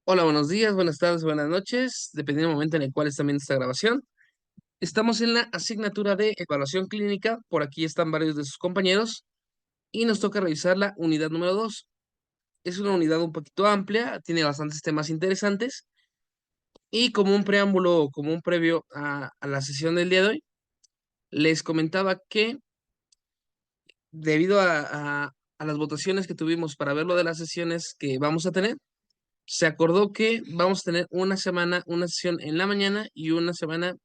Hola, buenos días, buenas tardes, buenas noches, dependiendo del momento en el cual está viendo esta grabación. Estamos en la asignatura de evaluación clínica, por aquí están varios de sus compañeros y nos toca revisar la unidad número 2. Es una unidad un poquito amplia, tiene bastantes temas interesantes y como un preámbulo, como un previo a la sesión del día de hoy, les comentaba que debido a las votaciones que tuvimos para ver lo de las sesiones que vamos a tener, se acordó que vamos a tener una semana, una sesión en la mañana y una sesión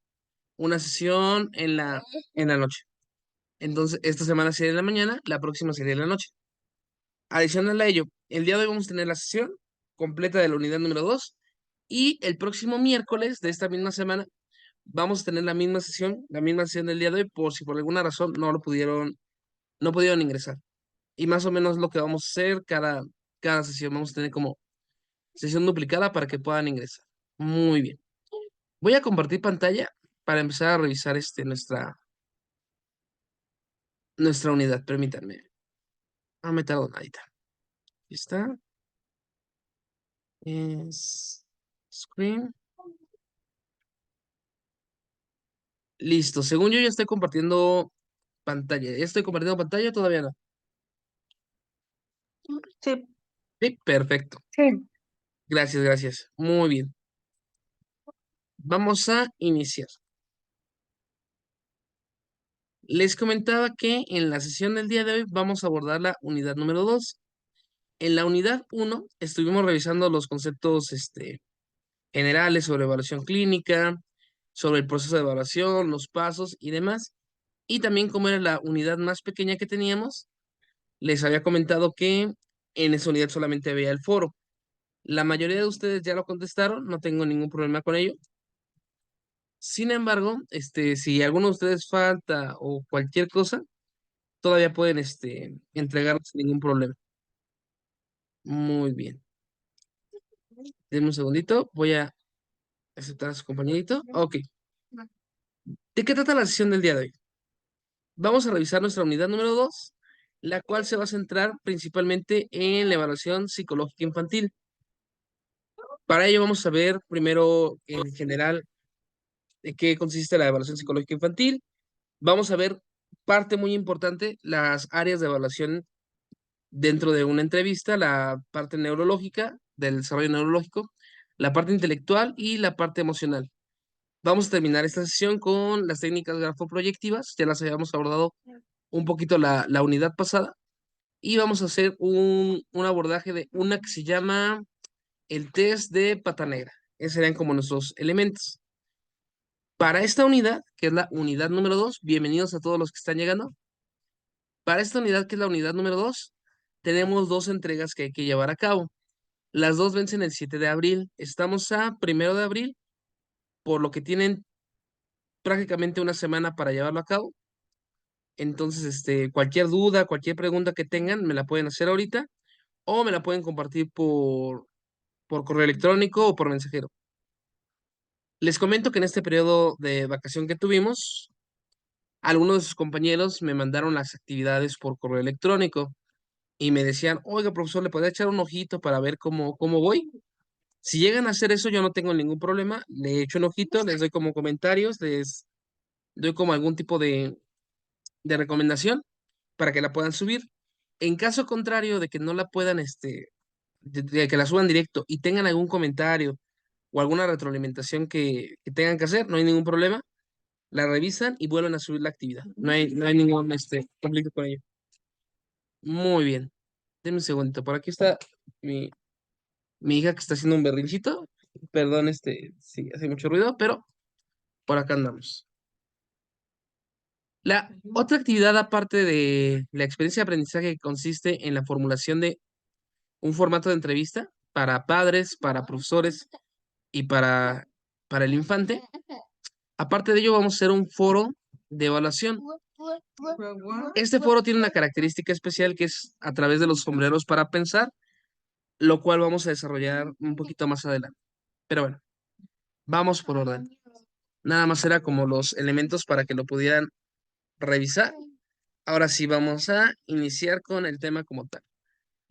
en la noche. Entonces, esta semana sería en la mañana, la próxima sería en la noche. Adicional a ello, el día de hoy vamos a tener la sesión completa de la unidad número 2 y el próximo miércoles de esta misma semana vamos a tener la misma sesión del día de hoy por si por alguna razón no pudieron ingresar. Y más o menos lo que vamos a hacer cada sesión. Vamos a tener como sesión duplicada para que puedan ingresar. Muy bien. Voy a compartir pantalla para empezar a revisar nuestra unidad. Permítanme. No me tardo nadita. Aquí está. Es screen. Listo. Según yo ya estoy compartiendo pantalla. ¿Ya estoy compartiendo pantalla? Todavía no. Sí, Sí, perfecto. sí. Gracias, gracias. Muy bien. Vamos a iniciar. Les comentaba que en la sesión del día de hoy vamos a abordar la unidad número 2. En la unidad 1 estuvimos revisando los conceptos generales sobre evaluación clínica, sobre el proceso de evaluación, los pasos y demás. Y también como era la unidad más pequeña que teníamos, les había comentado que en esa unidad solamente había el foro. La mayoría de ustedes ya lo contestaron, no tengo ningún problema con ello. Sin embargo, si alguno de ustedes falta o cualquier cosa, todavía pueden entregarlo sin ningún problema. Muy bien. Denme un segundito, voy a aceptar a su compañerito. Ok. ¿De qué trata la sesión del día de hoy? Vamos a revisar nuestra unidad número 2, la cual se va a centrar principalmente en la evaluación psicológica infantil. Para ello vamos a ver primero en general de qué consiste la evaluación psicológica infantil. Vamos a ver parte muy importante, las áreas de evaluación dentro de una entrevista, la parte neurológica, del desarrollo neurológico, la parte intelectual y la parte emocional. Vamos a terminar esta sesión con las técnicas grafoproyectivas, ya las habíamos abordado un poquito la unidad pasada, y vamos a hacer un abordaje de una que se llama el test de pata negra. Esos serían como nuestros elementos. Para esta unidad, que es la unidad número 2, bienvenidos a todos los que están llegando. Para esta unidad, que es la unidad número 2, tenemos dos entregas que hay que llevar a cabo. Las dos vencen el 7 de abril. Estamos a 1 de abril, por lo que tienen prácticamente una semana para llevarlo a cabo. Entonces, cualquier duda, cualquier pregunta que tengan, me la pueden hacer ahorita o me la pueden compartir por correo electrónico o por mensajero. Les comento que en este periodo de vacación que tuvimos, algunos de sus compañeros me mandaron las actividades por correo electrónico y me decían, oiga, profesor, ¿le podría echar un ojito para ver cómo voy? Si llegan a hacer eso, yo no tengo ningún problema. Le echo un ojito, les doy como comentarios, les doy como algún tipo de recomendación para que la puedan subir. En caso contrario de que no la puedan, de que la suban directo y tengan algún comentario o alguna retroalimentación que tengan que hacer, no hay ningún problema. La revisan y vuelven a subir la actividad. No hay ningún conflicto con ello. Muy bien. Denme un segundito. Por aquí está mi, mi hija que está haciendo un berrinchito. Perdón, si hace mucho ruido, pero por acá andamos. La otra actividad, aparte de la experiencia de aprendizaje, que consiste en la formulación de un formato de entrevista para padres, para profesores y para el infante. Aparte de ello, vamos a hacer un foro de evaluación. Este foro tiene una característica especial que es a través de los sombreros para pensar, lo cual vamos a desarrollar un poquito más adelante. Pero bueno, vamos por orden. Nada más era como los elementos para que lo pudieran revisar. Ahora sí, vamos a iniciar con el tema como tal.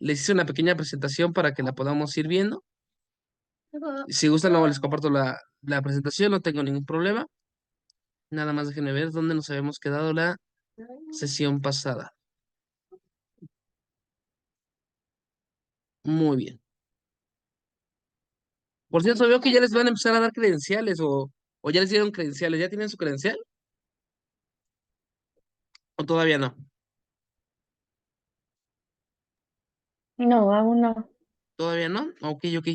Les hice una pequeña presentación para que la podamos ir viendo. Si gustan, luego les comparto la presentación, no tengo ningún problema. Nada más déjenme ver dónde nos habíamos quedado la sesión pasada. Muy bien. Por cierto, veo que ya les van a empezar a dar credenciales o ya les dieron credenciales. ¿Ya tienen su credencial o todavía no? No, aún no. ¿Todavía no? Ok, ok.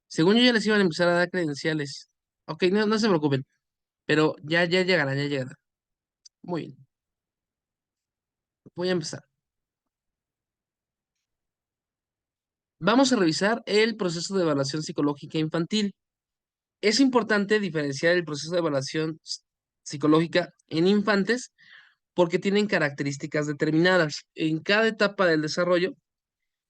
Según yo ya les iban a empezar a dar credenciales. Ok, no, no se preocupen, pero ya llegarán, ya llegarán. Muy bien, voy a empezar. Vamos a revisar el proceso de evaluación psicológica infantil. Es importante diferenciar el proceso de evaluación psicológica en infantes porque tienen características determinadas. En cada etapa del desarrollo,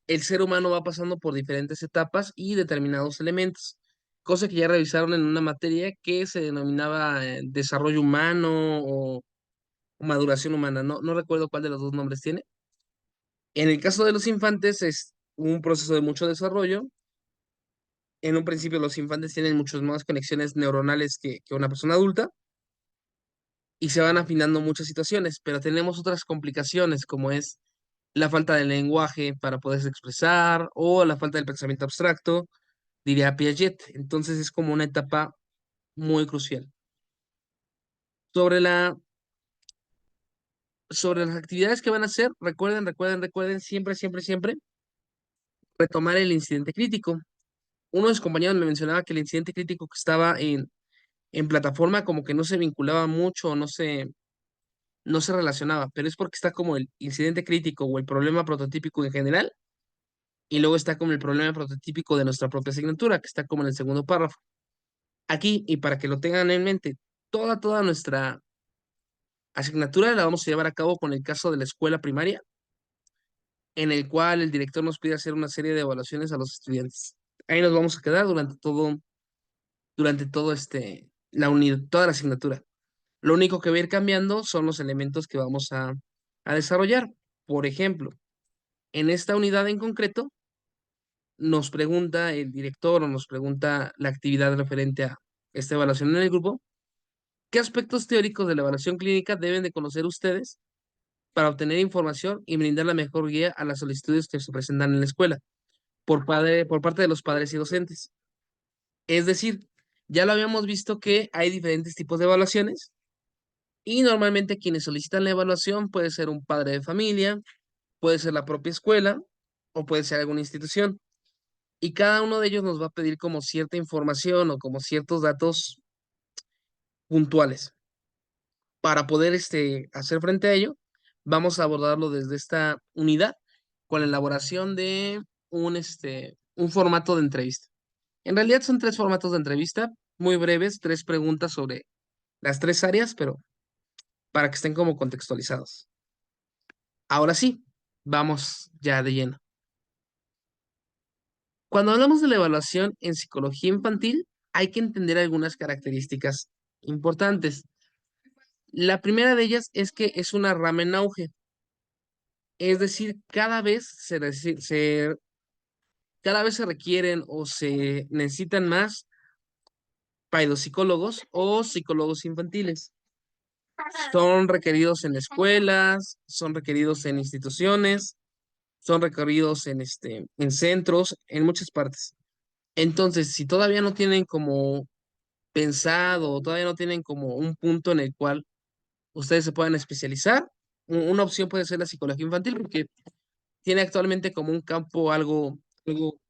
el ser humano va pasando por diferentes etapas y determinados elementos, cosa que ya revisaron en una materia que se denominaba desarrollo humano o maduración humana. No recuerdo cuál de los dos nombres tiene. En el caso de los infantes es un proceso de mucho desarrollo. En un principio los infantes tienen muchas más conexiones neuronales que una persona adulta y se van afinando muchas situaciones, pero tenemos otras complicaciones como es la falta de lenguaje para poderse expresar o la falta del pensamiento abstracto, diría Piaget. Entonces es como una etapa muy crucial. Sobre sobre las actividades que van a hacer, recuerden, siempre retomar el incidente crítico. Uno de los compañeros me mencionaba que el incidente crítico que estaba en plataforma como que no se vinculaba mucho, no se relacionaba, pero es porque está como el incidente crítico o el problema prototípico en general, y luego está como el problema prototípico de nuestra propia asignatura, que está como en el segundo párrafo. Aquí, y para que lo tengan en mente, toda nuestra asignatura la vamos a llevar a cabo con el caso de la escuela primaria, en el cual el director nos pide hacer una serie de evaluaciones a los estudiantes. Ahí nos vamos a quedar durante todo la unidad, toda la asignatura. Lo único que va a ir cambiando son los elementos que vamos a desarrollar. Por ejemplo, en esta unidad en concreto, nos pregunta el director o nos pregunta la actividad referente a esta evaluación en el grupo, ¿qué aspectos teóricos de la evaluación clínica deben de conocer ustedes para obtener información y brindar la mejor guía a las solicitudes que se presentan en la escuela por parte de los padres y docentes? Es decir, ya lo habíamos visto que hay diferentes tipos de evaluaciones y normalmente quienes solicitan la evaluación puede ser un padre de familia, puede ser la propia escuela o puede ser alguna institución. Y cada uno de ellos nos va a pedir como cierta información o como ciertos datos puntuales. Para poder hacer frente a ello, vamos a abordarlo desde esta unidad con la elaboración de un formato de entrevista. En realidad son tres formatos de entrevista, muy breves, tres preguntas sobre las tres áreas, pero para que estén como contextualizados. Ahora sí, vamos ya de lleno. Cuando hablamos de la evaluación en psicología infantil, hay que entender algunas características importantes. La primera de ellas es que es una rama en auge, es decir, cada vez se requieren o se necesitan más psicólogos o psicólogos infantiles. Son requeridos en escuelas, son requeridos en instituciones, son requeridos en centros, en muchas partes. Entonces, si todavía no tienen como pensado, todavía no tienen como un punto en el cual ustedes se puedan especializar, una opción puede ser la psicología infantil, porque tiene actualmente como un campo algo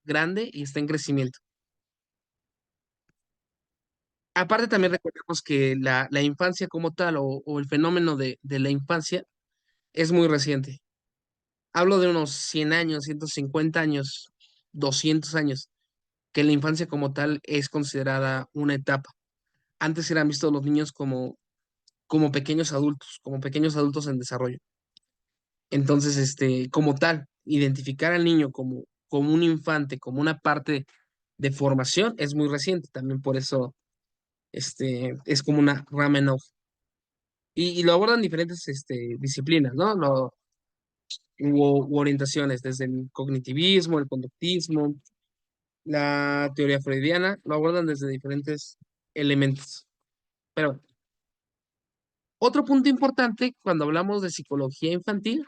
grande y está en crecimiento. Aparte, también recordemos que la infancia como tal o el fenómeno de la infancia es muy reciente. Hablo de unos 100 años, 150 años, 200 años, que la infancia como tal es considerada una etapa. Antes eran vistos los niños como pequeños adultos en desarrollo. Entonces, como tal, identificar al niño como un infante, como una parte de formación, es muy reciente. También por eso, es como una rama en auge. Y lo abordan diferentes, disciplinas, ¿no? U orientaciones, desde el cognitivismo, el conductismo, La teoría freudiana lo abordan desde diferentes elementos. Pero otro punto importante cuando hablamos de psicología infantil,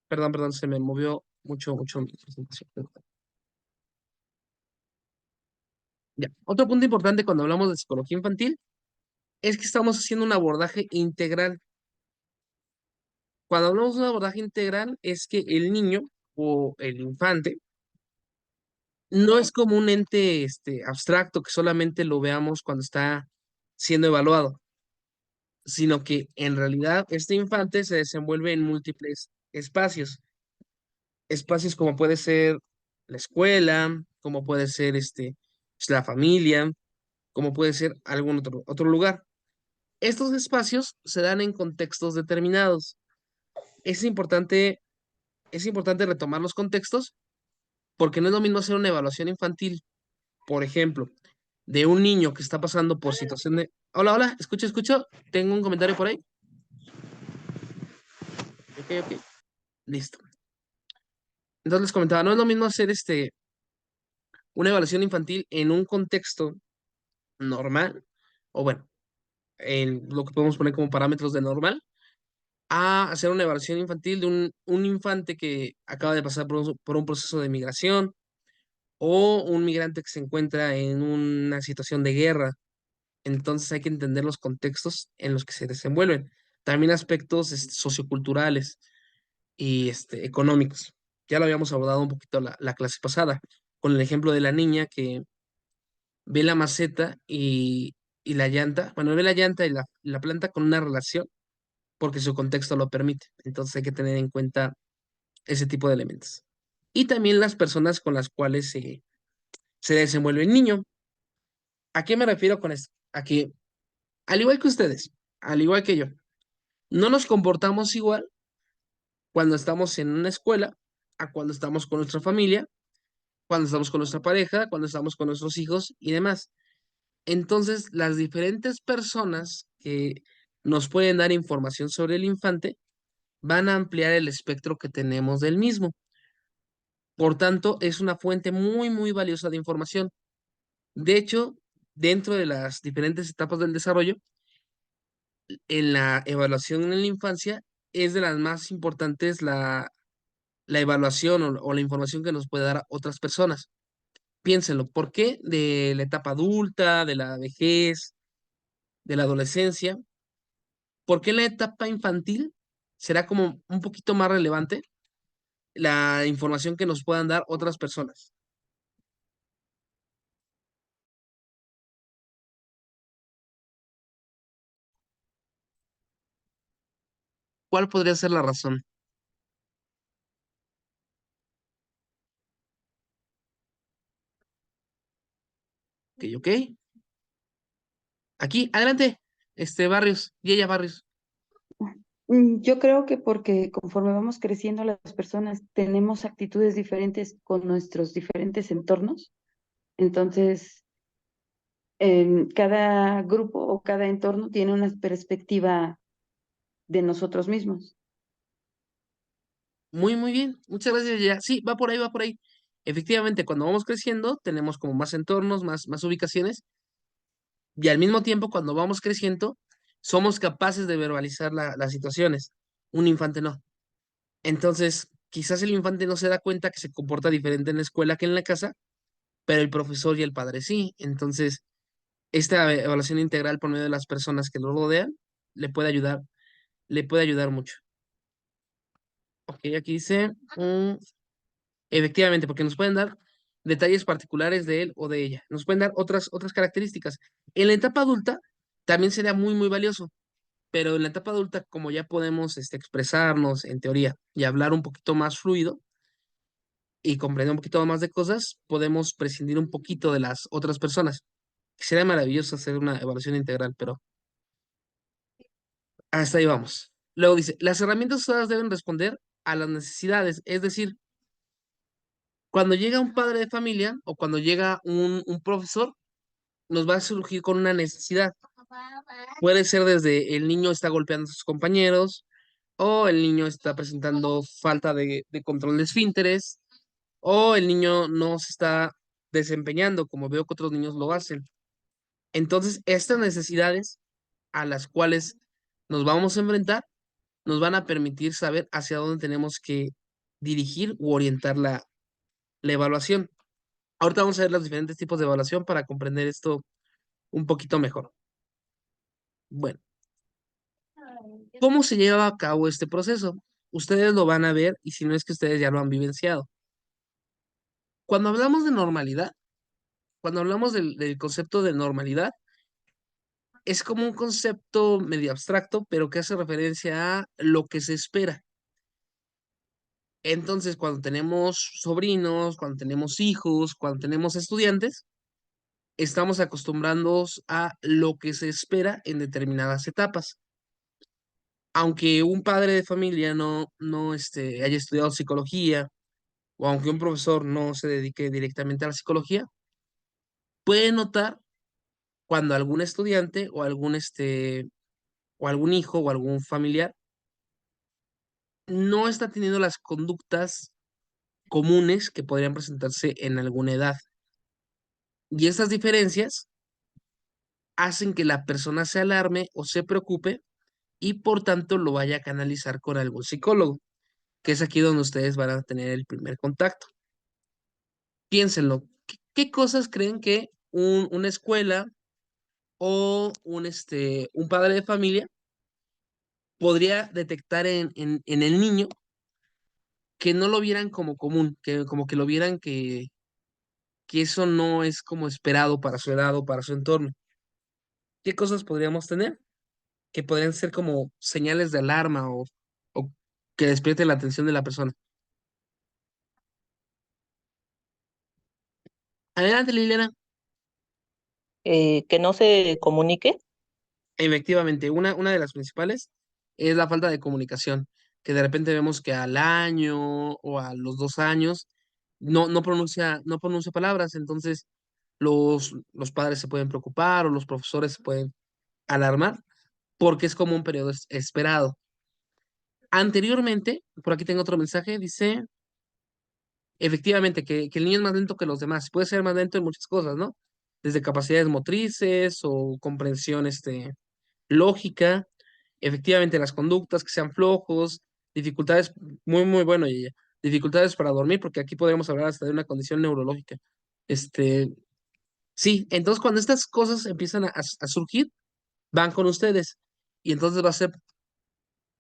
perdón, se me movió mucho mi presentación. Ya. Otro punto importante cuando hablamos de psicología infantil es que estamos haciendo un abordaje integral. Cuando hablamos de un abordaje integral es que el niño o el infante no es como un ente abstracto que solamente lo veamos cuando está siendo evaluado, sino que en realidad este infante se desenvuelve en múltiples espacios. Espacios como puede ser la escuela, como puede ser pues, la familia, como puede ser algún otro lugar. Estos espacios se dan en contextos determinados. Es importante, es importante retomar los contextos porque no es lo mismo hacer una evaluación infantil, por ejemplo, de un niño que está pasando por situación de... Hola, hola, escucho, tengo un comentario por ahí. Ok, listo. Entonces les comentaba, no es lo mismo hacer una evaluación infantil en un contexto normal, o bueno, en lo que podemos poner como parámetros de normal, a hacer una evaluación infantil de un infante que acaba de pasar por un proceso de migración o un migrante que se encuentra en una situación de guerra. Entonces hay que entender los contextos en los que se desenvuelven. También aspectos socioculturales y económicos. Ya lo habíamos abordado un poquito la clase pasada, con el ejemplo de la niña que ve la maceta y la llanta, bueno, ve la llanta y la planta con una relación porque su contexto lo permite. Entonces hay que tener en cuenta ese tipo de elementos. Y también las personas con las cuales se desenvuelve el niño. ¿A qué me refiero con esto? A que, al igual que ustedes, al igual que yo, no nos comportamos igual cuando estamos en una escuela a cuando estamos con nuestra familia, cuando estamos con nuestra pareja, cuando estamos con nuestros hijos y demás. Entonces, las diferentes personas que nos pueden dar información sobre el infante van a ampliar el espectro que tenemos del mismo. Por tanto, es una fuente muy valiosa de información. De hecho, dentro de las diferentes etapas del desarrollo, en la evaluación en la infancia es de las más importantes la evaluación o la información que nos puede dar a otras personas. Piénsenlo, ¿por qué de la etapa adulta, de la vejez, de la adolescencia? ¿Por qué en la etapa infantil será como un poquito más relevante la información que nos puedan dar otras personas? ¿Cuál podría ser la razón? Ok. Aquí, adelante, Barrios, y ella Barrios. Yo creo que porque conforme vamos creciendo las personas tenemos actitudes diferentes con nuestros diferentes entornos. Entonces, cada grupo o cada entorno tiene una perspectiva de nosotros mismos. Muy bien, muchas gracias, ya. Sí, va por ahí, va por ahí. Efectivamente, cuando vamos creciendo, tenemos como más entornos, más ubicaciones, y al mismo tiempo, cuando vamos creciendo, somos capaces de verbalizar las situaciones. Un infante no. Entonces, quizás el infante no se da cuenta que se comporta diferente en la escuela que en la casa, pero el profesor y el padre sí. Entonces, esta evaluación integral por medio de las personas que lo rodean le puede ayudar, le puede ayudar mucho. Ok, aquí dice, efectivamente, porque nos pueden dar detalles particulares de él o de ella. Nos pueden dar otras características. En la etapa adulta también sería muy valioso, pero en la etapa adulta, como ya podemos expresarnos en teoría y hablar un poquito más fluido y comprender un poquito más de cosas, podemos prescindir un poquito de las otras personas. Sería maravilloso hacer una evaluación integral, pero hasta ahí vamos. Luego dice, las herramientas usadas deben responder a las necesidades, es decir, cuando llega un padre de familia o cuando llega un profesor, nos va a surgir con una necesidad. Puede ser desde el niño está golpeando a sus compañeros, o el niño está presentando falta de control de esfínteres, o el niño no se está desempeñando, como veo que otros niños lo hacen. Entonces, estas necesidades a las cuales nos vamos a enfrentar nos van a permitir saber hacia dónde tenemos que dirigir u orientar la evaluación. Ahorita vamos a ver los diferentes tipos de evaluación para comprender esto un poquito mejor. Bueno, ¿cómo se lleva a cabo este proceso? Ustedes lo van a ver y si no es que ustedes ya lo han vivenciado. Cuando hablamos de normalidad, cuando hablamos del concepto de normalidad, es como un concepto medio abstracto, pero que hace referencia a lo que se espera. Entonces, cuando tenemos sobrinos, cuando tenemos hijos, cuando tenemos estudiantes, estamos acostumbrándonos a lo que se espera en determinadas etapas. Aunque un padre de familia no haya estudiado psicología, o aunque un profesor no se dedique directamente a la psicología, puede notar cuando algún estudiante o algún hijo o algún familiar no está teniendo las conductas comunes que podrían presentarse en alguna edad. Y estas diferencias hacen que la persona se alarme o se preocupe y por tanto lo vaya a canalizar con algún psicólogo, que es aquí donde ustedes van a tener el primer contacto. Piénsenlo, ¿qué cosas creen que una escuela o un padre de familia podría detectar en el niño que no lo vieran como común, que como que lo vieran que eso no es como esperado para su edad o para su entorno? ¿Qué cosas podríamos tener que podrían ser como señales de alarma o que despierte la atención de la persona? Adelante, Liliana. Que no se comunique. Efectivamente, una de las principales es la falta de comunicación, que de repente vemos que al año o a los 2 años no pronuncia palabras, entonces los padres se pueden preocupar o los profesores se pueden alarmar porque es como un periodo esperado. Anteriormente, por aquí tengo otro mensaje, dice, efectivamente, que el niño es más lento que los demás, puede ser más lento en muchas cosas, ¿no? Desde capacidades motrices o comprensión, lógica, efectivamente las conductas que sean flojos, dificultades, muy, muy bueno, y dificultades para dormir, porque aquí podríamos hablar hasta de una condición neurológica. Este, sí, entonces cuando estas cosas empiezan a surgir, van con ustedes y entonces va a ser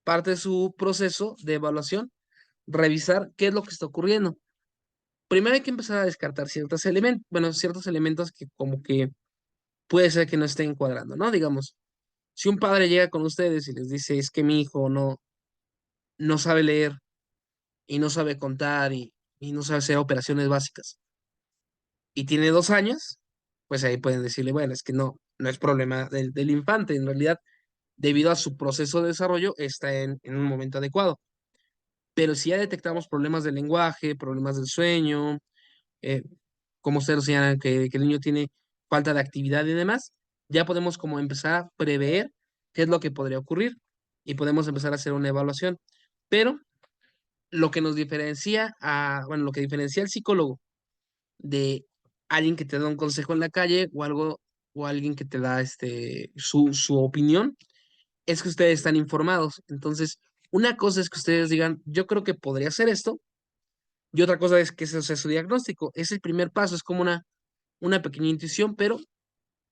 parte de su proceso de evaluación, revisar qué es lo que está ocurriendo. Primero hay que empezar a descartar ciertos elementos que como que puede ser que no estén encuadrando, ¿no? Digamos, si un padre llega con ustedes y les dice, es que mi hijo no sabe leer y no sabe contar y no sabe hacer operaciones básicas y tiene 2 años, pues ahí pueden decirle, bueno, es que no es problema del infante, en realidad, debido a su proceso de desarrollo, está en un momento adecuado. Pero si ya detectamos problemas del lenguaje, problemas del sueño, eh, como ustedes señalan, que el niño tiene falta de actividad y demás, ya podemos como empezar a prever qué es lo que podría ocurrir y podemos empezar a hacer una evaluación. Pero lo que nos diferencia bueno, lo que diferencia al psicólogo de alguien que te da un consejo en la calle o algo, o alguien que te da su opinión, es que ustedes están informados. Entonces, una cosa es que ustedes digan, yo creo que podría ser esto, y otra cosa es que ese sea su diagnóstico. Es el primer paso, es como una pequeña intuición, pero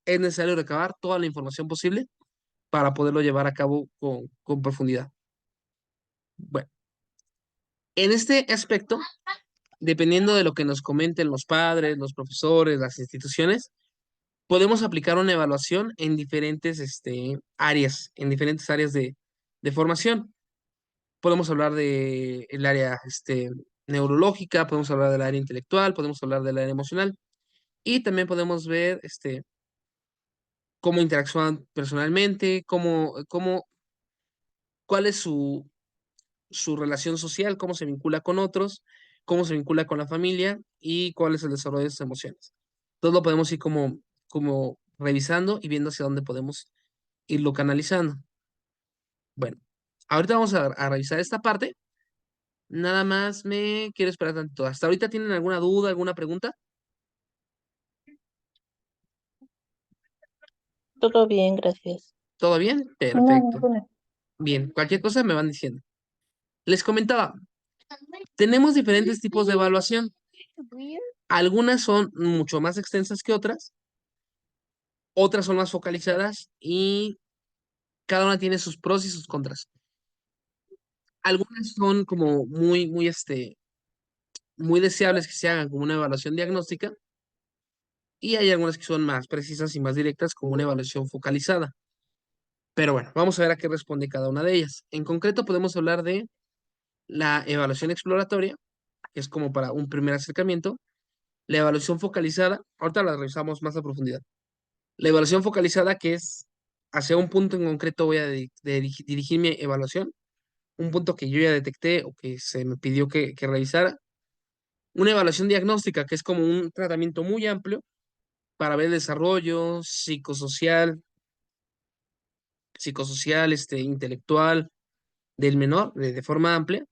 es necesario recabar toda la información posible para poderlo llevar a cabo con profundidad. Bueno, en este aspecto, dependiendo de lo que nos comenten los padres, los profesores, las instituciones, podemos aplicar una evaluación en diferentes áreas de formación. Podemos hablar de el área neurológica, podemos hablar del área intelectual, podemos hablar del área emocional y también podemos ver cómo interactúan personalmente, cuál es su relación social, cómo se vincula con otros, cómo se vincula con la familia y cuál es el desarrollo de sus emociones. Todo lo podemos ir como revisando y viendo hacia dónde podemos irlo canalizando. Bueno, ahorita vamos a revisar esta parte. Nada más me quiero esperar tanto. ¿Hasta ahorita tienen alguna duda, alguna pregunta? Todo bien, gracias. ¿Todo bien? No, Perfecto. ninguna. Bien, cualquier cosa me van diciendo. Les comentaba, tenemos diferentes tipos de evaluación. Algunas son mucho más extensas que otras son más focalizadas y cada una tiene sus pros y sus contras. Algunas son como muy deseables que se hagan como una evaluación diagnóstica y hay algunas que son más precisas y más directas como una evaluación focalizada. Pero bueno, vamos a ver a qué responde cada una de ellas. En concreto podemos hablar de la evaluación exploratoria, que es como para un primer acercamiento. La evaluación focalizada, ahorita la revisamos más a profundidad. La evaluación focalizada, que es hacia un punto en concreto voy a dirigir mi evaluación, un punto que yo ya detecté o que se me pidió que revisara. Una evaluación diagnóstica, que es como un tratamiento muy amplio para ver el desarrollo psicosocial, intelectual del menor de forma amplia.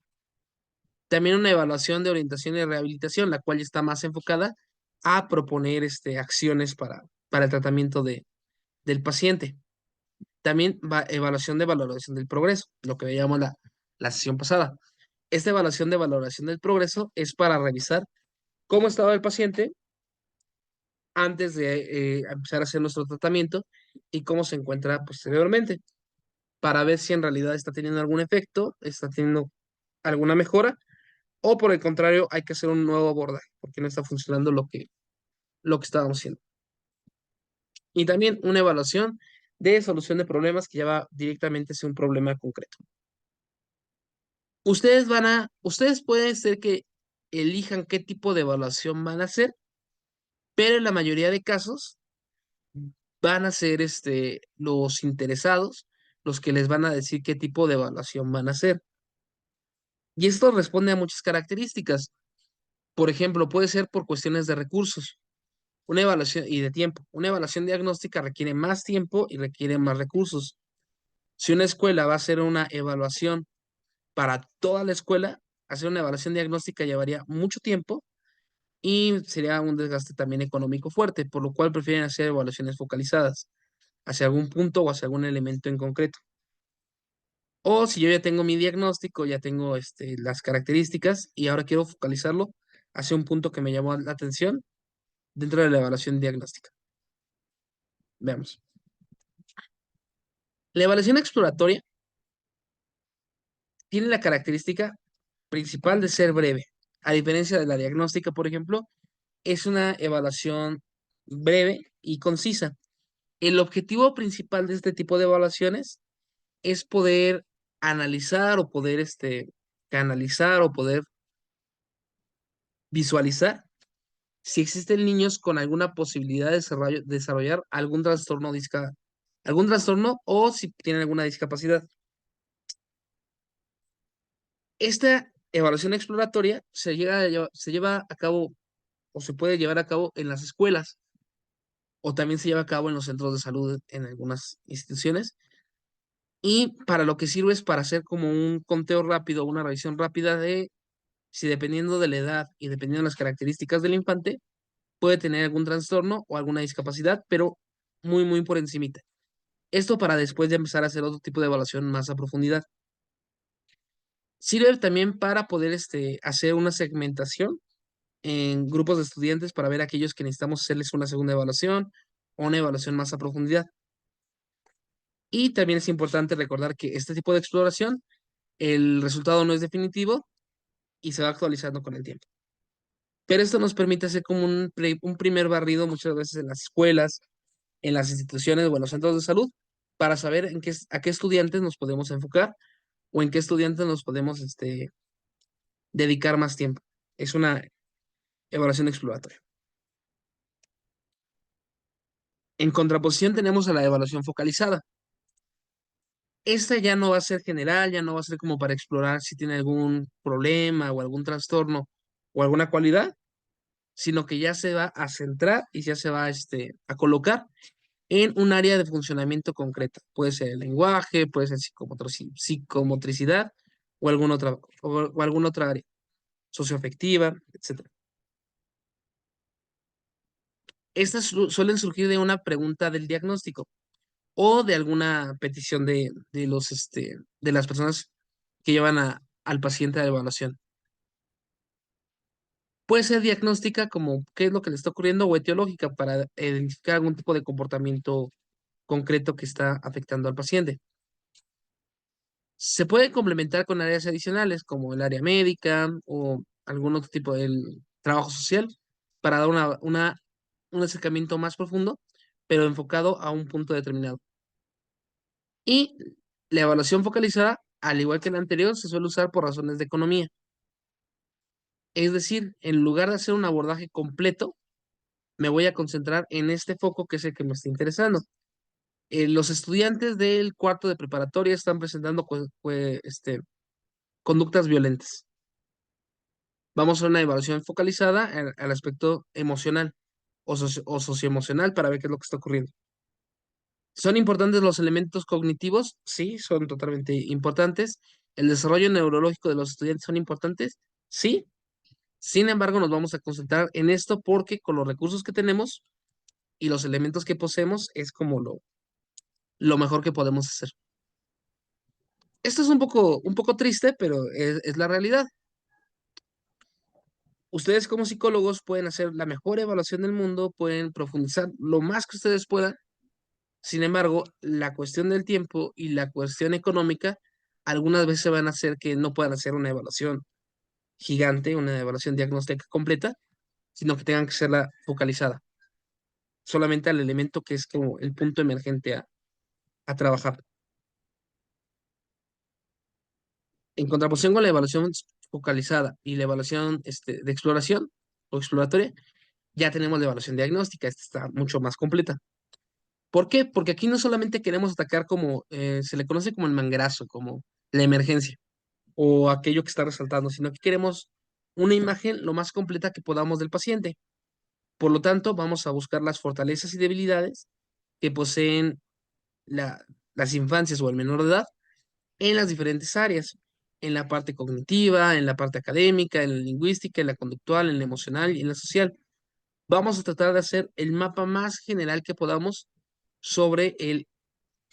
También una evaluación de orientación y rehabilitación, la cual ya está más enfocada a proponer acciones para el tratamiento del paciente. También va evaluación de valoración del progreso, lo que veíamos la sesión pasada. Esta evaluación de valoración del progreso es para revisar cómo estaba el paciente antes de empezar a hacer nuestro tratamiento y cómo se encuentra posteriormente, para ver si en realidad está teniendo algún efecto, está teniendo alguna mejora, o por el contrario, hay que hacer un nuevo abordaje, porque no está funcionando lo que estábamos haciendo. Y también una evaluación de solución de problemas que ya va directamente hacia un problema concreto. Ustedes pueden ser que elijan qué tipo de evaluación van a hacer, pero en la mayoría de casos van a ser los interesados los que les van a decir qué tipo de evaluación van a hacer. Y esto responde a muchas características. Por ejemplo, puede ser por cuestiones de recursos, una evaluación y de tiempo. Una evaluación diagnóstica requiere más tiempo y requiere más recursos. Si una escuela va a hacer una evaluación para toda la escuela, hacer una evaluación diagnóstica llevaría mucho tiempo y sería un desgaste también económico fuerte, por lo cual prefieren hacer evaluaciones focalizadas hacia algún punto o hacia algún elemento en concreto. O si yo ya tengo mi diagnóstico, ya tengo las características y ahora quiero focalizarlo hacia un punto que me llamó la atención dentro de la evaluación diagnóstica. Veamos. La evaluación exploratoria tiene la característica principal de ser breve. A diferencia de la diagnóstica, por ejemplo, es una evaluación breve y concisa. El objetivo principal de este tipo de evaluaciones es poder analizar o poder canalizar o poder visualizar si existen niños con alguna posibilidad de desarrollar algún trastorno o si tienen alguna discapacidad. Esta evaluación exploratoria se lleva a cabo o se puede llevar a cabo en las escuelas o también se lleva a cabo en los centros de salud en algunas instituciones. Y para lo que sirve es para hacer como un conteo rápido, una revisión rápida de si dependiendo de la edad y dependiendo de las características del infante, puede tener algún trastorno o alguna discapacidad, pero muy, muy por encimita. Esto para después de empezar a hacer otro tipo de evaluación más a profundidad. Sirve también para poder hacer una segmentación en grupos de estudiantes para ver a aquellos que necesitamos hacerles una segunda evaluación o una evaluación más a profundidad. Y también es importante recordar que este tipo de exploración, el resultado no es definitivo y se va actualizando con el tiempo. Pero esto nos permite hacer como un primer barrido muchas veces en las escuelas, en las instituciones o en los centros de salud para saber a qué estudiantes nos podemos enfocar o en qué estudiantes nos podemos dedicar más tiempo. Es una evaluación exploratoria. En contraposición tenemos a la evaluación focalizada. Esta ya no va a ser general, ya no va a ser como para explorar si tiene algún problema o algún trastorno o alguna cualidad, sino que ya se va a centrar y ya se va a colocar en un área de funcionamiento concreta. Puede ser el lenguaje, puede ser psicomotricidad o alguna otra área, socioafectiva, etc. Estas suelen surgir de una pregunta del diagnóstico. o de alguna petición de las personas que llevan al paciente a la evaluación. Puede ser diagnóstica como qué es lo que le está ocurriendo o etiológica para identificar algún tipo de comportamiento concreto que está afectando al paciente. Se puede complementar con áreas adicionales como el área médica o algún otro tipo del trabajo social para dar un acercamiento más profundo, pero enfocado a un punto determinado. Y la evaluación focalizada, al igual que la anterior, se suele usar por razones de economía. Es decir, en lugar de hacer un abordaje completo, me voy a concentrar en este foco que es el que me está interesando. Los estudiantes del cuarto de preparatoria están presentando conductas violentas. Vamos a hacer una evaluación focalizada al aspecto emocional o socioemocional para ver qué es lo que está ocurriendo. ¿Son importantes los elementos cognitivos? Sí, son totalmente importantes. ¿El desarrollo neurológico de los estudiantes son importantes? Sí. Sin embargo, nos vamos a concentrar en esto porque con los recursos que tenemos y los elementos que poseemos es como lo mejor que podemos hacer. Esto es un poco triste, pero es la realidad. Ustedes como psicólogos pueden hacer la mejor evaluación del mundo, pueden profundizar lo más que ustedes puedan. Sin embargo, la cuestión del tiempo y la cuestión económica algunas veces van a hacer que no puedan hacer una evaluación gigante, una evaluación diagnóstica completa, sino que tengan que serla focalizada solamente al elemento que es como el punto emergente a trabajar. En contraposición con la evaluación focalizada y la evaluación de exploración o exploratoria, ya tenemos la evaluación diagnóstica. Esta está mucho más completa. ¿Por qué? Porque aquí no solamente queremos atacar como se le conoce como el manguerazo, como la emergencia o aquello que está resaltando, sino que queremos una imagen lo más completa que podamos del paciente. Por lo tanto, vamos a buscar las fortalezas y debilidades que poseen las infancias o el menor de edad en las diferentes áreas, en la parte cognitiva, en la parte académica, en la lingüística, en la conductual, en la emocional y en la social. Vamos a tratar de hacer el mapa más general que podamos sobre el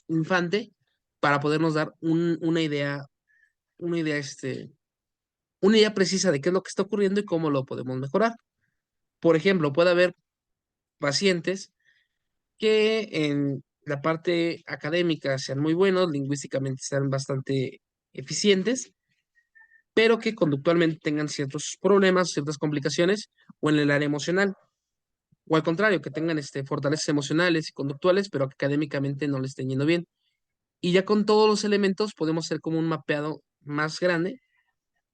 infante para podernos dar una idea, una idea precisa de qué es lo que está ocurriendo y cómo lo podemos mejorar. Por ejemplo, puede haber pacientes que en la parte académica sean muy buenos, lingüísticamente sean bastante eficientes, pero que conductualmente tengan ciertos problemas, ciertas complicaciones, o en el área emocional, o al contrario, que tengan fortalezas emocionales y conductuales, pero que académicamente no les estén yendo bien. Y ya con todos los elementos podemos hacer como un mapeado más grande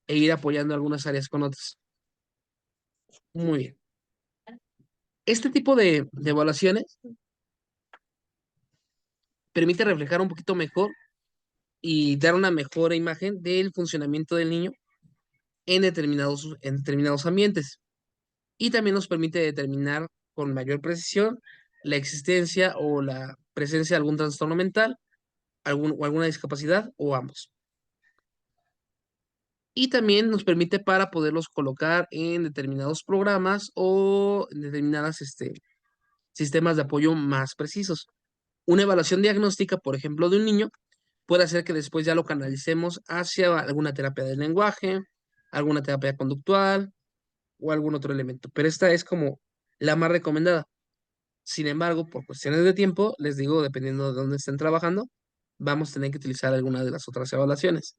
e ir apoyando algunas áreas con otras. Muy bien. Este tipo de evaluaciones permite reflejar un poquito mejor y dar una mejor imagen del funcionamiento del niño en determinados ambientes. Y también nos permite determinar con mayor precisión la existencia o la presencia de algún trastorno mental, o alguna discapacidad o ambos. Y también nos permite para poderlos colocar en determinados programas o en determinados sistemas de apoyo más precisos. Una evaluación diagnóstica, por ejemplo, de un niño puede hacer que después ya lo canalicemos hacia alguna terapia del lenguaje, alguna terapia conductual o algún otro elemento. Pero esta es como la más recomendada. Sin embargo, por cuestiones de tiempo, les digo, dependiendo de dónde estén trabajando, vamos a tener que utilizar alguna de las otras evaluaciones.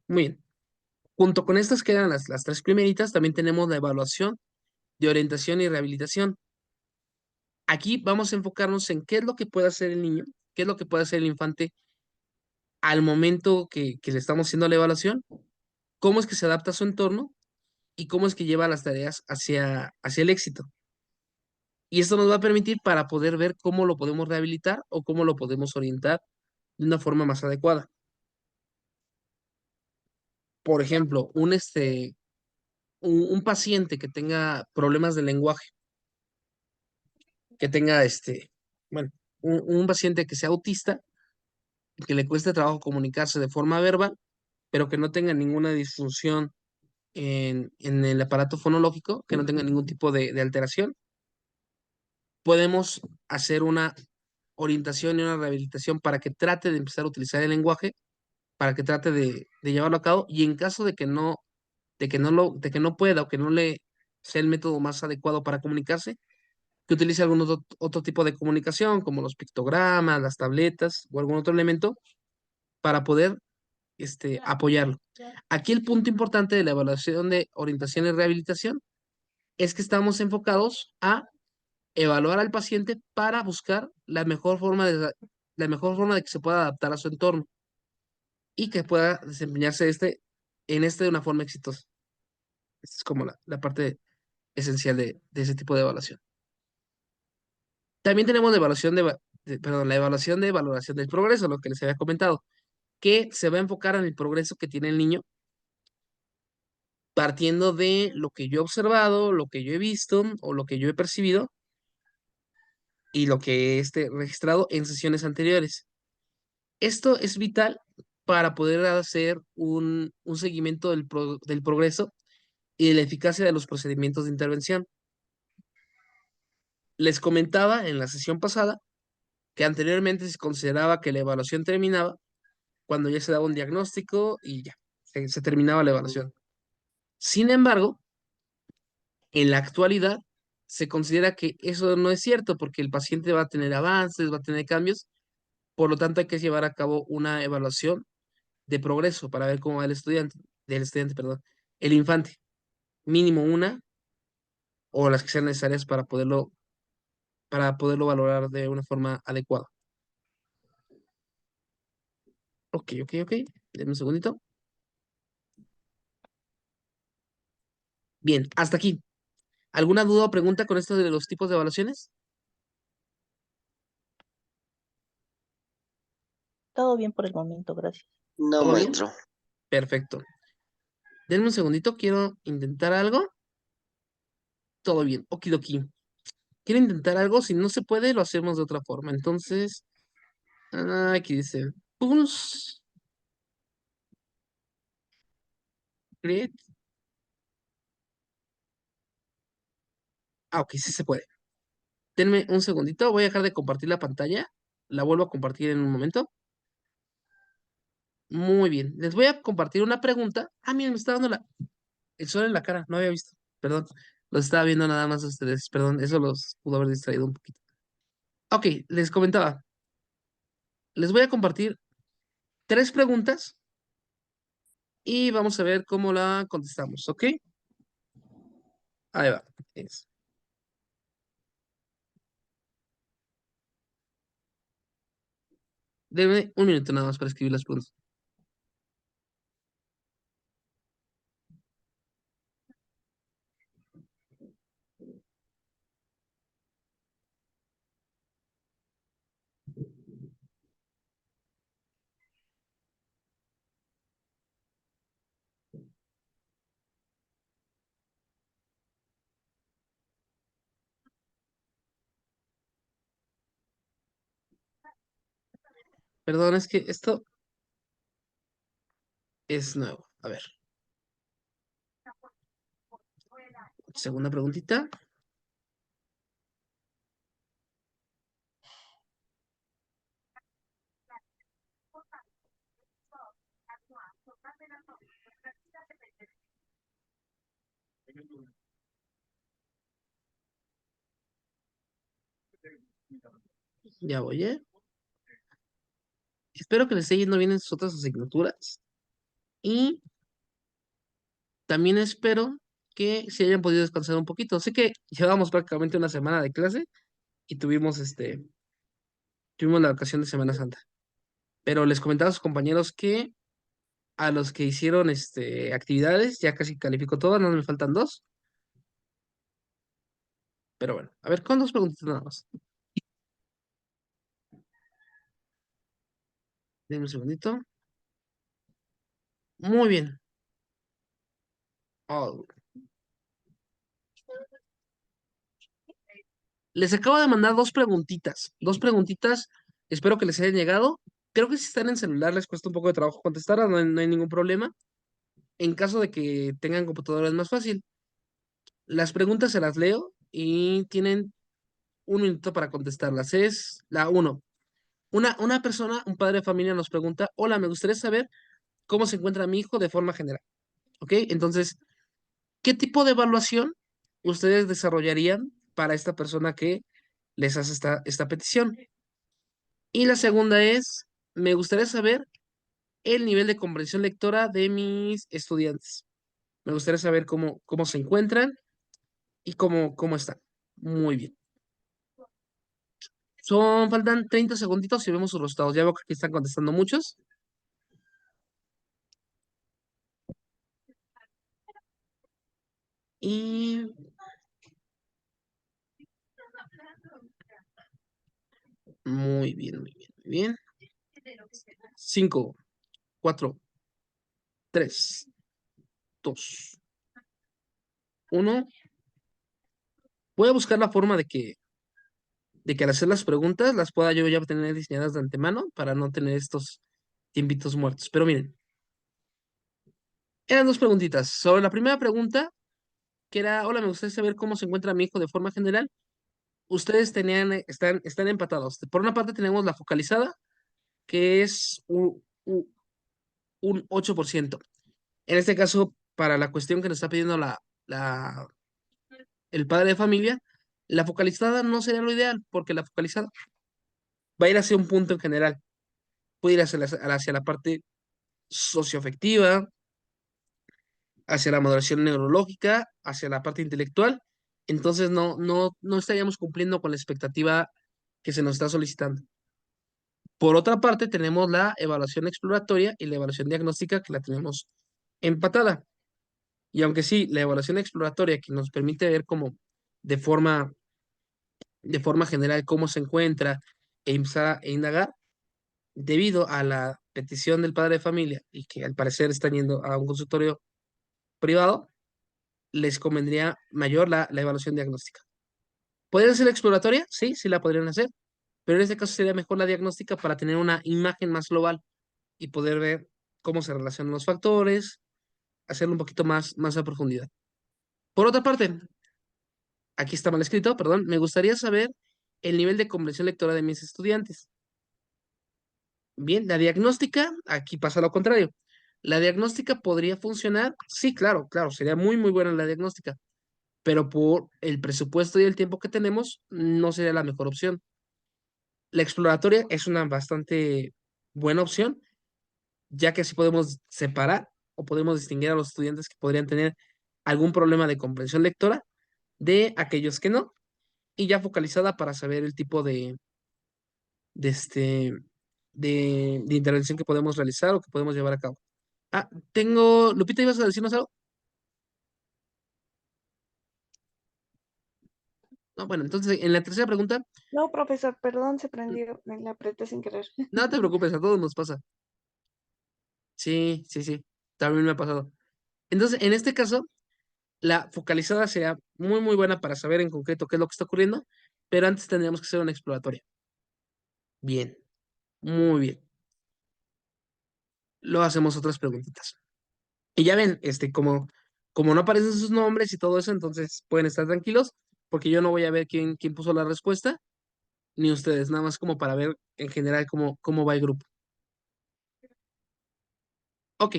Muy bien. Junto con estas que eran las tres primeritas, también tenemos la evaluación de orientación y rehabilitación. Aquí vamos a enfocarnos en qué es lo que puede hacer el niño, qué es lo que puede hacer el infante al momento que le estamos haciendo la evaluación, cómo es que se adapta a su entorno y cómo es que lleva las tareas hacia el éxito. Y esto nos va a permitir para poder ver cómo lo podemos rehabilitar o cómo lo podemos orientar de una forma más adecuada. Por ejemplo, un paciente que tenga problemas de lenguaje, que tenga bueno, un paciente que sea autista, que le cueste trabajo comunicarse de forma verbal, pero que no tenga ninguna disfunción en el aparato fonológico, que no tenga ningún tipo de alteración. podemos hacer una orientación y una rehabilitación para que trate de empezar a utilizar el lenguaje, para que trate de llevarlo a cabo, y en caso de que no pueda o que no le sea el método más adecuado para comunicarse, que utilice algún otro tipo de comunicación, como los pictogramas, las tabletas o algún otro elemento para poder apoyarlo. Aquí el punto importante de la evaluación de orientación y rehabilitación es que estamos enfocados a evaluar al paciente para buscar la mejor forma de que se pueda adaptar a su entorno y que pueda desempeñarse de una forma exitosa. Esta es como la parte esencial de ese tipo de evaluación. También tenemos la evaluación perdón, la evaluación de valoración del progreso, lo que les había comentado, que se va a enfocar en el progreso que tiene el niño partiendo de lo que yo he observado, lo que yo he visto o lo que yo he percibido y lo que he registrado en sesiones anteriores. Esto es vital para poder hacer un seguimiento del progreso y de la eficacia de los procedimientos de intervención. Les comentaba en la sesión pasada que anteriormente se consideraba que la evaluación terminaba cuando ya se daba un diagnóstico y ya, se terminaba la evaluación. Sin embargo, en la actualidad se considera que eso no es cierto porque el paciente va a tener avances, va a tener cambios, por lo tanto hay que llevar a cabo una evaluación de progreso para ver cómo va perdón, el infante, mínimo una o las que sean necesarias para poderlo valorar de una forma adecuada. Ok. Denme un segundito. Bien, hasta aquí. ¿Alguna duda o pregunta con esto de los tipos de evaluaciones? Todo bien por el momento, gracias. No, ¿Todo bien? maestro. Perfecto. Denme un segundito, quiero intentar algo. Todo bien, okidoki. Quiero intentar algo, si no se puede, lo hacemos de otra forma. Entonces, aquí dice, pulse, create. Ok, sí se puede. Denme un segundito, voy a dejar de compartir la pantalla. La vuelvo a compartir en un momento. Muy bien, les voy a compartir una pregunta. Ah, miren, me está dando el sol en la cara, no había visto. Perdón, los estaba viendo nada más a ustedes. Perdón, eso los pudo haber distraído un poquito. Ok, les comentaba. Les voy a compartir 3 preguntas y vamos a ver cómo la contestamos, ¿ok? Ahí va. Denme un minuto nada más para escribir las preguntas. Perdón, es que esto es nuevo. A ver. Segunda preguntita. Ya voy, ¿eh? Espero que les esté yendo bien en sus otras asignaturas. Y también espero que se hayan podido descansar un poquito. Sé que llevamos prácticamente una semana de clase y tuvimos la vacación de Semana Santa. Pero les comentaba a sus compañeros que a los que hicieron actividades, ya casi califico todas, no me faltan 2. Pero bueno, a ver, con 2 preguntitas nada más. Denme un segundito. Muy bien. Oh, les acabo de mandar 2 preguntitas. 2 preguntitas, espero que les hayan llegado. Creo que si están en celular les cuesta un poco de trabajo contestar, no hay ningún problema. En caso de que tengan computadora es más fácil. Las preguntas se las leo y tienen un minuto para contestarlas. Es la uno. Una persona, un padre de familia nos pregunta, hola, me gustaría saber cómo se encuentra mi hijo de forma general. ¿Ok? Entonces, ¿qué tipo de evaluación ustedes desarrollarían para esta persona que les hace esta petición? Y la segunda es, me gustaría saber el nivel de comprensión lectora de mis estudiantes. Me gustaría saber cómo se encuentran y cómo están. Muy bien. Faltan 30 segunditos y vemos sus resultados. Ya veo que aquí están contestando muchos. Y muy bien, muy bien, muy bien. 5, 4, 3, 2, 1. Voy a buscar la forma de que al hacer las preguntas las pueda yo ya tener diseñadas de antemano para no tener estos tiempitos muertos. Pero miren, eran dos preguntitas. Sobre la primera pregunta, que era, hola, me gustaría saber cómo se encuentra mi hijo de forma general. Ustedes están empatados. Por una parte tenemos la focalizada, que es un 8%. En este caso, para la cuestión que nos está pidiendo la, el padre de familia, la focalizada no sería lo ideal, porque la focalizada va a ir hacia un punto en general. Puede ir hacia la parte socioafectiva, hacia la moderación neurológica, hacia la parte intelectual. Entonces no estaríamos cumpliendo con la expectativa que se nos está solicitando. Por otra parte, tenemos la evaluación exploratoria y la evaluación diagnóstica que la tenemos empatada. Y aunque sí, la evaluación exploratoria que nos permite ver cómo de forma, de forma general cómo se encuentra e empezar a indagar, debido a la petición del padre de familia y que al parecer están yendo a un consultorio privado, les convendría mayor la evaluación diagnóstica. ¿Podrían ser exploratoria? Sí, sí la podrían hacer, pero en este caso sería mejor la diagnóstica para tener una imagen más global y poder ver cómo se relacionan los factores, hacerlo un poquito más a profundidad. Por otra parte, aquí está mal escrito, perdón, me gustaría saber el nivel de comprensión lectora de mis estudiantes. Bien, la diagnóstica, aquí pasa lo contrario. ¿La diagnóstica podría funcionar? Sí, claro, claro, sería muy buena la diagnóstica, pero por el presupuesto y el tiempo que tenemos, no sería la mejor opción. La exploratoria es una bastante buena opción, ya que así podemos separar o podemos distinguir a los estudiantes que podrían tener algún problema de comprensión lectora de aquellos que no, y ya focalizada para saber el tipo de, este, de intervención que podemos realizar o que podemos llevar a cabo. Lupita, ¿ibas a decirnos algo? No, bueno, entonces en la tercera pregunta, No, profesor, perdón, se prendió. Me la apreté sin querer. no te preocupes, a todos nos pasa. Sí, sí, sí, también me ha pasado. Entonces, en este caso, la focalizada sería muy buena para saber en concreto qué es lo que está ocurriendo, pero antes tendríamos que hacer una exploratoria. Bien, muy bien. Luego hacemos otras preguntitas. Y ya ven, como no aparecen sus nombres y todo eso, entonces pueden estar tranquilos, porque yo no voy a ver quién puso la respuesta, ni ustedes, nada más como para ver en general cómo va el grupo. Ok,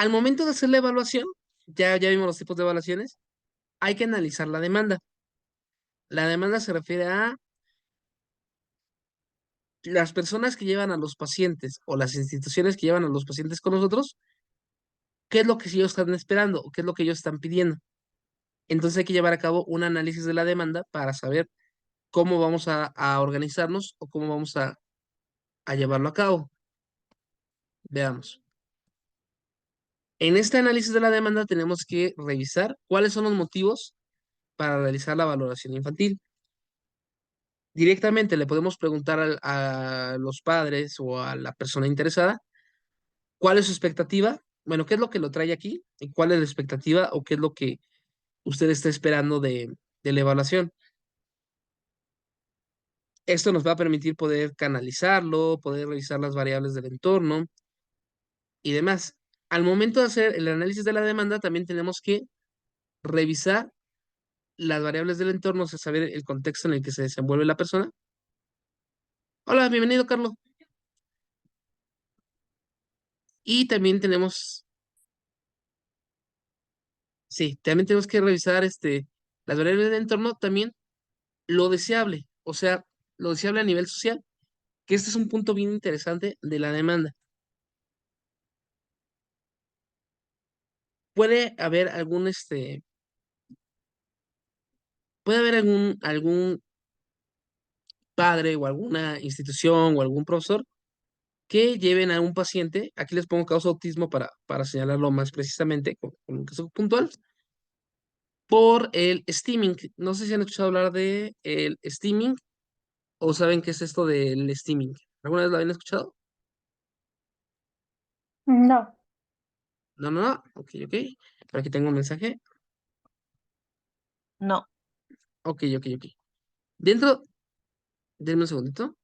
al momento de hacer la evaluación, ya vimos los tipos de evaluaciones, hay que analizar la demanda. La demanda se refiere a las personas que llevan a los pacientes o las instituciones que llevan a los pacientes con nosotros, qué es lo que ellos están esperando o qué es lo que ellos están pidiendo. Entonces hay que llevar a cabo un análisis de la demanda para saber cómo vamos a organizarnos o cómo vamos a llevarlo a cabo. Veamos. En este análisis de la demanda tenemos que revisar cuáles son los motivos para realizar la valoración infantil. Directamente le podemos preguntar a los padres o a la persona interesada cuál es su expectativa. Bueno, ¿qué es lo que lo trae aquí? ¿Y cuál es la expectativa o qué es lo que usted está esperando de la evaluación? Esto nos va a permitir poder canalizarlo, poder revisar las variables del entorno y demás. Al momento de hacer el análisis de la demanda, también tenemos que revisar las variables del entorno, o sea, saber el contexto en el que se desenvuelve la persona. Hola, bienvenido, Carlos. Y también tenemos, sí, también tenemos que revisar las variables del entorno, también lo deseable, o sea, lo deseable a nivel social, que este es un punto bien interesante de la demanda. Puede haber puede haber algún padre o alguna institución o algún profesor que lleven a un paciente, aquí les pongo caso autismo para señalarlo más precisamente con un caso puntual, por el steaming. No sé si han escuchado hablar de el steaming o saben qué es esto del steaming. ¿Alguna vez lo habían escuchado? No. No, no, no. Ok, ok. Por aquí tengo un mensaje. No, Ok, ok, ok. Dentro, denme un segundito.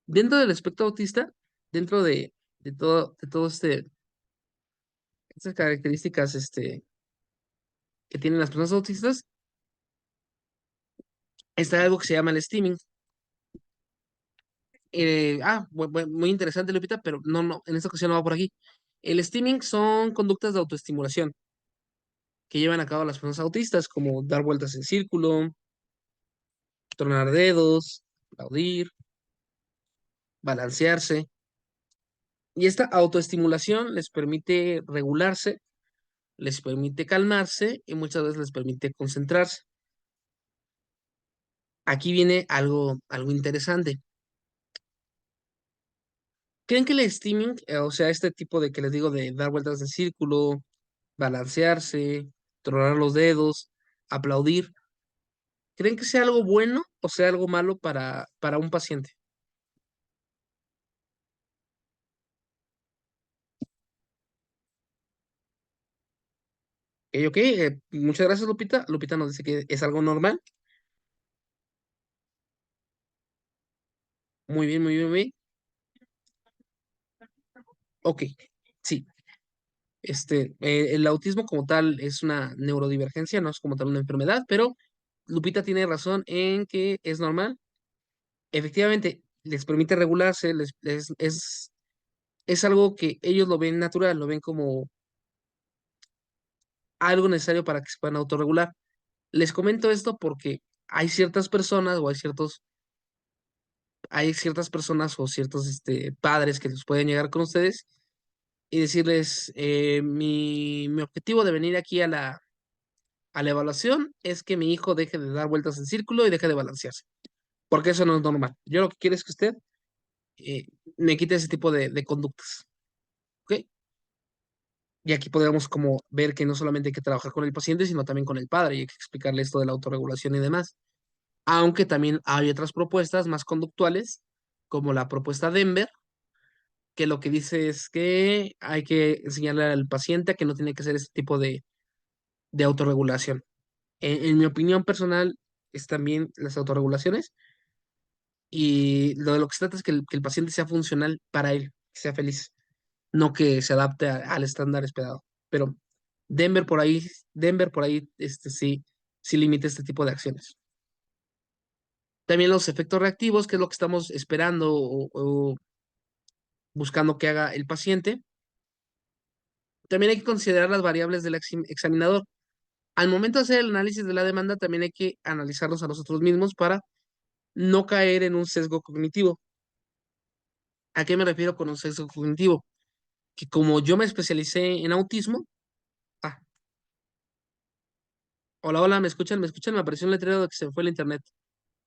Dentro del espectro autista, dentro de todo estas características que tienen las personas autistas, está algo que se llama el steaming. Muy interesante, Lupita, pero no, no, en esta ocasión no va por aquí. El steaming son conductas de autoestimulación que llevan a cabo las personas autistas, como dar vueltas en círculo, tronar dedos, aplaudir, balancearse. Y esta autoestimulación les permite regularse, les permite calmarse y muchas veces les permite concentrarse. Aquí viene algo interesante. ¿Creen que el steaming, o sea, este tipo de que les digo de dar vueltas en círculo, balancearse, tronar los dedos, aplaudir, creen que sea algo bueno o sea algo malo para un paciente? Ok, ok, muchas gracias, Lupita. Lupita nos dice que es algo normal. Muy bien, muy bien, muy bien. Ok, sí. El autismo como tal es una neurodivergencia, no es como tal una enfermedad, pero Lupita tiene razón en que es normal. Efectivamente, les permite regularse, es algo que ellos lo ven natural, lo ven como algo necesario para que se puedan autorregular. Les comento esto porque hay ciertas personas o hay ciertas personas o ciertos padres que los pueden llegar con ustedes y decirles, mi objetivo de venir aquí a la evaluación es que mi hijo deje de dar vueltas en círculo y deje de balancearse, porque eso no es normal. Yo lo que quiero es que usted eh, me quite ese tipo de conductas, ¿ok? Y aquí podríamos como ver que no solamente hay que trabajar con el paciente, sino también con el padre y hay que explicarle esto de la autorregulación y demás. Aunque también hay otras propuestas más conductuales, como la propuesta Denver, que lo que dice es que hay que enseñarle al paciente a que no tiene que hacer este tipo de autorregulación. En mi opinión personal, es también las autorregulaciones y lo que se trata es que el paciente sea funcional para él, que sea feliz, no que se adapte al estándar esperado. Pero Denver por ahí, Denver por ahí, sí, sí limita este tipo de acciones. También los efectos reactivos, que es lo que estamos esperando o buscando que haga el paciente. También hay que considerar las variables del examinador. Al momento de hacer el análisis de la demanda, también hay que analizarnos a nosotros mismos para no caer en un sesgo cognitivo. ¿A qué me refiero con un sesgo cognitivo? Que como yo me especialicé en autismo, ah, hola, hola, ¿me escuchan? ¿Me escuchan? Me apareció un letrero de que se fue el internet.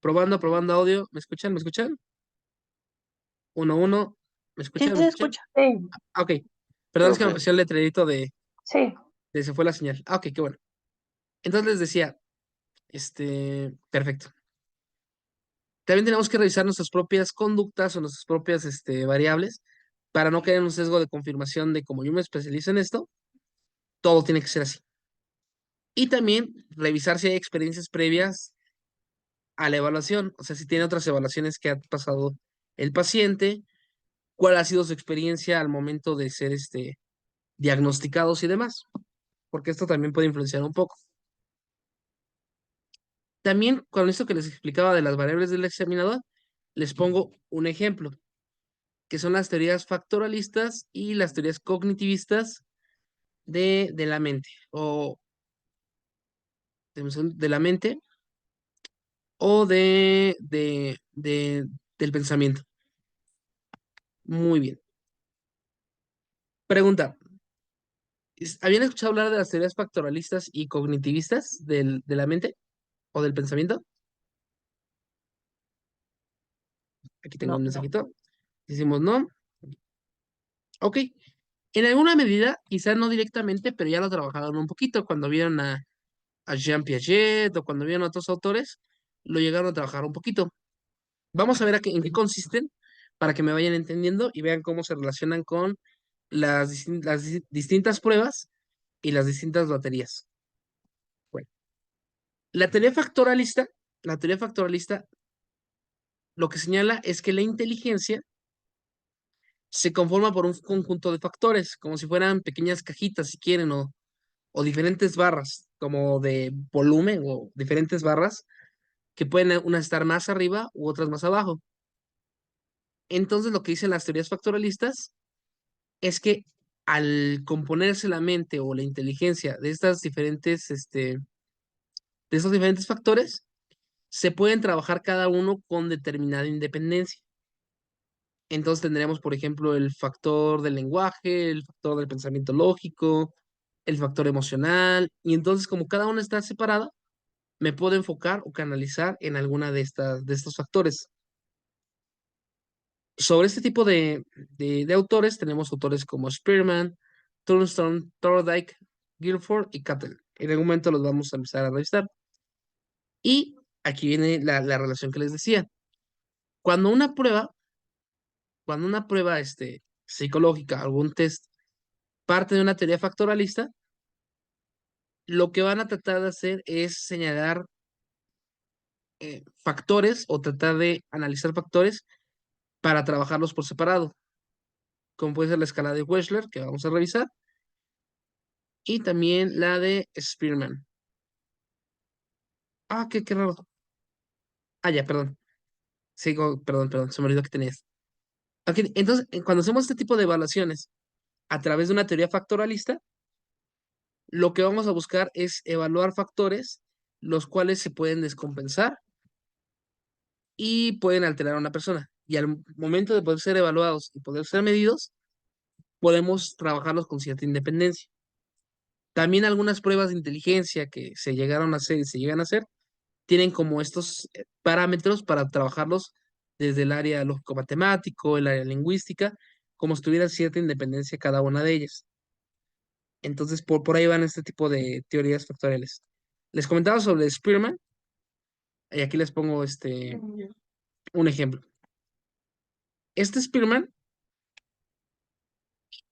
Probando, probando audio, ¿me escuchan? ¿Me escuchan? Uno, uno, ¿me sí escuchan? ¿Me se escuchan? escucha. Sí, Ah, ok. Perdón, es que me apareció el letrerito sí. de se fue la señal. Ah, ok, qué bueno. Entonces les decía, perfecto. También tenemos que revisar nuestras propias conductas o nuestras propias variables para no caer en un sesgo de confirmación de como yo me especializo en esto, todo tiene que ser así. Y también revisar si hay experiencias previas a la evaluación, o sea, si tiene otras evaluaciones que ha pasado el paciente, cuál ha sido su experiencia al momento de ser diagnosticados y demás, porque esto también puede influenciar un poco. También con esto que les explicaba de las variables del examinador, les pongo un ejemplo, que son las teorías factoralistas y las teorías cognitivistas de la mente, o de la mente, o del pensamiento. Muy bien. Pregunta, ¿habían escuchado hablar de las teorías factoralistas y cognitivistas de la mente o del pensamiento? Aquí tengo No, un mensajito. Decimos no. Ok. En alguna medida, quizás no directamente, pero ya lo trabajaron un poquito cuando vieron a Jean Piaget o cuando vieron a otros autores, lo llegaron a trabajar un poquito. Vamos a ver en qué consisten para que me vayan entendiendo y vean cómo se relacionan con las distintas pruebas y las distintas baterías. Bueno, la teoría factoralista, la teoría factoralista lo que señala es que la inteligencia se conforma por un conjunto de factores, como si fueran pequeñas cajitas, si quieren, o diferentes barras, como de volumen o diferentes barras, que pueden unas estar más arriba u otras más abajo. Entonces, lo que dicen las teorías factoralistas es que al componerse la mente o la inteligencia de de estos diferentes factores, se pueden trabajar cada uno con determinada independencia. Entonces tendríamos, por ejemplo, el factor del lenguaje, el factor del pensamiento lógico, el factor emocional, y entonces como cada una está separada, me puedo enfocar o canalizar en alguna de estos factores. Sobre este tipo de autores, tenemos autores como Spearman, Thornstone, Thorndike, Guilford y Cattell. En algún momento los vamos a empezar a revisar. Y aquí viene la relación que les decía. Cuando una prueba, cuando una prueba psicológica, algún test, parte de una teoría factoralista, lo que van a tratar de hacer es señalar factores o tratar de analizar factores para trabajarlos por separado, como puede ser la escala de Wechsler, que vamos a revisar, y también la de Spearman. Ah, qué raro. Ah, ya, perdón. Sigo, perdón, se me olvidó que tenías. Ok, entonces, cuando hacemos este tipo de evaluaciones a través de una teoría factoralista, lo que vamos a buscar es evaluar factores los cuales se pueden descompensar y pueden alterar a una persona. Y al momento de poder ser evaluados y poder ser medidos, podemos trabajarlos con cierta independencia. También algunas pruebas de inteligencia que se llegaron a hacer y se llegan a hacer tienen como estos parámetros para trabajarlos desde el área lógico-matemático, el área lingüística, como si tuviera cierta independencia cada una de ellas. Entonces, por ahí van este tipo de teorías factoriales. Les comentaba sobre Spearman, y aquí les pongo un ejemplo. Este Spearman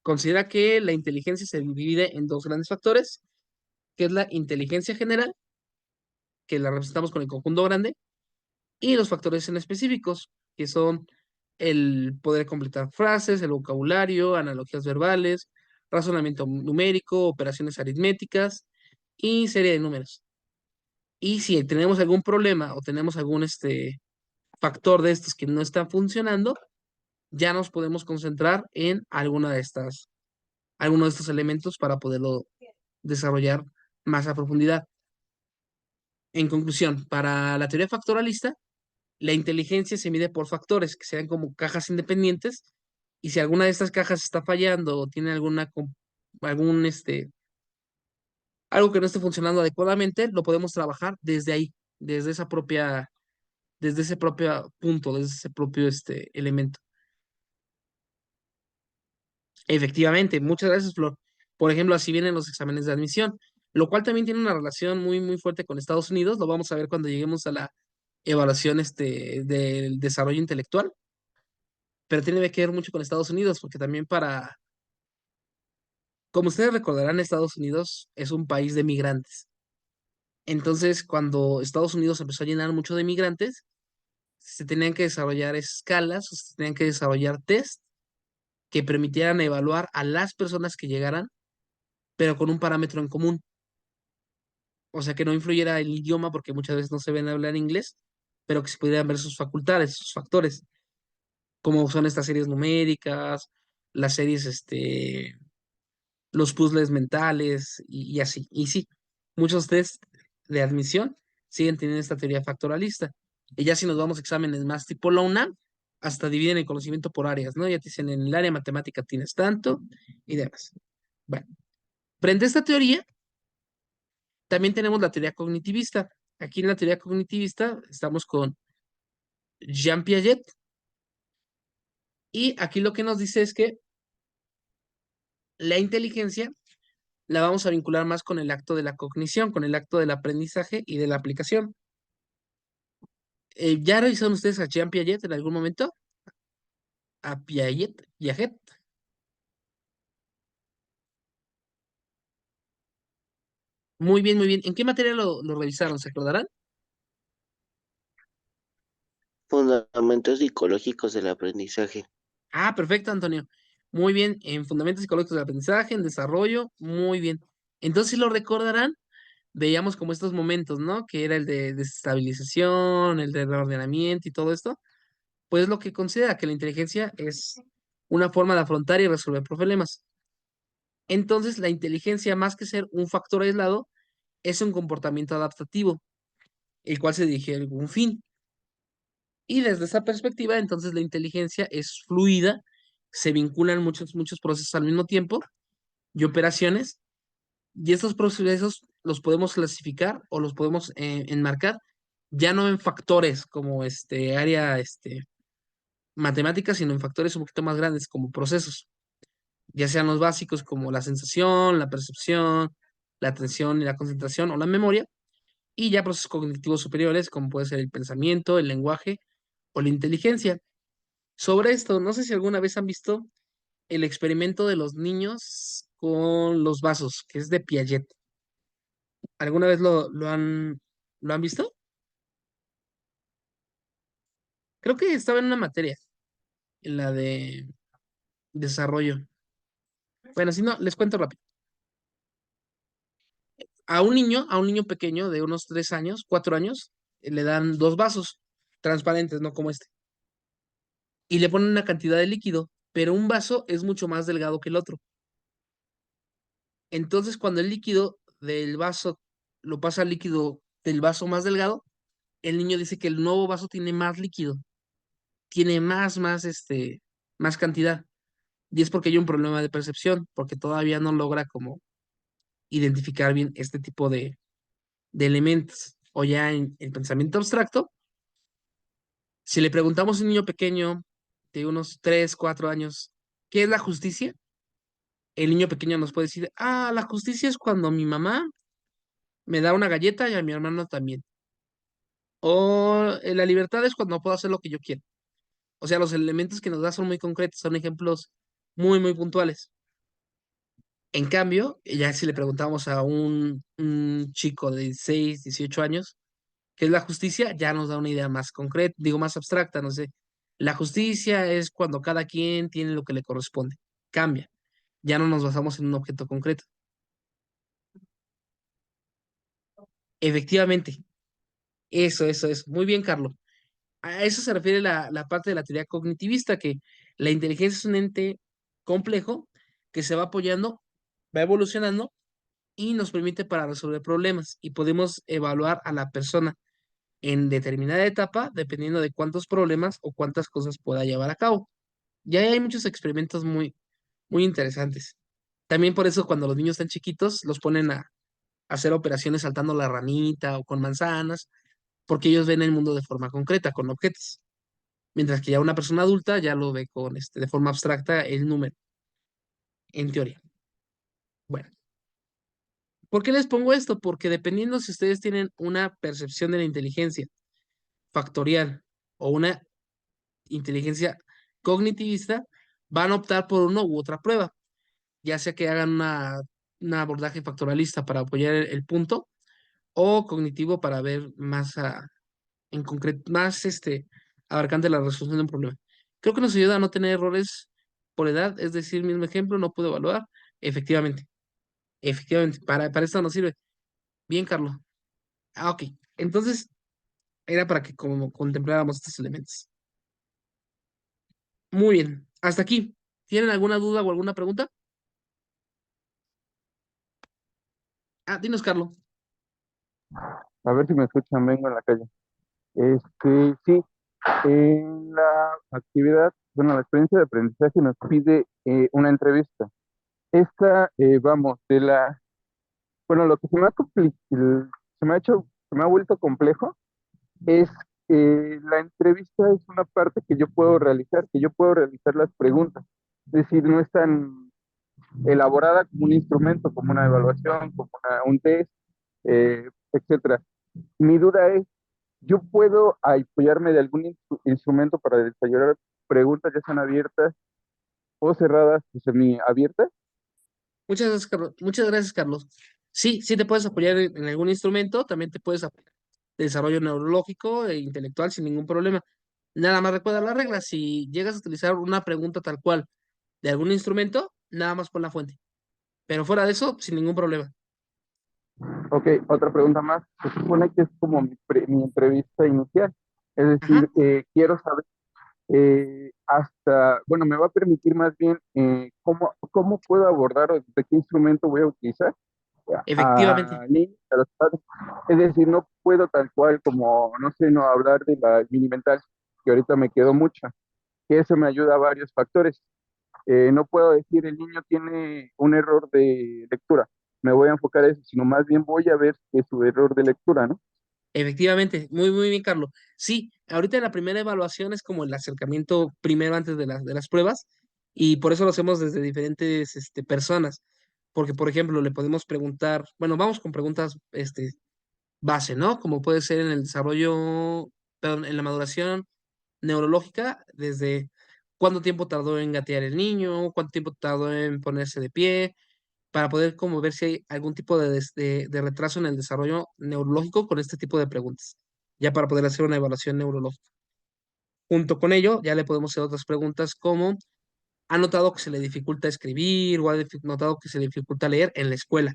considera que la inteligencia se divide en dos grandes factores, que es la inteligencia general, que la representamos con el conjunto grande, y los factores en específicos, que son el poder completar frases, el vocabulario, analogías verbales, razonamiento numérico, operaciones aritméticas y serie de números. Y si tenemos algún problema o tenemos algún factor de estos que no está funcionando, ya nos podemos concentrar en alguno de estos elementos para poderlo desarrollar más a profundidad. En conclusión, para la teoría factoralista, la inteligencia se mide por factores que sean como cajas independientes y si alguna de estas cajas está fallando o tiene algún algo que no esté funcionando adecuadamente, lo podemos trabajar desde ahí, desde ese propio punto, desde ese propio elemento. Efectivamente, muchas gracias, Flor. Por ejemplo, así vienen los exámenes de admisión, lo cual también tiene una relación muy, muy fuerte con Estados Unidos. Lo vamos a ver cuando lleguemos a la evaluación del desarrollo intelectual, pero tiene que ver mucho con Estados Unidos, porque también como ustedes recordarán, Estados Unidos es un país de migrantes. Entonces, cuando Estados Unidos empezó a llenar mucho de migrantes, se tenían que desarrollar escalas, o se tenían que desarrollar test que permitieran evaluar a las personas que llegaran, pero con un parámetro en común. o sea, que no influyera el idioma porque muchas veces no se ven hablar inglés, pero que se pudieran ver sus facultades, sus factores, como son estas series numéricas, las series, los puzzles mentales y así. Y sí, muchos test de admisión siguen teniendo esta teoría factoralista. Y ya si nos vamos a exámenes más tipo la UNAM, hasta dividen el conocimiento por áreas, ¿no? Ya te dicen en el área matemática tienes tanto y demás. Bueno, frente a esta teoría, también tenemos la teoría cognitivista. Aquí en la teoría cognitivista estamos con Jean Piaget y aquí lo que nos dice es que la inteligencia la vamos a vincular más con el acto de la cognición, con el acto del aprendizaje y de la aplicación. ¿Ya revisaron ustedes a Jean Piaget en algún momento? ¿A Piaget? Muy bien, muy bien. ¿En qué materia lo revisaron? ¿Se acordarán? Fundamentos psicológicos del aprendizaje. Ah, perfecto, Antonio. Muy bien, en fundamentos psicológicos del aprendizaje, en desarrollo, muy bien. Entonces, si lo recordarán, veíamos como estos momentos, ¿no? Que era el de desestabilización, el de reordenamiento y todo esto. Pues lo que considera que la inteligencia es una forma de afrontar y resolver problemas. Entonces, la inteligencia, más que ser un factor aislado, es un comportamiento adaptativo, el cual se dirige a algún fin. Y desde esa perspectiva, entonces la inteligencia es fluida, se vinculan muchos procesos al mismo tiempo y operaciones, y estos procesos los podemos clasificar o los podemos enmarcar ya no en factores como área matemática, sino en factores un poquito más grandes como procesos, ya sean los básicos como la sensación, la percepción, la atención y la concentración o la memoria, y ya procesos cognitivos superiores como puede ser el pensamiento, el lenguaje o la inteligencia. Sobre esto, no sé si alguna vez han visto el experimento de los niños con los vasos, que es de Piaget. ¿Alguna vez lo han visto? Creo que estaba en una materia, en la de desarrollo. Bueno, si no, les cuento rápido. A un niño pequeño de unos 3 años, 4 años, le dan dos vasos transparentes, no como este, y le ponen una cantidad de líquido, pero un vaso es mucho más delgado que el otro. Entonces, cuando el líquido del vaso lo pasa al líquido del vaso más delgado, el niño dice que el nuevo vaso tiene más líquido, tiene más cantidad. Y es porque hay un problema de percepción, porque todavía no logra como identificar bien este tipo de elementos. O ya en pensamiento abstracto, si le preguntamos a un niño pequeño de unos 3 4 años, ¿qué es la justicia? El niño pequeño nos puede decir, la justicia es cuando mi mamá me da una galleta y a mi hermano también. O la libertad es cuando puedo hacer lo que yo quiero. O sea, los elementos que nos da son muy concretos, son ejemplos muy, muy puntuales. En cambio, ya si le preguntamos a un chico de 16 18 años, ¿qué es la justicia? Ya nos da una idea más concreta, digo más abstracta, no sé. La justicia es cuando cada quien tiene lo que le corresponde. Cambia. Ya no nos basamos en un objeto concreto. Efectivamente, eso. Muy bien, Carlos. A eso se refiere la parte de la teoría cognitivista, que la inteligencia es un ente complejo que se va apoyando, va evolucionando y nos permite para resolver problemas y podemos evaluar a la persona en determinada etapa dependiendo de cuántos problemas o cuántas cosas pueda llevar a cabo. Ya hay muchos experimentos muy, muy interesantes. También por eso cuando los niños están chiquitos los ponen a hacer operaciones saltando la ranita o con manzanas, porque ellos ven el mundo de forma concreta, con objetos. Mientras que ya una persona adulta ya lo ve con de forma abstracta el número, en teoría. Bueno, ¿por qué les pongo esto? Porque dependiendo si ustedes tienen una percepción de la inteligencia factorial o una inteligencia cognitivista, van a optar por uno u otra prueba, ya sea que hagan un abordaje factorialista para apoyar el punto o cognitivo para ver más en concreto, más abarcante la resolución de un problema. Creo que nos ayuda a no tener errores por edad, es decir, mismo ejemplo, no puedo evaluar. Efectivamente, efectivamente, para esto nos sirve. Bien, Carlos. Ah, ok. Entonces, era para que como contempláramos estos elementos. Muy bien. Hasta aquí. ¿Tienen alguna duda o alguna pregunta? Ah, dinos, Carlos. A ver si me escuchan, vengo en la calle. Sí, en la actividad, bueno, la experiencia de aprendizaje nos pide una entrevista. Vamos, bueno, lo que se me ha vuelto complejo es la entrevista es una parte que yo puedo realizar las preguntas. Es decir, no es tan elaborada como un instrumento, como una evaluación, como un test, etcétera. Mi duda es, ¿yo puedo apoyarme de algún instrumento para desarrollar preguntas, ya sean abiertas o cerradas o semiabiertas? Muchas gracias, Carlos. Muchas gracias, Carlos. Sí, sí te puedes apoyar en algún instrumento, también te puedes apoyar en desarrollo neurológico e intelectual sin ningún problema. Nada más recuerda las reglas. Si llegas a utilizar una pregunta tal cual de algún instrumento, nada más pon la fuente. Pero fuera de eso, sin ningún problema. Ok, otra pregunta más. Se supone que es como mi entrevista inicial. Es Ajá, decir, quiero saber bueno, me va a permitir más bien cómo puedo abordar o de qué instrumento voy a utilizar efectivamente. a niños, a los padres. Es decir, no puedo tal cual como, no sé, no hablar de la mini mental, que ahorita me quedó mucho, que eso me ayuda a varios factores. No puedo decir el niño tiene un error de lectura, me voy a enfocar a eso, sino más bien voy a ver que es su error de lectura, ¿no? Efectivamente, muy, muy bien, Carlos. Sí, ahorita la primera evaluación es como el acercamiento primero antes de las pruebas y por eso lo hacemos desde diferentes personas. Porque, por ejemplo, le podemos preguntar, bueno, vamos con preguntas base, ¿no? Como puede ser en el desarrollo, perdón, en la maduración neurológica, desde cuánto tiempo tardó en gatear el niño, cuánto tiempo tardó en ponerse de pie, para poder como ver si hay algún tipo de retraso en el desarrollo neurológico con este tipo de preguntas, ya para poder hacer una evaluación neurológica. Junto con ello, ya le podemos hacer otras preguntas como, ¿ha notado que se le dificulta escribir o ha notado que se le dificulta leer en la escuela?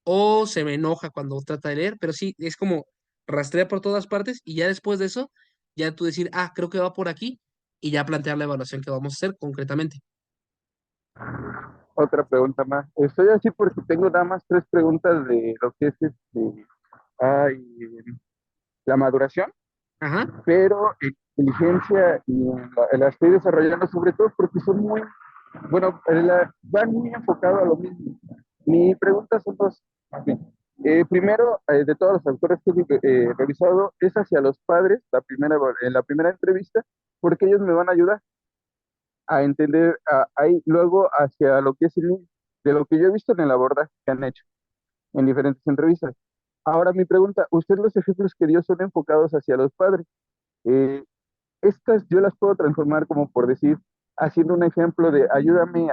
O se me enoja cuando trata de leer, pero sí, es como rastrear por todas partes y ya después de eso, ya tú decir, ah, creo que va por aquí y ya plantear la evaluación que vamos a hacer concretamente. Otra pregunta más. Estoy así porque tengo nada más tres preguntas de lo que es ay, la maduración, Ajá, pero inteligencia y la estoy desarrollando sobre todo porque son bueno, van muy enfocado a lo mismo. Mi pregunta son dos. Sí. Primero, de todos los autores que he revisado, es hacia los padres, en la primera entrevista, porque ellos me van a ayudar a entender ahí luego hacia lo que es el niño, de lo que yo he visto en el abordaje que han hecho en diferentes entrevistas. Ahora mi pregunta, ¿usted los ejemplos que dio son enfocados hacia los padres? Eh, Estas yo las puedo transformar como por decir, haciendo un ejemplo de ayúdame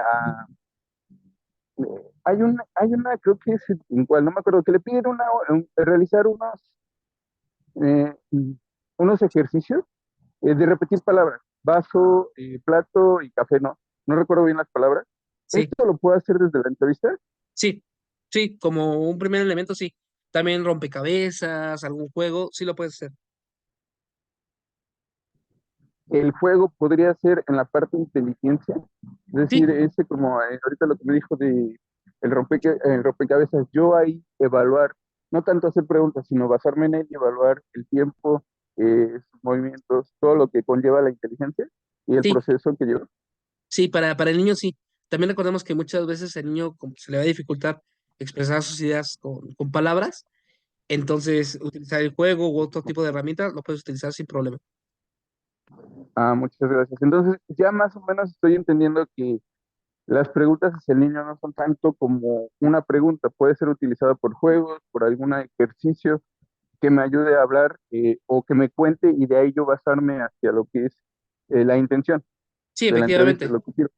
hay una, creo que es en cual, no me acuerdo, que le piden realizar eh, unos ejercicios de repetir palabras, vaso, plato y café, ¿no? No recuerdo bien las palabras. sí. ¿Esto lo puedo hacer desde la entrevista? Sí, sí, como un primer elemento, sí. También rompecabezas, algún juego, sí lo puedes hacer. El juego podría ser en la parte de inteligencia, es decir, Sí, ese como ahorita lo que me dijo de el rompecabezas, yo ahí evaluar, no tanto hacer preguntas, sino basarme en él y evaluar el tiempo, sus movimientos, todo lo que conlleva la inteligencia y el sí, proceso que lleva. sí, para el niño sí. También recordemos que muchas veces el niño como se le va a dificultar expresar sus ideas con palabras, entonces utilizar el juego u otro tipo de herramientas lo puedes utilizar sin problema. Ah, muchas gracias. Entonces, ya más o menos estoy entendiendo que las preguntas hacia el niño no son tanto como una pregunta, puede ser utilizada por juegos, por algún ejercicio que me ayude a hablar o que me cuente y de ahí yo basarme hacia lo que es la intención Sí, de la entrevista, efectivamente. lo que quiero.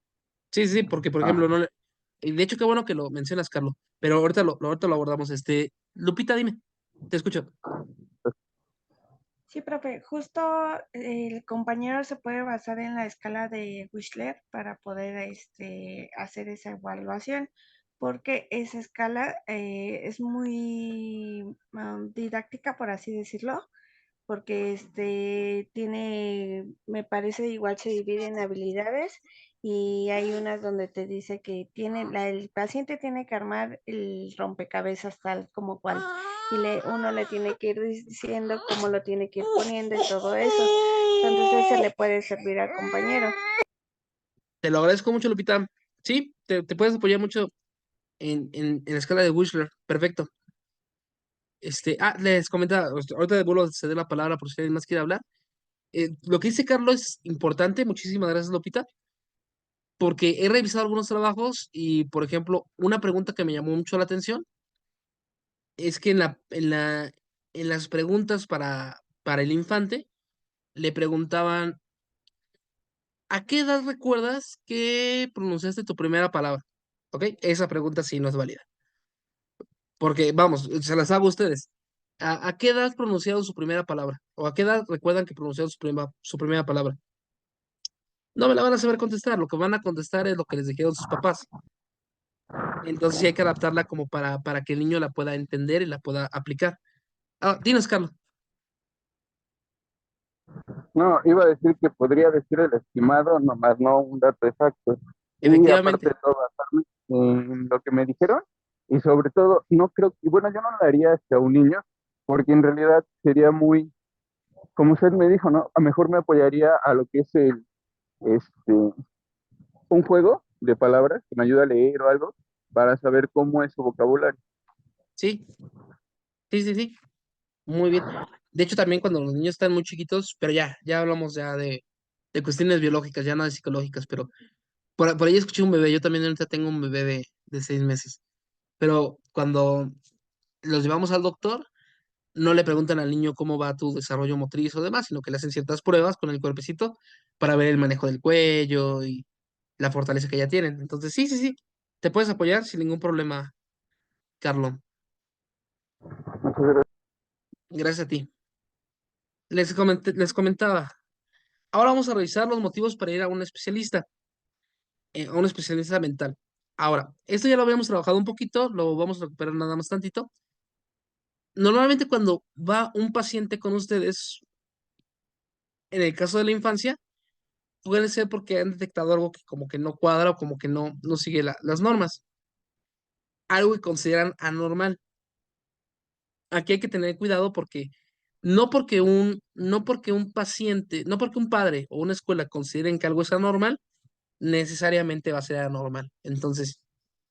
Sí, sí, sí, porque por Ah, ejemplo, no le... y de hecho, qué bueno que lo mencionas, Carlos, pero ahorita lo abordamos. Lupita, dime, te escucho. Sí, profe, justo el compañero se puede basar en la escala de Wishler para poder hacer esa evaluación. porque esa escala es muy didáctica, por así decirlo, porque tiene, me parece igual se divide en habilidades y hay unas donde te dice que el paciente tiene que armar el rompecabezas tal como cual y uno le tiene que ir diciendo cómo lo tiene que ir poniendo y todo eso. Entonces ese le puede servir al compañero. Te lo agradezco mucho, Lupita. Sí, te puedes apoyar mucho en la escala de Wishler. Perfecto. Les comentaba, ahorita vuelvo a ceder la palabra por si alguien más quiere hablar. Lo que dice Carlos es importante. Muchísimas gracias, Lupita, porque he revisado algunos trabajos y, por ejemplo, una pregunta que me llamó mucho la atención es que en las preguntas para el infante le preguntaban, ¿a qué edad recuerdas que pronunciaste tu primera palabra? ¿Ok? Esa pregunta sí no es válida. Porque, vamos, se las hago a ustedes. ¿A qué edad pronunciaron su primera palabra? ¿O a qué edad recuerdan que pronunciaron su primera palabra? No me la van a saber contestar. Lo que van a contestar es lo que les dijeron sus papás. Entonces sí hay que adaptarla como para que el niño la pueda entender y la pueda aplicar. Dinos, Carlos. No, iba a decir que podría decir el estimado, nomás no un dato exacto. Y aparte Efectivamente. de todo, basarme en lo que me dijeron, y sobre todo, no creo que, bueno, yo no lo haría hacia un niño, porque en realidad sería muy, como usted me dijo, ¿no? A lo mejor me apoyaría a lo que es un juego de palabras que me ayuda a leer o algo, para saber cómo es su vocabulario. Sí, sí, sí, sí. Muy bien. De hecho, también cuando los niños están muy chiquitos, pero ya hablamos ya de cuestiones biológicas, ya no de psicológicas, pero por ahí escuché un bebé. Yo también ahorita tengo un bebé de 6 meses. Pero cuando los llevamos al doctor, no le preguntan al niño cómo va tu desarrollo motriz o demás, sino que le hacen ciertas pruebas con el cuerpecito para ver el manejo del cuello y la fortaleza que ya tienen. Entonces, sí, sí, sí, te puedes apoyar sin ningún problema, Carlos. Muchas gracias. Gracias a ti. Les comentaba, ahora vamos a revisar los motivos para ir a un especialista mental. Ahora, esto ya lo habíamos trabajado un poquito, lo vamos a recuperar nada más tantito. Normalmente cuando va un paciente con ustedes, en el caso de la infancia, puede ser porque han detectado algo que como que no cuadra o como que no sigue las normas, algo que consideran anormal. Aquí hay que tener cuidado porque no porque un paciente, no porque un padre o una escuela consideren que algo es anormal, necesariamente va a ser anormal. Entonces,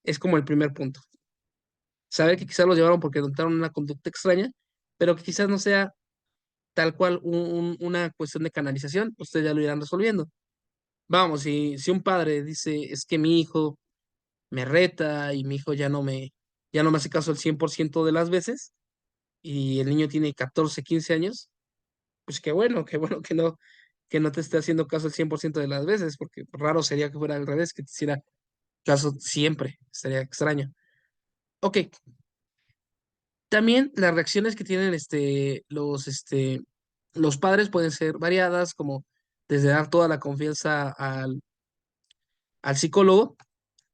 es como el primer punto. Saber que quizás lo llevaron porque notaron una conducta extraña, pero que quizás no sea tal cual una cuestión de canalización, ustedes ya lo irán resolviendo. Vamos, si un padre dice, es que mi hijo me reta y mi hijo ya no me hace caso el 100% de las veces y el niño tiene 14 15 años, pues qué bueno que no te esté haciendo caso el 100% de las veces, porque raro sería que fuera al revés, que te hiciera caso siempre, estaría extraño. Ok, también las reacciones que tienen los padres pueden ser variadas, como desde dar toda la confianza al psicólogo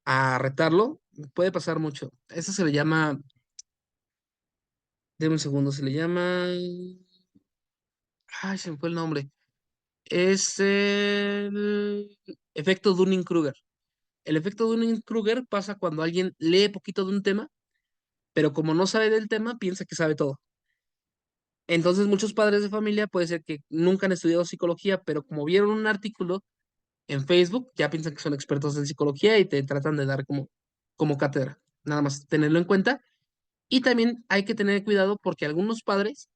a retarlo, puede pasar mucho. Eso se le llama, denme un segundo, se le llama, ay, se me fue el nombre. Es el efecto Dunning-Kruger. El efecto Dunning-Kruger pasa cuando alguien lee poquito de un tema, pero como no sabe del tema, piensa que sabe todo. Entonces, muchos padres de familia puede ser que nunca han estudiado psicología, pero como vieron un artículo en Facebook, ya piensan que son expertos en psicología y te tratan de dar como cátedra. Nada más tenerlo en cuenta. Y también hay que tener cuidado porque algunos padres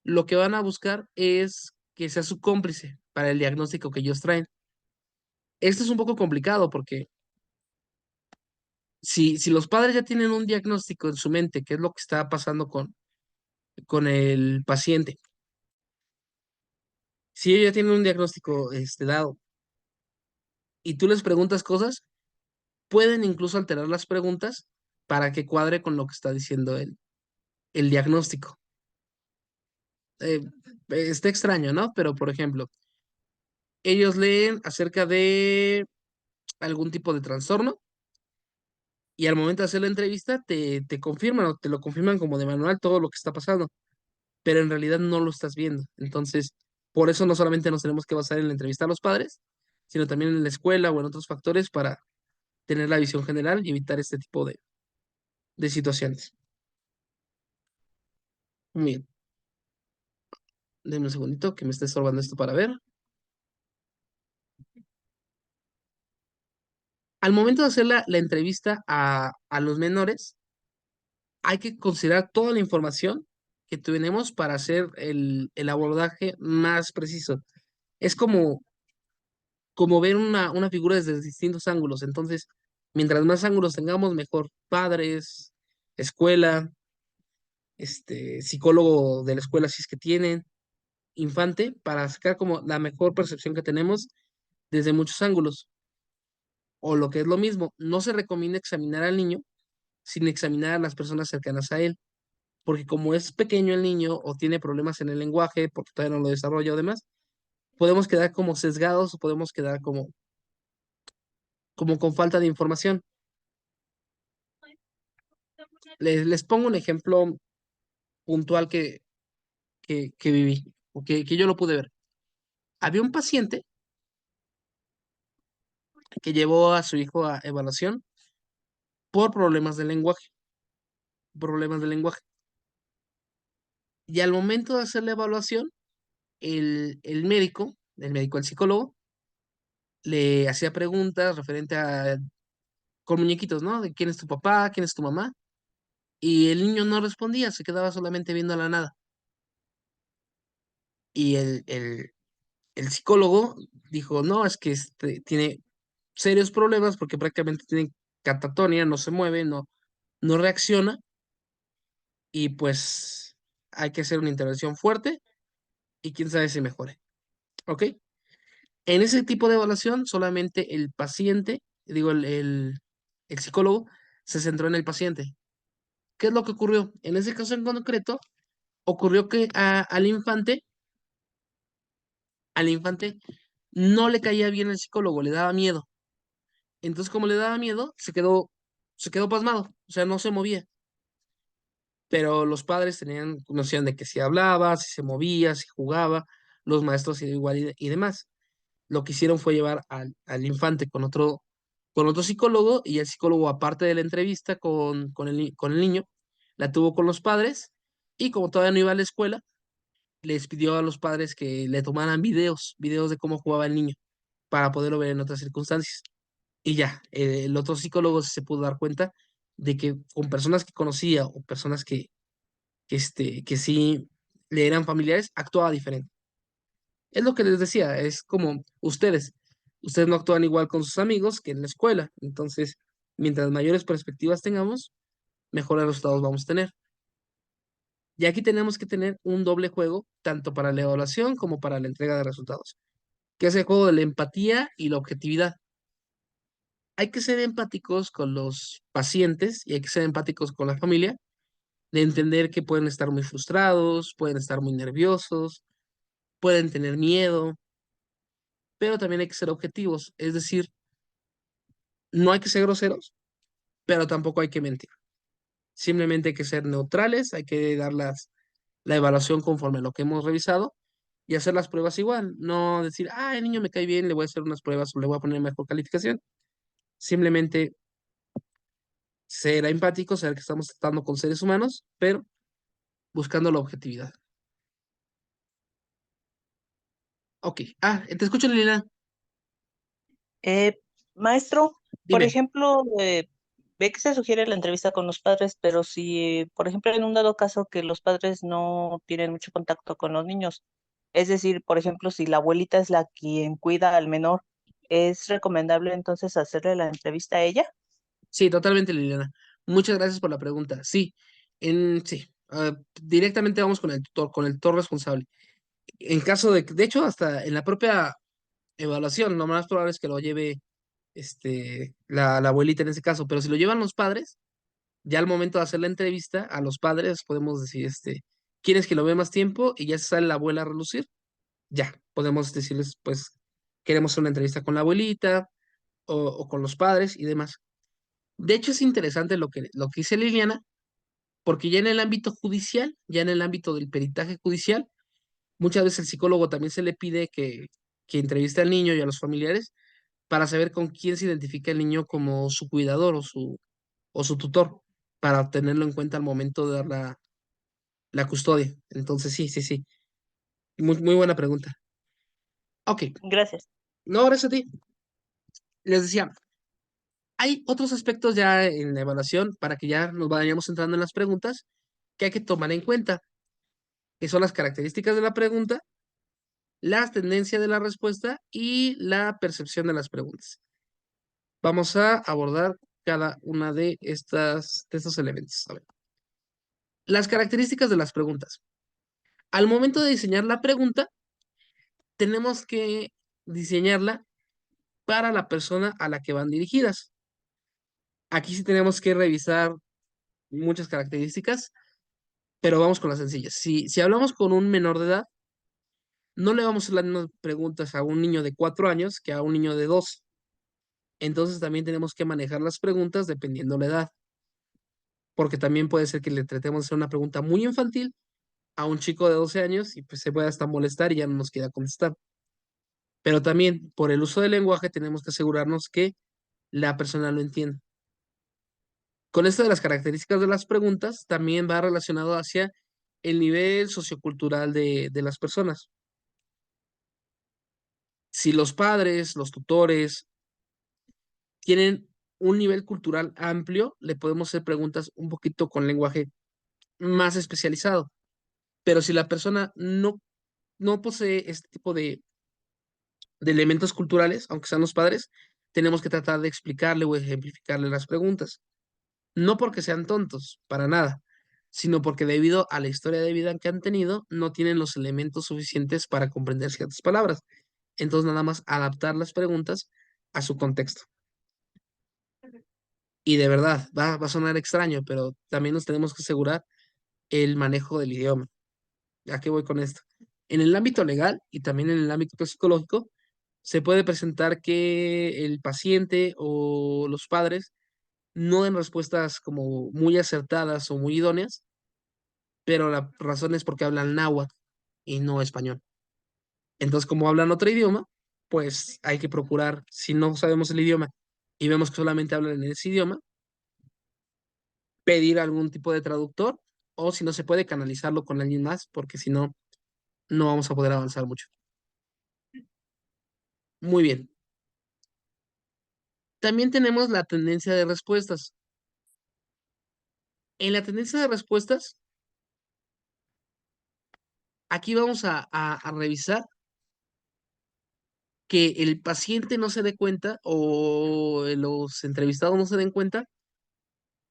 lo que van a buscar es que sea su cómplice para el diagnóstico que ellos traen. Esto es un poco complicado porque si los padres ya tienen un diagnóstico en su mente, qué es lo que está pasando con el paciente, si ellos ya tienen un diagnóstico dado y tú les preguntas cosas, pueden incluso alterar las preguntas para que cuadre con lo que está diciendo el diagnóstico. Eh, Está extraño, ¿no? Pero, por ejemplo, ellos leen acerca de algún tipo de trastorno y al momento de hacer la entrevista te confirman o te lo confirman como de manual todo lo que está pasando, pero en realidad no lo estás viendo. Entonces, por eso no solamente nos tenemos que basar en la entrevista a los padres, sino también en la escuela o en otros factores para tener la visión general y evitar este tipo de situaciones. Muy bien, denme un segundito que me está estorbando esto para ver. Al momento de hacer la entrevista a los menores, hay que considerar toda la información que tenemos para hacer el abordaje más preciso. Es como ver una figura desde distintos ángulos. Entonces, mientras más ángulos tengamos, mejor. Padres, escuela, psicólogo de la escuela, si es que tienen, infante, para sacar como la mejor percepción que tenemos desde muchos ángulos. O lo que es lo mismo, no se recomienda examinar al niño sin examinar a las personas cercanas a él, porque como es pequeño el niño o tiene problemas en el lenguaje, porque todavía no lo desarrolla o demás, podemos quedar como sesgados o podemos quedar como con falta de información. Les pongo un ejemplo puntual que viví, o que yo lo pude ver. Había un paciente que llevó a su hijo a evaluación por problemas de lenguaje. Y al momento de hacer la evaluación, el psicólogo, le hacía preguntas referente a, con muñequitos, ¿no? De quién es tu papá, quién es tu mamá. Y el niño no respondía, se quedaba solamente viendo a la nada. Y el psicólogo dijo, no, es que tiene serios problemas porque prácticamente tiene catatonia, no se mueve, no reacciona y pues hay que hacer una intervención fuerte y quién sabe si mejore. ¿Ok? En ese tipo de evaluación, solamente el paciente, digo, el psicólogo, se centró en el paciente. ¿Qué es lo que ocurrió? En ese caso en concreto, ocurrió que al infante no le caía bien el psicólogo, le daba miedo. Entonces, como le daba miedo, se quedó pasmado, o sea, no se movía. Pero los padres tenían noción de que si hablaba, si se movía, si jugaba, los maestros igual y demás. Lo que hicieron fue llevar al infante con otro psicólogo y el psicólogo, aparte de la entrevista con el niño, la tuvo con los padres y como todavía no iba a la escuela, les pidió a los padres que le tomaran videos de cómo jugaba el niño para poderlo ver en otras circunstancias. Y ya, el otro psicólogo se pudo dar cuenta de que con personas que conocía o personas que sí le eran familiares, actuaba diferente. Es lo que les decía, es como ustedes no actúan igual con sus amigos que en la escuela. Entonces, mientras mayores perspectivas tengamos, mejores resultados vamos a tener. Y aquí tenemos que tener un doble juego, tanto para la evaluación como para la entrega de resultados, que es el juego de la empatía y la objetividad. Hay que ser empáticos con los pacientes y hay que ser empáticos con la familia, de entender que pueden estar muy frustrados, pueden estar muy nerviosos, pueden tener miedo, pero también hay que ser objetivos, es decir, no hay que ser groseros, pero tampoco hay que mentir. Simplemente hay que ser neutrales, hay que dar la evaluación conforme a lo que hemos revisado y hacer las pruebas igual. No decir, el niño me cae bien, le voy a hacer unas pruebas o le voy a poner mejor calificación. Simplemente ser empático, saber que estamos tratando con seres humanos, pero buscando la objetividad. Ok. Te escucho, Liliana. Eh, Maestro, por Dime. ejemplo, ve que se sugiere la entrevista con los padres, pero si, por ejemplo, en un dado caso que los padres no tienen mucho contacto con los niños, es decir, por ejemplo, si la abuelita es la quien cuida al menor, ¿es recomendable entonces hacerle la entrevista a ella? Sí, totalmente, Liliana. Muchas gracias por la pregunta. Sí, sí. Directamente vamos con el tutor responsable. En caso de hecho, hasta en la propia evaluación, lo más probable es que lo lleve la abuelita en ese caso, pero si lo llevan los padres, ya al momento de hacer la entrevista a los padres podemos decir, ¿quién es que lo ve más tiempo? Y ya sale la abuela a relucir, ya, podemos decirles, pues, queremos hacer una entrevista con la abuelita o con los padres y demás. De hecho, es interesante lo que dice Liliana, porque ya en el ámbito judicial, ya en el ámbito del peritaje judicial, muchas veces el psicólogo también se le pide que entreviste al niño y a los familiares para saber con quién se identifica el niño como su cuidador o su tutor, para tenerlo en cuenta al momento de dar la custodia. Entonces, sí, sí, sí. Muy, muy buena pregunta. Ok, Gracias. no, gracias a ti. Les decía, hay otros aspectos ya en la evaluación para que ya nos vayamos entrando en las preguntas que hay que tomar en cuenta, que son las características de la pregunta, las tendencias de la respuesta y la percepción de las preguntas. Vamos a abordar cada una de estos elementos. A ver, las características de las preguntas. Al momento de diseñar la pregunta, tenemos que diseñarla para la persona a la que van dirigidas. Aquí sí tenemos que revisar muchas características, pero vamos con las sencillas. Si hablamos con un menor de edad, no le vamos a hacer las mismas preguntas a un niño de 4 años que a un niño de 2. Entonces también tenemos que manejar las preguntas dependiendo la edad, porque también puede ser que le tratemos de hacer una pregunta muy infantil a un chico de 12 años y pues se puede hasta molestar y ya no nos quiera contestar. Pero también por el uso del lenguaje tenemos que asegurarnos que la persona lo entienda. Con esto de las características de las preguntas, también va relacionado hacia el nivel sociocultural de las personas. Si los padres, los tutores, tienen un nivel cultural amplio, le podemos hacer preguntas un poquito con lenguaje más especializado. Pero si la persona no posee este tipo de elementos culturales, aunque sean los padres, tenemos que tratar de explicarle o ejemplificarle las preguntas. No porque sean tontos, para nada, sino porque debido a la historia de vida que han tenido, no tienen los elementos suficientes para comprender ciertas palabras. Entonces, nada más adaptar las preguntas a su contexto. Y de verdad, va a sonar extraño, pero también nos tenemos que asegurar el manejo del idioma. ¿A qué voy con esto? En el ámbito legal y también en el ámbito psicológico, se puede presentar que el paciente o los padres no den respuestas como muy acertadas o muy idóneas, pero la razón es porque hablan náhuatl y no español. Entonces, como hablan otro idioma, pues hay que procurar, si no sabemos el idioma y vemos que solamente hablan en ese idioma, pedir algún tipo de traductor o si no se puede canalizarlo con alguien más, porque si no, no vamos a poder avanzar mucho. Muy bien. También tenemos la tendencia de respuestas. En la tendencia de respuestas, aquí vamos a revisar que el paciente no se dé cuenta o los entrevistados no se den cuenta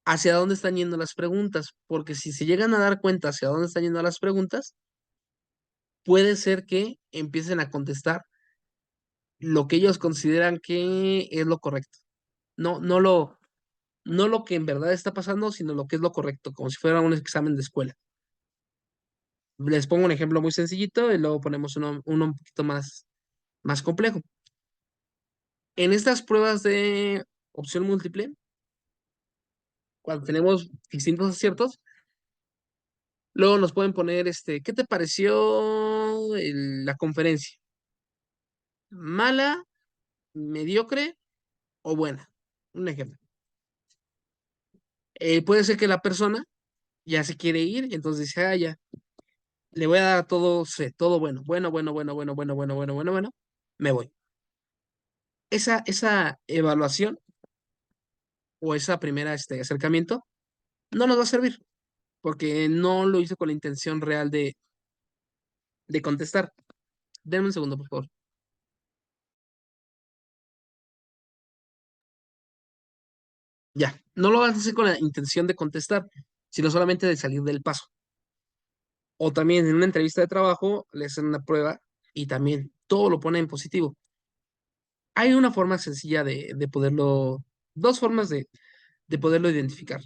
hacia dónde están yendo las preguntas, porque si se llegan a dar cuenta hacia dónde están yendo las preguntas, puede ser que empiecen a contestar lo que ellos consideran que es lo correcto. No, no lo que en verdad está pasando, sino lo que es lo correcto, como si fuera un examen de escuela. Les pongo un ejemplo muy sencillito y luego ponemos uno un poquito más complejo. En estas pruebas de opción múltiple, cuando tenemos distintos aciertos, luego nos pueden poner, ¿qué te pareció la conferencia? ¿Mala, mediocre o buena? Un ejemplo. Puede ser que la persona ya se quiere ir, entonces dice, ya, le voy a dar todo, todo bueno, bueno, bueno, bueno, bueno, bueno, bueno, bueno, bueno, bueno, me voy. Esa evaluación o esa primera acercamiento no nos va a servir porque no lo hizo con la intención real de contestar. Denme un segundo, por favor. Ya, no lo vas a hacer con la intención de contestar, sino solamente de salir del paso. O también en una entrevista de trabajo le hacen una prueba y también todo lo pone en positivo. Hay una forma sencilla de poderlo, dos formas de poderlo identificar.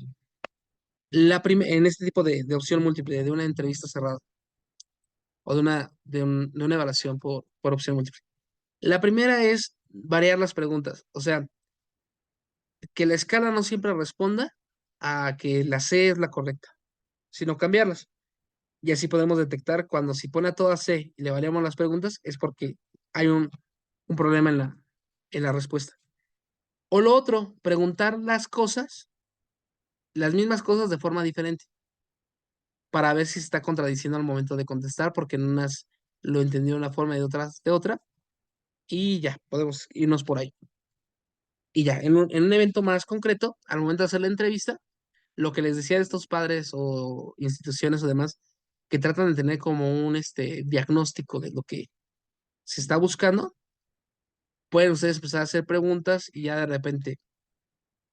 En este tipo de opción múltiple, de una entrevista cerrada o de una evaluación por opción múltiple. La primera es variar las preguntas. O sea, que la escala no siempre responda a que la C es la correcta, sino cambiarlas. Y así podemos detectar cuando si pone a toda C y le variamos las preguntas, es porque hay un problema en la respuesta. O lo otro, preguntar las cosas, las mismas cosas de forma diferente, para ver si se está contradiciendo al momento de contestar, porque en unas lo entendió de una forma y de otras de otra, y ya, podemos irnos por ahí. Y ya, en un evento más concreto, al momento de hacer la entrevista, lo que les decía de estos padres o instituciones o demás, que tratan de tener como un diagnóstico de lo que se está buscando, pueden ustedes empezar a hacer preguntas y ya de repente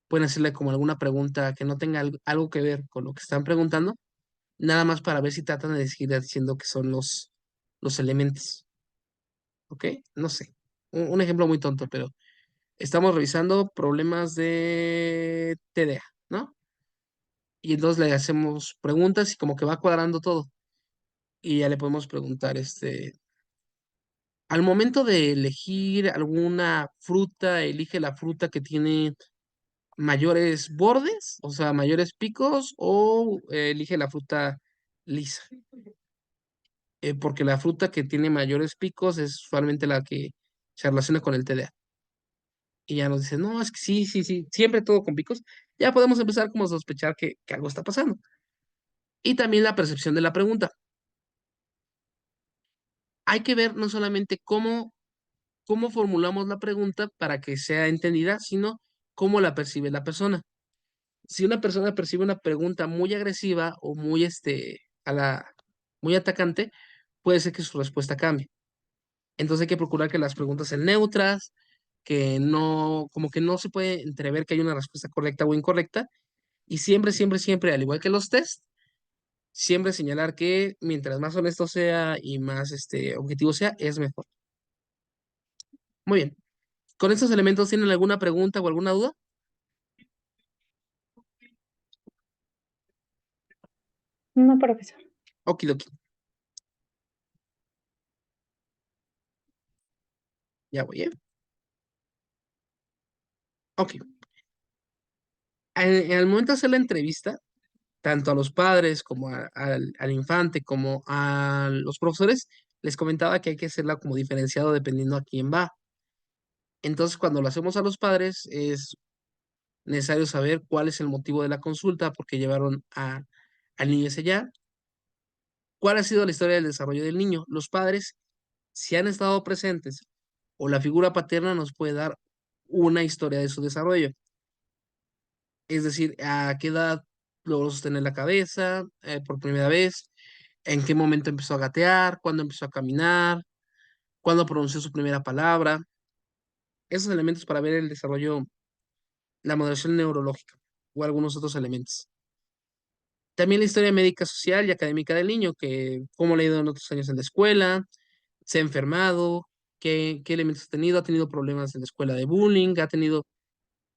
pueden hacerle como alguna pregunta que no tenga algo que ver con lo que están preguntando, nada más para ver si tratan de seguir diciendo que son los elementos. ¿Ok? No sé. Un ejemplo muy tonto, pero estamos revisando problemas de TDA, ¿no? Y entonces le hacemos preguntas y como que va cuadrando todo. Y ya le podemos preguntar, al momento de elegir alguna fruta, elige la fruta que tiene mayores bordes, o sea, mayores picos, o elige la fruta lisa. Porque la fruta que tiene mayores picos es usualmente la que se relaciona con el TDA. Y ya nos dice, no, es que sí, sí, sí, siempre todo con picos. Ya podemos empezar como a sospechar que algo está pasando. Y también la percepción de la pregunta. Hay que ver no solamente cómo formulamos la pregunta para que sea entendida, sino cómo la percibe la persona. Si una persona percibe una pregunta muy agresiva o muy, muy atacante, puede ser que su respuesta cambie. Entonces hay que procurar que las preguntas sean neutras, que no, como que no se puede entrever que hay una respuesta correcta o incorrecta. Y siempre, siempre, siempre, al igual que los test, siempre señalar que mientras más honesto sea y más objetivo sea, es mejor. Muy bien. ¿Con estos elementos tienen alguna pregunta o alguna duda? No, profesor. Okidoki. Ya voy, ¿eh? Ok. En el momento de hacer la entrevista, tanto a los padres como al infante, como a los profesores, les comentaba que hay que hacerla como diferenciado dependiendo a quién va. Entonces, cuando lo hacemos a los padres, es necesario saber cuál es el motivo de la consulta, por qué llevaron al niño ese allá, cuál ha sido la historia del desarrollo del niño. Los padres, si han estado presentes o la figura paterna nos puede dar una historia de su desarrollo. Es decir, a qué edad logró sostener la cabeza por primera vez, en qué momento empezó a gatear, cuándo empezó a caminar, cuándo pronunció su primera palabra. Esos elementos para ver el desarrollo, la moderación neurológica o algunos otros elementos. También la historia médica, social y académica del niño, que cómo le ha ido en otros años en la escuela, se ha enfermado, qué elementos ha tenido problemas en la escuela de bullying, ha tenido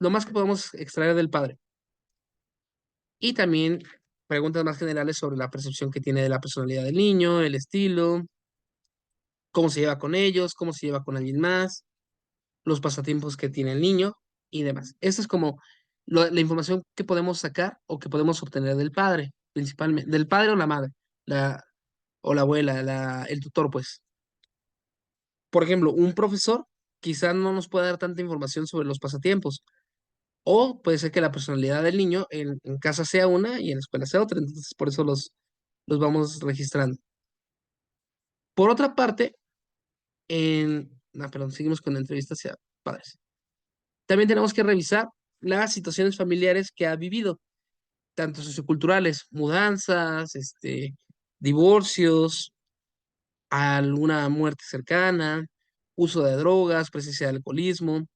lo más que podemos extraer del padre. Y también preguntas más generales sobre la percepción que tiene de la personalidad del niño, el estilo, cómo se lleva con ellos, cómo se lleva con alguien más, los pasatiempos que tiene el niño y demás. Esa es como la información que podemos sacar o que podemos obtener del padre, principalmente, del padre o la madre, o la abuela, el tutor, pues. Por ejemplo, un profesor quizá no nos pueda dar tanta información sobre los pasatiempos, o puede ser que la personalidad del niño en casa sea una y en la escuela sea otra, entonces por eso los vamos registrando. Por otra parte, perdón, seguimos con la entrevista hacia padres. También tenemos que revisar las situaciones familiares que ha vivido, tanto socioculturales, mudanzas, divorcios, alguna muerte cercana, uso de drogas, presencia de alcoholismo,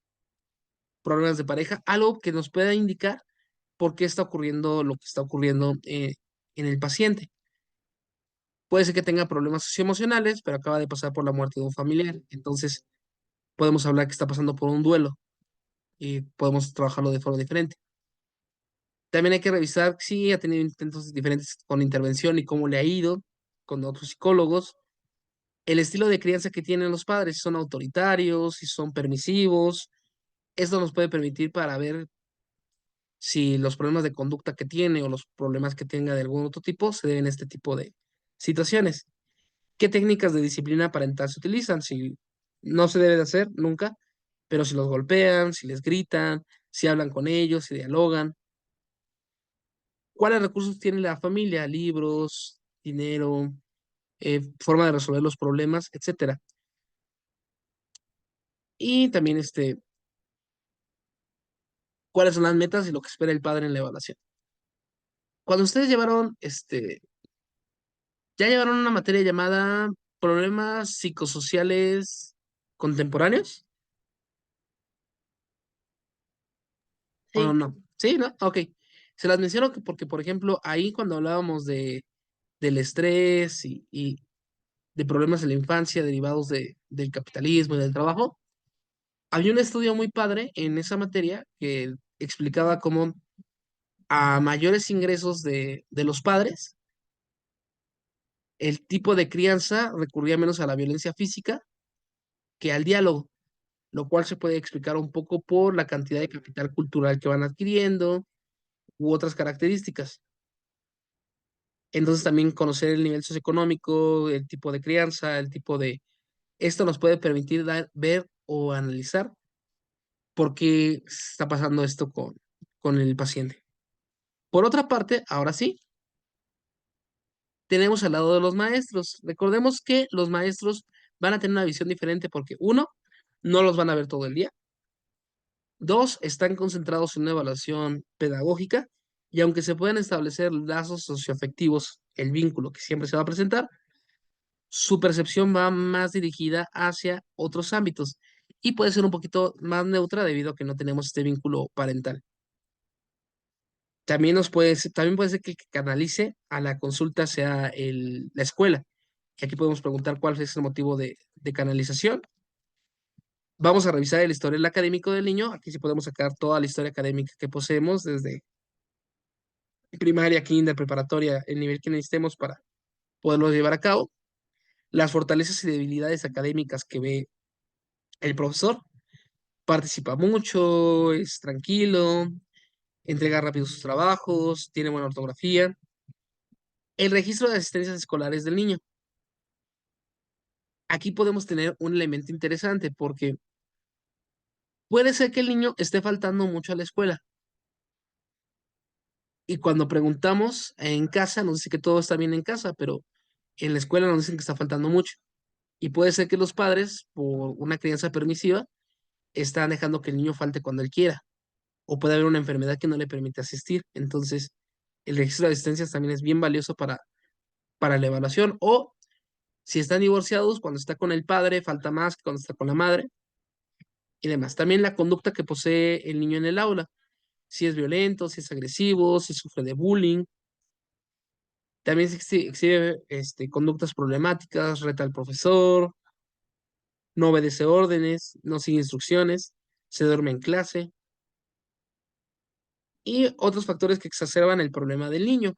problemas de pareja, algo que nos pueda indicar por qué está ocurriendo lo que está ocurriendo en el paciente. Puede ser que tenga problemas socioemocionales, pero acaba de pasar por la muerte de un familiar. Entonces, podemos hablar que está pasando por un duelo y podemos trabajarlo de forma diferente. También hay que revisar si ha tenido intentos diferentes con intervención y cómo le ha ido con otros psicólogos. El estilo de crianza que tienen los padres, si son autoritarios, si son permisivos. Esto nos puede permitir para ver si los problemas de conducta que tiene o los problemas que tenga de algún otro tipo se deben a este tipo de situaciones. ¿Qué técnicas de disciplina parental se utilizan? Si no se debe de hacer nunca, pero si los golpean, si les gritan, si hablan con ellos, si dialogan. ¿Cuáles recursos tiene la familia? Libros, dinero, forma de resolver los problemas, etcétera. Y también cuáles son las metas y lo que espera el padre en la evaluación. Cuando ustedes ya llevaron una materia llamada problemas psicosociales contemporáneos, ¿o Sí, no? Sí, ¿no? Ok. Se las menciono porque, por ejemplo, ahí cuando hablábamos del estrés y de problemas en la infancia derivados del capitalismo y del trabajo, había un estudio muy padre en esa materia que explicaba cómo a mayores ingresos de los padres, el tipo de crianza recurría menos a la violencia física que al diálogo, lo cual se puede explicar un poco por la cantidad de capital cultural que van adquiriendo u otras características. Entonces también conocer el nivel socioeconómico, el tipo de crianza, el tipo de... Esto nos puede permitir ver o analizar por qué está pasando esto con el paciente. Por otra parte, ahora sí, tenemos al lado de los maestros. Recordemos que los maestros van a tener una visión diferente porque uno, no los van a ver todo el día. Dos, están concentrados en una evaluación pedagógica y aunque se puedan establecer lazos socioafectivos, el vínculo que siempre se va a presentar, su percepción va más dirigida hacia otros ámbitos y puede ser un poquito más neutra debido a que no tenemos este vínculo parental. También puede ser que el que canalice a la consulta sea la escuela. Y aquí podemos preguntar cuál es el motivo de canalización. Vamos a revisar el historial académico del niño. Aquí sí podemos sacar toda la historia académica que poseemos desde primaria, kinder, preparatoria, el nivel que necesitemos para poderlo llevar a cabo. Las fortalezas y debilidades académicas que ve el profesor. Participa mucho, es tranquilo, entrega rápido sus trabajos, tiene buena ortografía. El registro de asistencias escolares del niño. Aquí podemos tener un elemento interesante porque puede ser que el niño esté faltando mucho a la escuela y cuando preguntamos en casa nos dice que todo está bien en casa, pero en la escuela nos dicen que está faltando mucho. Y puede ser que los padres, por una crianza permisiva, están dejando que el niño falte cuando él quiera. O puede haber una enfermedad que no le permite asistir. Entonces, el registro de asistencias también es bien valioso para la evaluación. O si están divorciados, cuando está con el padre, falta más que cuando está con la madre y demás. También la conducta que posee el niño en el aula. Si es violento, si es agresivo, si sufre de bullying. También se exhibe conductas problemáticas, reta al profesor, no obedece órdenes, no sigue instrucciones, se duerme en clase y otros factores que exacerban el problema del niño.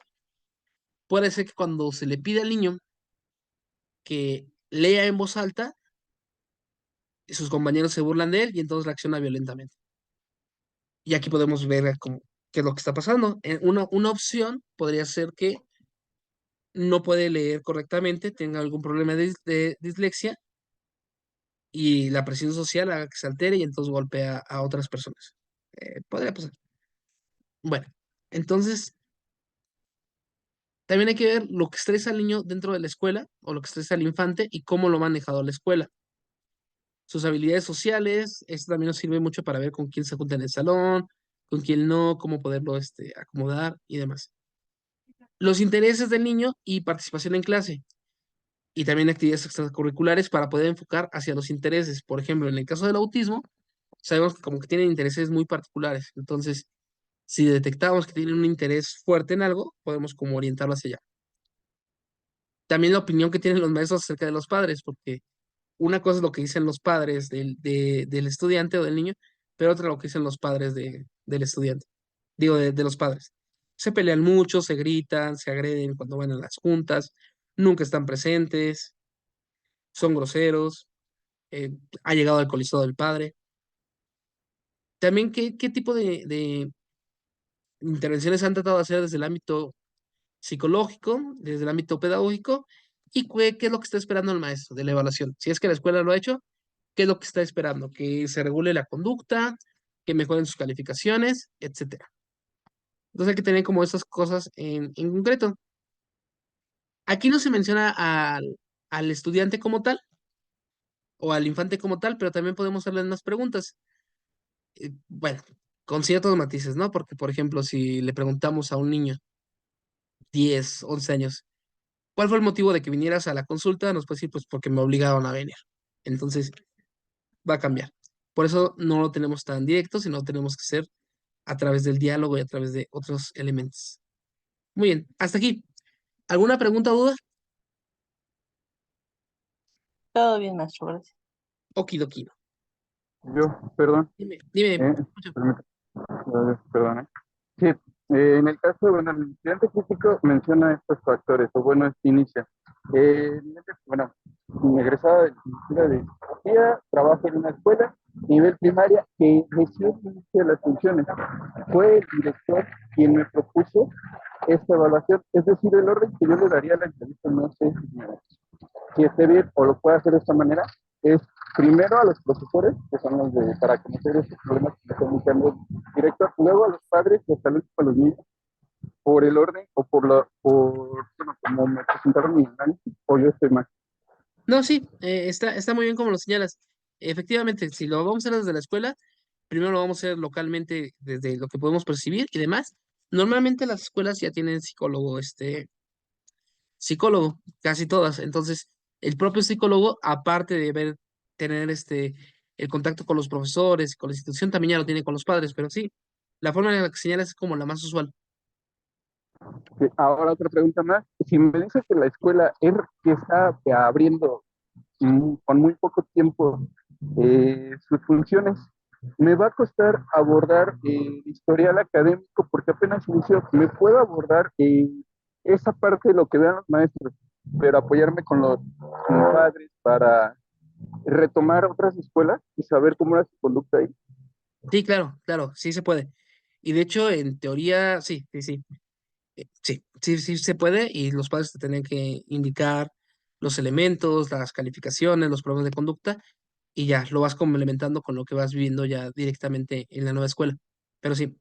Puede ser que cuando se le pide al niño que lea en voz alta, sus compañeros se burlan de él y entonces reacciona violentamente. Y aquí podemos ver qué es lo que está pasando. Una opción podría ser que no puede leer correctamente, tenga algún problema de dislexia y la presión social haga que se altere y entonces golpea a otras personas. Podría pasar. Bueno, entonces también hay que ver lo que estresa al niño dentro de la escuela o lo que estresa al infante y cómo lo ha manejado la escuela. Sus habilidades sociales, esto también nos sirve mucho para ver con quién se junta en el salón, con quién no, cómo poderlo acomodar y demás. Los intereses del niño y participación en clase y también actividades extracurriculares para poder enfocar hacia los intereses. Por ejemplo, en el caso del autismo, sabemos que como que tienen intereses muy particulares. Entonces, si detectamos que tienen un interés fuerte en algo, podemos como orientarlo hacia allá. También la opinión que tienen los maestros acerca de los padres, porque una cosa es lo que dicen los padres del estudiante o del niño, pero otra lo que dicen los padres del estudiante. Digo, de los padres. Se pelean mucho, se gritan, se agreden cuando van a las juntas, nunca están presentes, son groseros, eh, ha llegado alcoholizado el padre. También, ¿qué tipo intervenciones se han tratado de hacer desde el ámbito psicológico, desde el ámbito pedagógico, y qué es lo que está esperando el maestro de la evaluación. Si es que la escuela lo ha hecho, ¿qué es lo que está esperando? Que se regule la conducta, que mejoren sus calificaciones, etcétera. Entonces hay que tener como esas cosas en concreto. Aquí no se menciona al estudiante como tal o al infante como tal, pero también podemos hacerle unas preguntas. Bueno, con ciertos matices, ¿no? Porque, por ejemplo, si le preguntamos a un niño, 10, 11 años, ¿cuál fue el motivo de que vinieras a la consulta? Nos puede decir, pues porque me obligaron a venir. Entonces, va a cambiar. Por eso no lo tenemos tan directo, sino lo tenemos que hacer a través del diálogo y a través de otros elementos. Muy bien, hasta aquí. ¿Alguna pregunta o duda? Todo bien, maestro, gracias. Okidoki. Yo, perdón, Dime. permítame, perdón, Sí, en el caso, bueno, el estudiante crítico menciona estos factores, o bueno, inicia. Bueno, egresada de licenciatura de psicología, trabaja en una escuela, nivel primaria, que recién inicia las funciones. Fue el director quien me propuso esta evaluación, es decir, el orden que yo le daría a la entrevista, no sé si esté bien o lo puede hacer de esta manera, es primero a los profesores, que son los de, para conocer estos problemas que están indicando el director, luego a los padres y hasta luego a los niños, por el orden o bueno, como me presentaron mi análisis, o yo estoy mal. No, sí, está muy bien como lo señalas. Efectivamente, si lo vamos a hacer desde la escuela, primero lo vamos a hacer localmente desde lo que podemos percibir y demás. Normalmente las escuelas ya tienen psicólogo, casi todas. Entonces, el propio psicólogo, aparte de tener el contacto con los profesores, con la institución, también ya lo tiene con los padres, pero sí, la forma en la que señalas es como la más usual. Sí, ahora otra pregunta más. Si me dice que la escuela es que está abriendo con muy poco tiempo sus funciones, me va a costar abordar el historial académico porque apenas inició. Me puedo abordar esa parte de lo que vean los maestros, pero apoyarme con los padres para retomar otras escuelas y saber cómo era su conducta ahí. Sí, claro, claro, sí se puede. Y de hecho, en teoría, sí, sí, sí. Sí se puede y los padres te tienen que indicar los elementos, las calificaciones, los problemas de conducta y ya lo vas complementando con lo que vas viviendo ya directamente en la nueva escuela. Pero sí,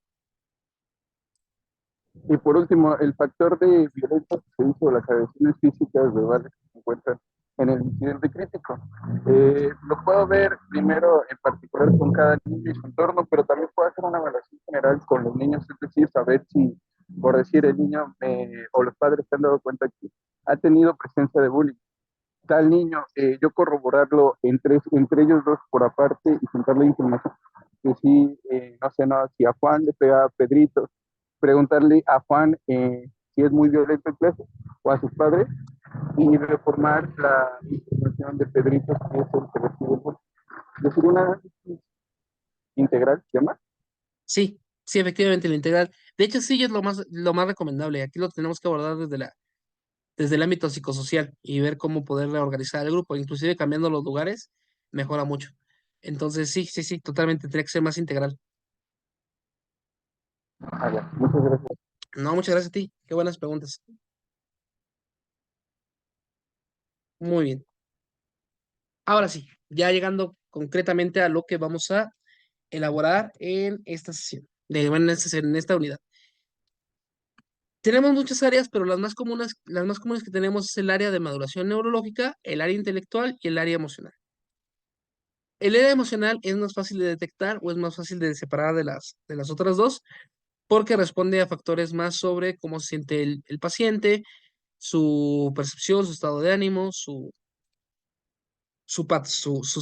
Y por último, el factor de violencia que se hizo, las agresiones físicas verbales que se encuentran en el incidente crítico. Lo puedo ver primero en particular con cada niño y su entorno, pero también puedo hacer una evaluación general con los niños, es decir, saber si, por decir, el niño o los padres se han dado cuenta que ha tenido presencia de bullying. Tal niño, yo corroborarlo entre ellos dos por aparte y juntarle información. Que sí, no sé, no, si a Juan le pega a Pedrito, preguntarle a Juan si es muy violento en clase o a sus padres y reformar la información de Pedrito que es el que recibe el bullying. Es decir, un análisis integral, ¿se llama? sí, sí, efectivamente, la integral. De hecho, sí es lo más recomendable. Aquí lo tenemos que abordar desde el ámbito psicosocial y ver cómo poder reorganizar el grupo, inclusive cambiando los lugares, mejora mucho. Entonces, sí, sí, sí, totalmente, tendría que ser más integral. Ah, ya. Muchas gracias. No, muchas gracias a ti. Qué buenas preguntas. Muy bien. Ahora sí, ya llegando concretamente a lo que vamos a elaborar en esta sesión, bueno, en esta unidad. Tenemos muchas áreas, pero las más comunes que tenemos es el área de maduración neurológica, el área intelectual y el área emocional. El área emocional es más fácil de detectar o es más fácil de separar de las otras dos porque responde a factores más sobre cómo se siente el paciente, su percepción, su estado de ánimo, sus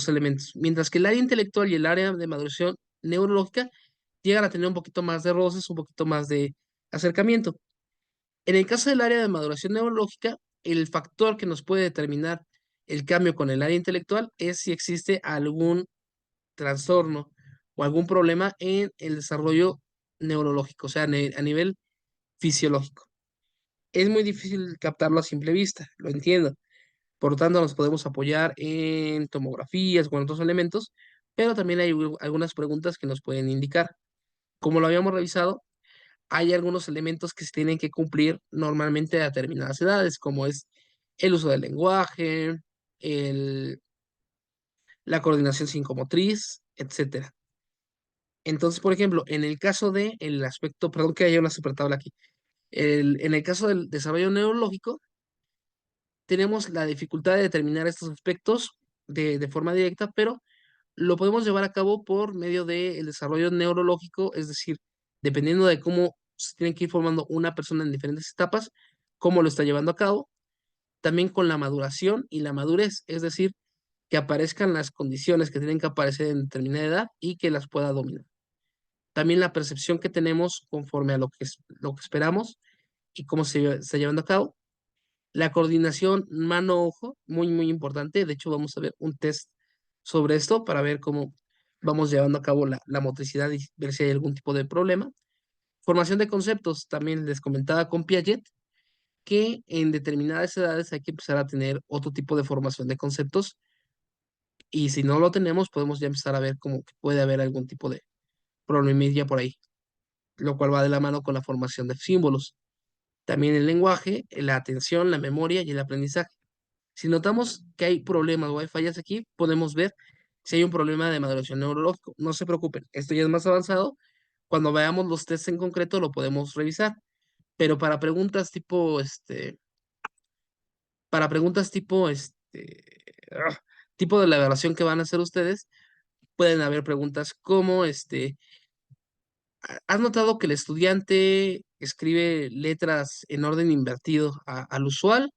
elementos. Mientras que el área intelectual y el área de maduración neurológica llegan a tener un poquito más de roces, un poquito más de acercamiento. En el caso del área de maduración neurológica, el factor que nos puede determinar el cambio con el área intelectual es si existe algún trastorno o algún problema en el desarrollo neurológico, o sea, a nivel fisiológico. Es muy difícil captarlo a simple vista, lo entiendo. Por lo tanto, nos podemos apoyar en tomografías o en otros elementos, pero también hay algunas preguntas que nos pueden indicar. Como lo habíamos revisado, hay algunos elementos que se tienen que cumplir normalmente a determinadas edades, como es el uso del lenguaje, el, la coordinación psicomotriz, etcétera. Entonces, por ejemplo, en el caso de el aspecto, perdón que haya una supertabla aquí, en el caso del desarrollo neurológico, tenemos la dificultad de determinar estos aspectos de forma directa, pero lo podemos llevar a cabo por medio del desarrollo neurológico, es decir, dependiendo de cómo se tiene que ir formando una persona en diferentes etapas, cómo lo está llevando a cabo, también con la maduración y la madurez, es decir, que aparezcan las condiciones que tienen que aparecer en determinada edad y que las pueda dominar. También la percepción que tenemos conforme a lo que esperamos y cómo se está llevando a cabo. La coordinación mano-ojo, muy, muy importante. De hecho, vamos a ver un test sobre esto para ver cómo vamos llevando a cabo la motricidad y ver si hay algún tipo de problema. Formación de conceptos, también les comentaba con Piaget que en determinadas edades hay que empezar a tener otro tipo de formación de conceptos y si no lo tenemos, podemos ya empezar a ver cómo que puede haber algún tipo de problemilla por ahí, lo cual va de la mano con la formación de símbolos. También el lenguaje, la atención, la memoria y el aprendizaje. Si notamos que hay problemas o hay fallas aquí, podemos ver si hay un problema de maduración neurológico. No se preocupen, esto ya es más avanzado. Cuando veamos los tests en concreto, lo podemos revisar. Pero para preguntas tipo, para preguntas tipo, tipo de la evaluación que van a hacer ustedes, pueden haber preguntas como, ¿has notado que el estudiante escribe letras en orden invertido al usual?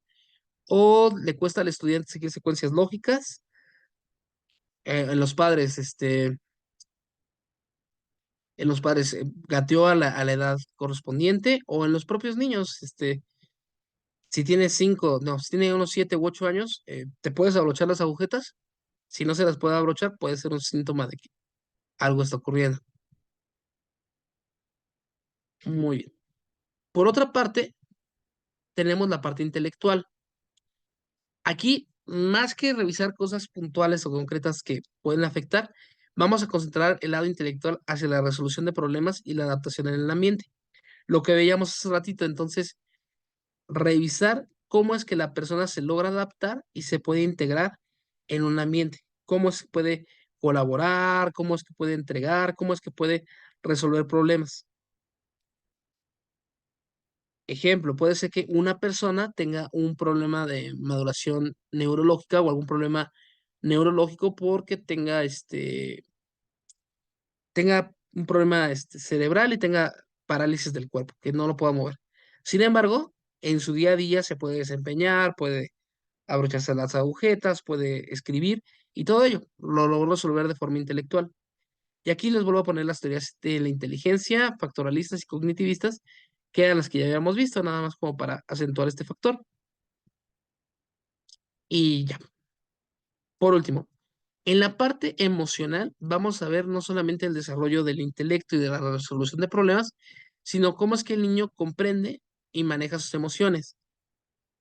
¿O le cuesta al estudiante seguir secuencias lógicas? En los padres, gateó a la edad correspondiente, o en los propios niños, si tiene 5, no, si tiene unos 7 u 8 años, ¿te puedes abrochar las agujetas? Si no se las puede abrochar, puede ser un síntoma de que algo está ocurriendo. Muy bien. Por otra parte, tenemos la parte intelectual. Aquí, más que revisar cosas puntuales o concretas que pueden afectar, vamos a concentrar el lado intelectual hacia la resolución de problemas y la adaptación en el ambiente. Lo que veíamos hace ratito, entonces, revisar cómo es que la persona se logra adaptar y se puede integrar en un ambiente, cómo se puede colaborar, cómo es que puede entregar, cómo es que puede resolver problemas. Ejemplo, puede ser que una persona tenga un problema de maduración neurológica o algún problema neurológico porque tenga un problema cerebral y tenga parálisis del cuerpo, que no lo pueda mover. Sin embargo, en su día a día se puede desempeñar, puede abrocharse las agujetas, puede escribir y todo ello lo logró resolver de forma intelectual. Y aquí les vuelvo a poner las teorías de la inteligencia, factoralistas y cognitivistas, que eran las que ya habíamos visto, nada más como para acentuar este factor. Y ya, por último, en la parte emocional vamos a ver no solamente el desarrollo del intelecto y de la resolución de problemas, sino cómo es que el niño comprende y maneja sus emociones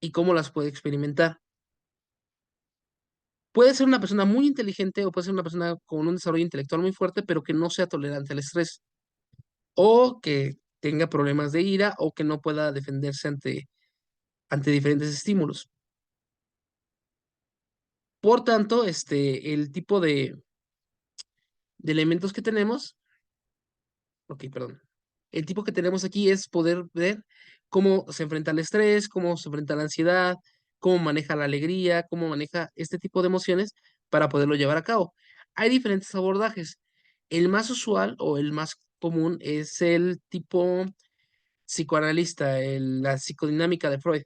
y cómo las puede experimentar. Puede ser una persona muy inteligente o puede ser una persona con un desarrollo intelectual muy fuerte, pero que no sea tolerante al estrés o que tenga problemas de ira o que no pueda defenderse ante diferentes estímulos. Por tanto, el tipo de elementos que tenemos, ok, perdón, el tipo que tenemos aquí es poder ver cómo se enfrenta al estrés, cómo se enfrenta a la ansiedad, cómo maneja la alegría, cómo maneja este tipo de emociones para poderlo llevar a cabo. Hay diferentes abordajes. El más usual o el más común es el tipo psicoanalista, la psicodinámica de Freud,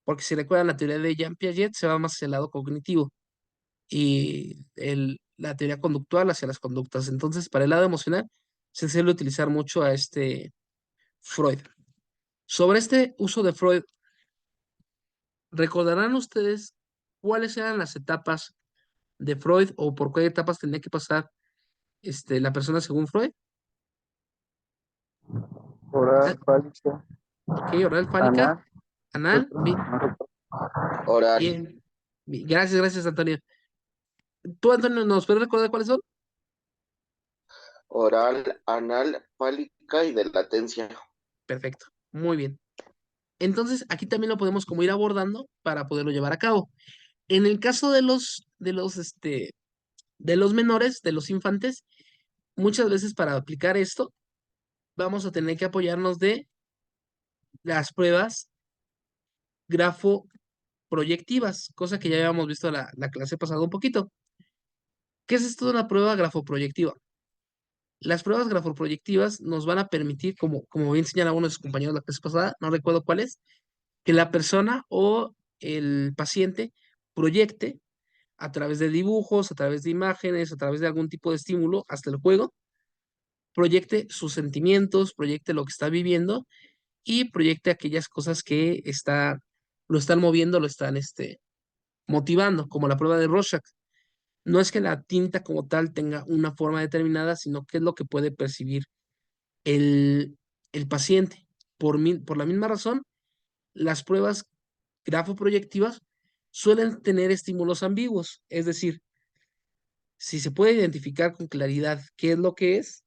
porque si recuerdan la teoría de Jean Piaget se va más hacia el lado cognitivo y la teoría conductual hacia las conductas. Entonces, para el lado emocional, se suele utilizar mucho a Freud. Sobre este uso de Freud, ¿recordarán ustedes cuáles eran las etapas de Freud o por qué etapas tenía que pasar la persona según Freud? Ah, Oral, fálica, ok, oral, fálica, anal, anal, bien, no recuerdo. Oral, bien. Bien. Gracias, gracias, Antonio. ¿Tú, Antonio, nos puedes recordar cuáles son? oral, anal, fálica y de latencia. Perfecto, muy bien. Entonces, aquí también lo podemos como ir abordando para poderlo llevar a cabo. En el caso de los menores, de los infantes, muchas veces para aplicar esto, vamos a tener que apoyarnos de las pruebas grafoproyectivas, cosa que ya habíamos visto la clase pasada un poquito. ¿Qué es esto de una prueba grafoproyectiva? Las pruebas grafoproyectivas nos van a permitir, como bien señala uno de sus compañeros la clase pasada, no recuerdo cuál es, que la persona o el paciente proyecte a través de dibujos, a través de imágenes, a través de algún tipo de estímulo, hasta el juego, proyecte sus sentimientos, proyecte lo que está viviendo y proyecte aquellas cosas que lo están moviendo, lo están motivando, como la prueba de Rorschach. No es que la tinta como tal tenga una forma determinada, sino que es lo que puede percibir el paciente. Por la misma razón, las pruebas grafoproyectivas suelen tener estímulos ambiguos, es decir, si se puede identificar con claridad qué es lo que es,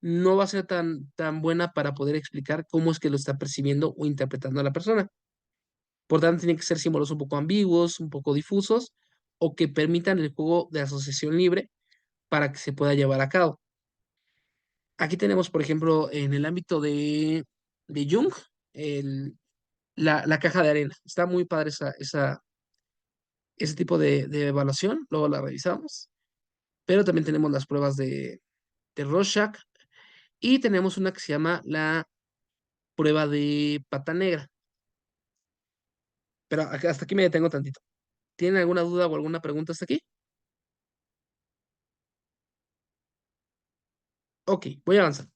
no va a ser tan buena para poder explicar cómo es que lo está percibiendo o interpretando a la persona. Por tanto, tienen que ser símbolos un poco ambiguos, un poco difusos, o que permitan el juego de asociación libre para que se pueda llevar a cabo. Aquí tenemos, por ejemplo, en el ámbito de Jung, la caja de arena. Está muy padre ese tipo de evaluación, luego la revisamos. Pero también tenemos las pruebas de Rorschach y tenemos una que se llama la prueba de pata negra. Pero hasta aquí me detengo tantito. ¿Tienen alguna duda o alguna pregunta hasta aquí? Ok, voy a avanzar.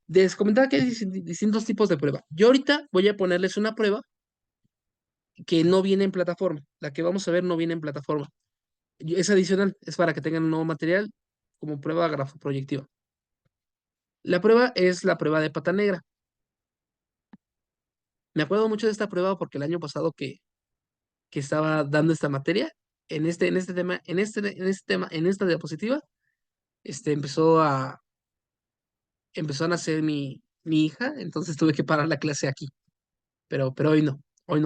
Les comentaba que hay distintos tipos de prueba. Yo ahorita voy a ponerles una prueba que no viene en plataforma. La que vamos a ver no viene en plataforma. Es adicional, es para que tengan un nuevo material como prueba grafoproyectiva. La prueba es la prueba de pata negra. Me acuerdo mucho de esta prueba porque el año pasado que estaba dando esta materia, en esta diapositiva, empezó a nacer mi hija, entonces tuve que parar la clase aquí. Pero hoy no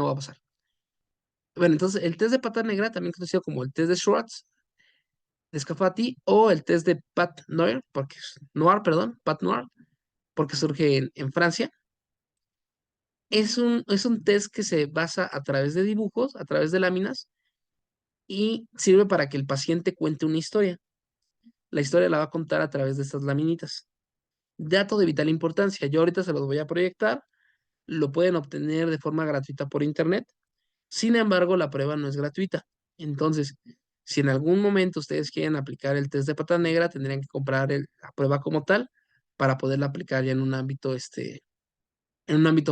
va a pasar. Bueno, entonces el test de pata negra, también conocido como el test de Schwartz, de Scafati, o el test de Pat Noir, Pat Noir, porque surge en Francia. Es un test que se basa a través de dibujos, a través de láminas, y sirve para que el paciente cuente una historia. La historia la va a contar a través de estas laminitas. Dato de vital importancia. Yo ahorita se los voy a proyectar. Lo pueden obtener de forma gratuita por internet. Sin embargo, la prueba no es gratuita. Entonces, si en algún momento ustedes quieren aplicar el test de pata negra, tendrían que comprar la prueba como tal para poderla aplicar ya en un ámbito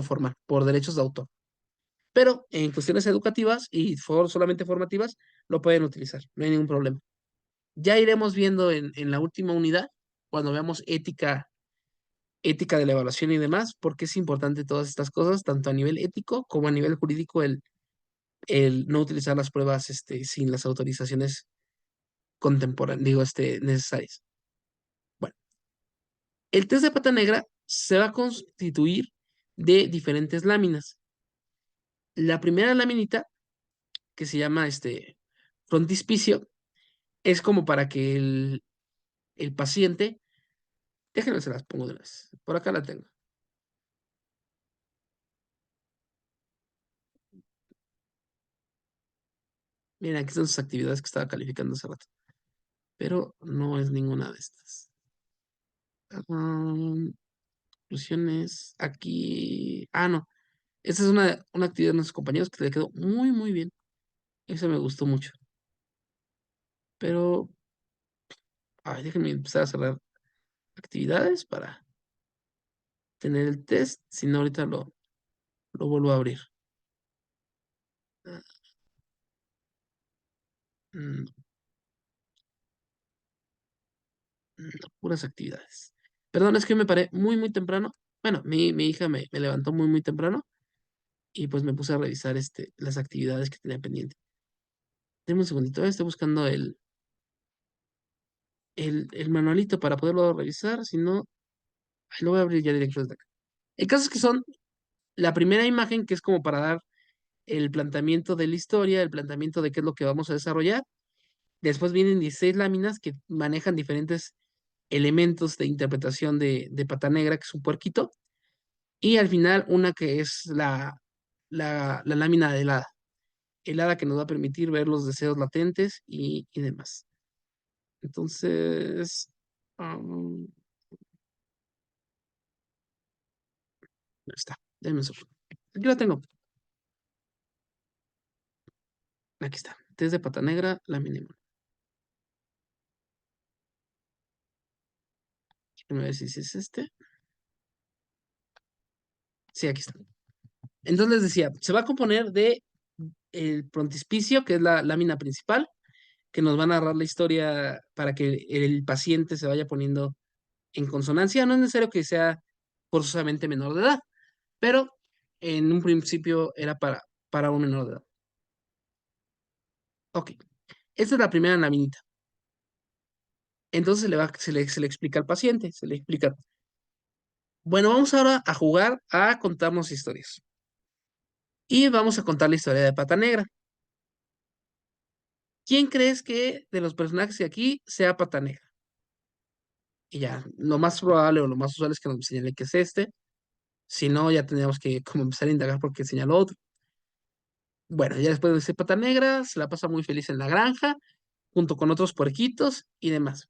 formal, por derechos de autor. Pero en cuestiones educativas y solamente formativas, lo pueden utilizar. No hay ningún problema. Ya iremos viendo en la última unidad, cuando veamos ética de la evaluación y demás, porque es importante todas estas cosas, tanto a nivel ético como a nivel jurídico, el no utilizar las pruebas sin las autorizaciones contemporáneas, necesarias. Bueno, el test de pata negra se va a constituir de diferentes láminas. La primera laminita, que se llama frontispicio, es como para que el paciente, déjenme se las pongo de las, por acá la tengo. Miren, aquí están sus actividades que estaba calificando hace rato, pero no es ninguna de estas. Conclusiones, aquí, no, esta es una actividad de nuestros compañeros que le quedó muy, muy bien. Eso me gustó mucho. Pero, ay, déjenme empezar a cerrar actividades para tener el test, si no ahorita lo vuelvo a abrir. Ah, mm, puras actividades. Perdón, es que me paré muy, muy temprano. Bueno, mi hija me levantó muy, muy temprano y pues me puse a revisar las actividades que tenía pendiente. Deme un segundito, estoy buscando el manualito para poderlo revisar, si no, ahí lo voy a abrir ya directo desde acá. El caso es que son la primera imagen, que es como para dar el planteamiento de la historia, el planteamiento de qué es lo que vamos a desarrollar. Después vienen 16 láminas que manejan diferentes elementos de interpretación de Pata Negra, que es un puerquito. Y al final una que es la lámina del hada. El hada que nos va a permitir ver los deseos latentes y demás. Entonces, ¿dónde está? Déjenme un segundo. Aquí lo tengo. Aquí está. Test de Pata Negra, lámina uno. Déjenme ver si es este. Sí, aquí está. Entonces les decía, se va a componer de el frontispicio, que es la lámina principal, que nos va a narrar la historia para que el paciente se vaya poniendo en consonancia. No es necesario que sea forzosamente menor de edad, pero en un principio era para un menor de edad. Ok, esta es la primera laminita. Entonces se le explica al paciente, se le explica. Bueno, vamos ahora a jugar a contarnos historias. Y vamos a contar la historia de Pata Negra. ¿Quién crees que de los personajes de aquí sea Pata Negra? Y ya, lo más probable o lo más usual es que nos señale que es este. Si no, ya tendríamos que como empezar a indagar porque señaló otro. Bueno, ya después de ser Pata Negra, se la pasa muy feliz en la granja, junto con otros puerquitos y demás.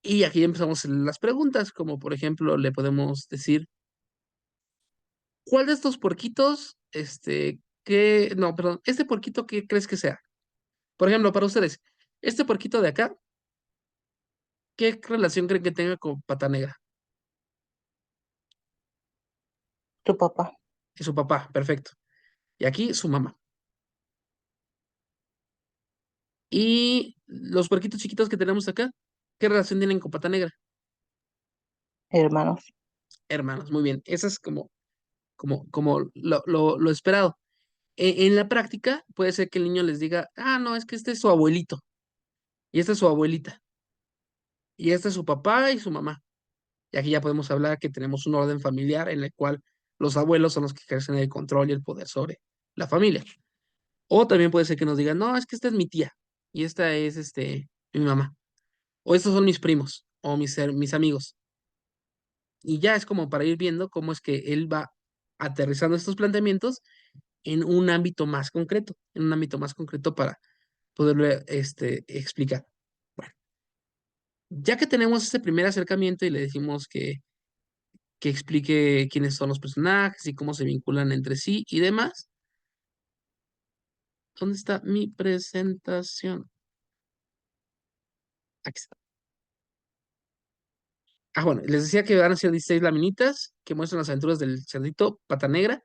Y aquí empezamos las preguntas, como por ejemplo, le podemos decir, ¿cuál de estos puerquitos, no, perdón, este puerquito, qué crees que sea? Por ejemplo, para ustedes, este puerquito de acá, ¿qué relación creen que tenga con Pata Negra? Tu papá. Y su papá, perfecto. Y aquí su mamá. Y los puerquitos chiquitos que tenemos acá, ¿qué relación tienen con Pata Negra? Hermanos. Hermanos, muy bien. Eso es como lo esperado. En la práctica, puede ser que el niño les diga, no, es que este es su abuelito, y esta es su abuelita, y este es su papá y su mamá. Y aquí ya podemos hablar que tenemos un orden familiar en el cual los abuelos son los que ejercen el control y el poder sobre la familia. O también puede ser que nos digan, no, es que esta es mi tía, y esta es mi mamá. O estos son mis primos, o mis amigos. Y ya es como para ir viendo cómo es que él va aterrizando estos planteamientos en un ámbito más concreto, en un ámbito más concreto para poderlo explicar. Bueno, ya que tenemos este primer acercamiento y le decimos que explique quiénes son los personajes y cómo se vinculan entre sí y demás, ¿dónde está mi presentación? Aquí está. Bueno, les decía que van a ser 16 laminitas que muestran las aventuras del cerdito Pata Negra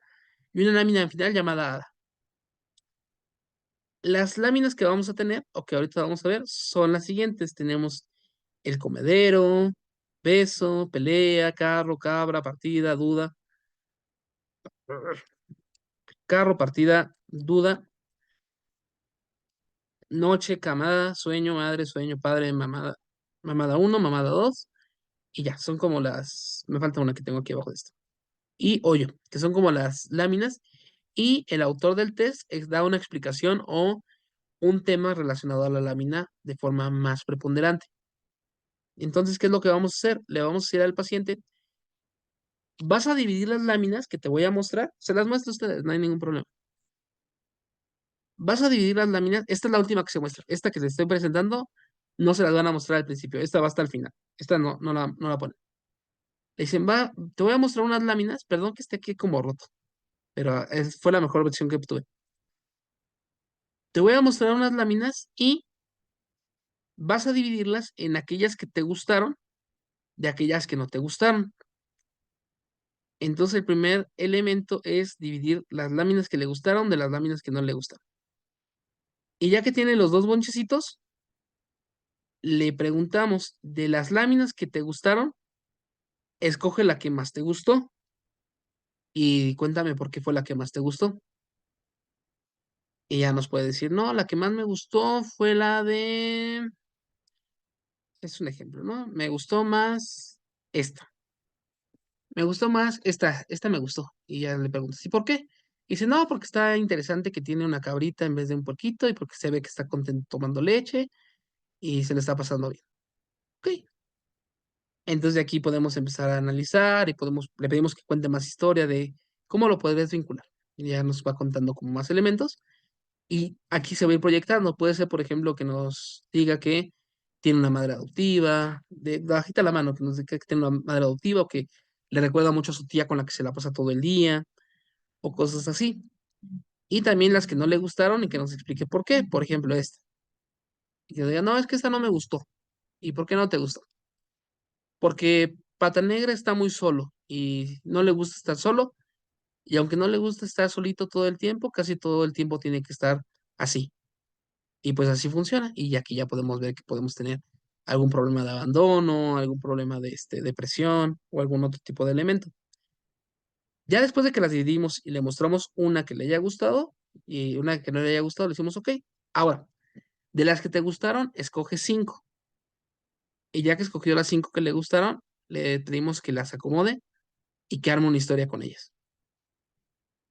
y una lámina final llamada Hada. Las láminas que vamos a tener, o que ahorita vamos a ver, son las siguientes. Tenemos el comedero, beso, pelea, carro, cabra, partida, duda. Carro, partida, duda, noche, camada, sueño, madre, sueño, padre, mamada. Mamada 1, mamada 2. Y ya, son como me falta una que tengo aquí abajo de esto. Y hoyo, que son como las láminas. Y el autor del test da una explicación o un tema relacionado a la lámina de forma más preponderante. Entonces, ¿qué es lo que vamos a hacer? Le vamos a decir al paciente, vas a dividir las láminas que te voy a mostrar, se las muestro a ustedes, no hay ningún problema. Vas a dividir las láminas, esta es la última que se muestra, esta que te estoy presentando, no se las van a mostrar al principio, esta va hasta el final, esta no la ponen. Le dicen, te voy a mostrar unas láminas, perdón que esté aquí como roto, pero fue la mejor versión que obtuve. Te voy a mostrar unas láminas y vas a dividirlas en aquellas que te gustaron de aquellas que no te gustaron. Entonces el primer elemento es dividir las láminas que le gustaron de las láminas que no le gustaron. Y ya que tiene los dos bonchecitos, le preguntamos de las láminas que te gustaron, escoge la que más te gustó y cuéntame por qué fue la que más te gustó. Y ya nos puede decir, no, la que más me gustó fue la es un ejemplo, ¿no? Me gustó más esta. me gustó más esta me gustó. Y ya le pregunto, ¿y por qué? Y dice, no, porque está interesante que tiene una cabrita en vez de un puerquito y porque se ve que está contento tomando leche y se le está pasando bien. Ok. Entonces de aquí podemos empezar a analizar y le pedimos que cuente más historia de cómo lo podrías vincular. Y ya nos va contando como más elementos y aquí se va a ir proyectando. Puede ser, por ejemplo, que nos diga que tiene una madre adoptiva, de bajita la mano, que nos diga que tiene una madre adoptiva o que le recuerda mucho a su tía con la que se la pasa todo el día o cosas así. Y también las que no le gustaron y que nos explique por qué. Por ejemplo, esta. Y que diga, no, es que esta no me gustó. ¿Y por qué no te gustó? Porque Pata Negra está muy solo y no le gusta estar solo. Y aunque no le gusta estar solito todo el tiempo, casi todo el tiempo tiene que estar así. Y pues así funciona. Y aquí ya podemos ver que podemos tener algún problema de abandono, algún problema de depresión o algún otro tipo de elemento. Ya después de que las dividimos y le mostramos una que le haya gustado y una que no le haya gustado, le decimos, ok, ahora, de las que te gustaron, escoge 5. Y ya que escogió las 5 que le gustaron, le pedimos que las acomode y que arme una historia con ellas.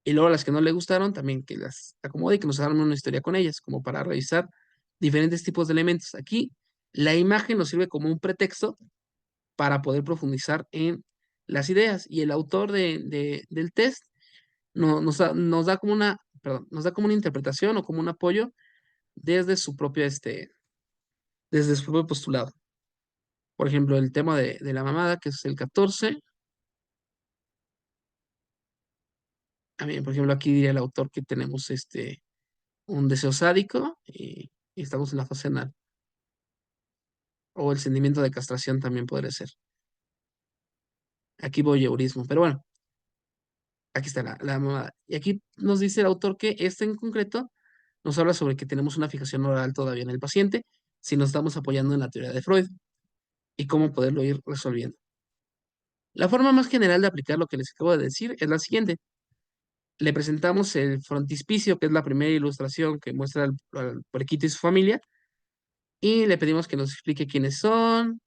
Y luego las que no le gustaron, también que las acomode y que nos arme una historia con ellas, como para revisar diferentes tipos de elementos. Aquí la imagen nos sirve como un pretexto para poder profundizar en las ideas. Y el autor del test nos da como una, perdón, nos da como una interpretación o como un apoyo desde su propio, desde su propio postulado. Por ejemplo, el tema de la mamada, que es el 14. A mí, por ejemplo, aquí diría el autor que tenemos un deseo sádico y estamos en la fase anal. O el sentimiento de castración también podría ser. Aquí voyeurismo. Pero bueno, aquí está la mamada. Y aquí nos dice el autor que este en concreto nos habla sobre que tenemos una fijación oral todavía en el paciente si nos estamos apoyando en la teoría de Freud y cómo poderlo ir resolviendo. La forma más general de aplicar lo que les acabo de decir es la siguiente. Le presentamos el frontispicio, que es la primera ilustración que muestra al puerquito y su familia, y le pedimos que nos explique quiénes son,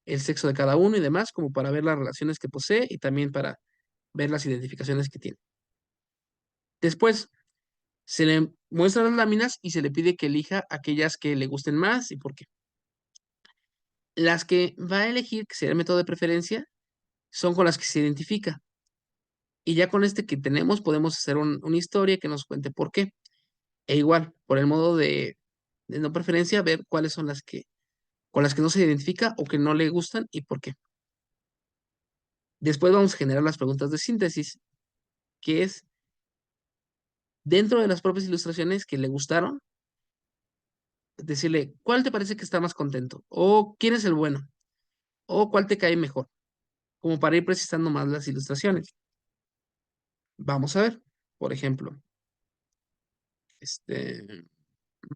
el sexo de cada uno y demás, como para ver las relaciones que posee y también para ver las identificaciones que tiene. Después, se le muestran las láminas y se le pide que elija aquellas que le gusten más y por qué. Las que va a elegir, que sería el método de preferencia, son con las que se identifica. Y ya con este que tenemos podemos hacer una historia que nos cuente por qué. E igual, por el modo de no preferencia, ver cuáles son las que con las que no se identifica o que no le gustan y por qué. Después vamos a generar las preguntas de síntesis, que es dentro de las propias ilustraciones que le gustaron, decirle cuál te parece que está más contento o quién es el bueno o cuál te cae mejor, como para ir precisando más las ilustraciones. Vamos a ver, por ejemplo, este,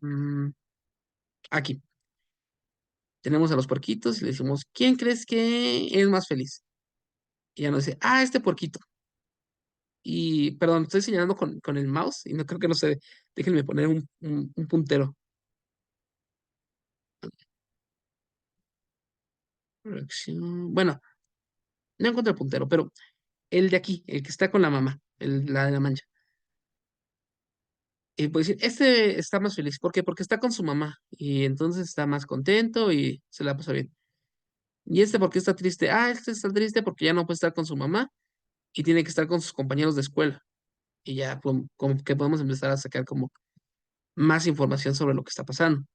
mm, aquí tenemos a los puerquitos y le decimos, ¿quién crees que es más feliz? Y ya nos dice, este puerquito. Y, perdón, estoy señalando con el mouse y no creo que no se ve. Déjenme poner un puntero. Bueno, no encuentro el puntero, pero el de aquí, el que está con la mamá, la de la mancha. Y puede decir, este está más feliz. ¿Por qué? Porque está con su mamá y entonces está más contento y se la pasa bien. ¿Y este por qué está triste? Este está triste porque ya no puede estar con su mamá y tiene que estar con sus compañeros de escuela. Y ya como que podemos empezar a sacar como más información sobre lo que está pasando.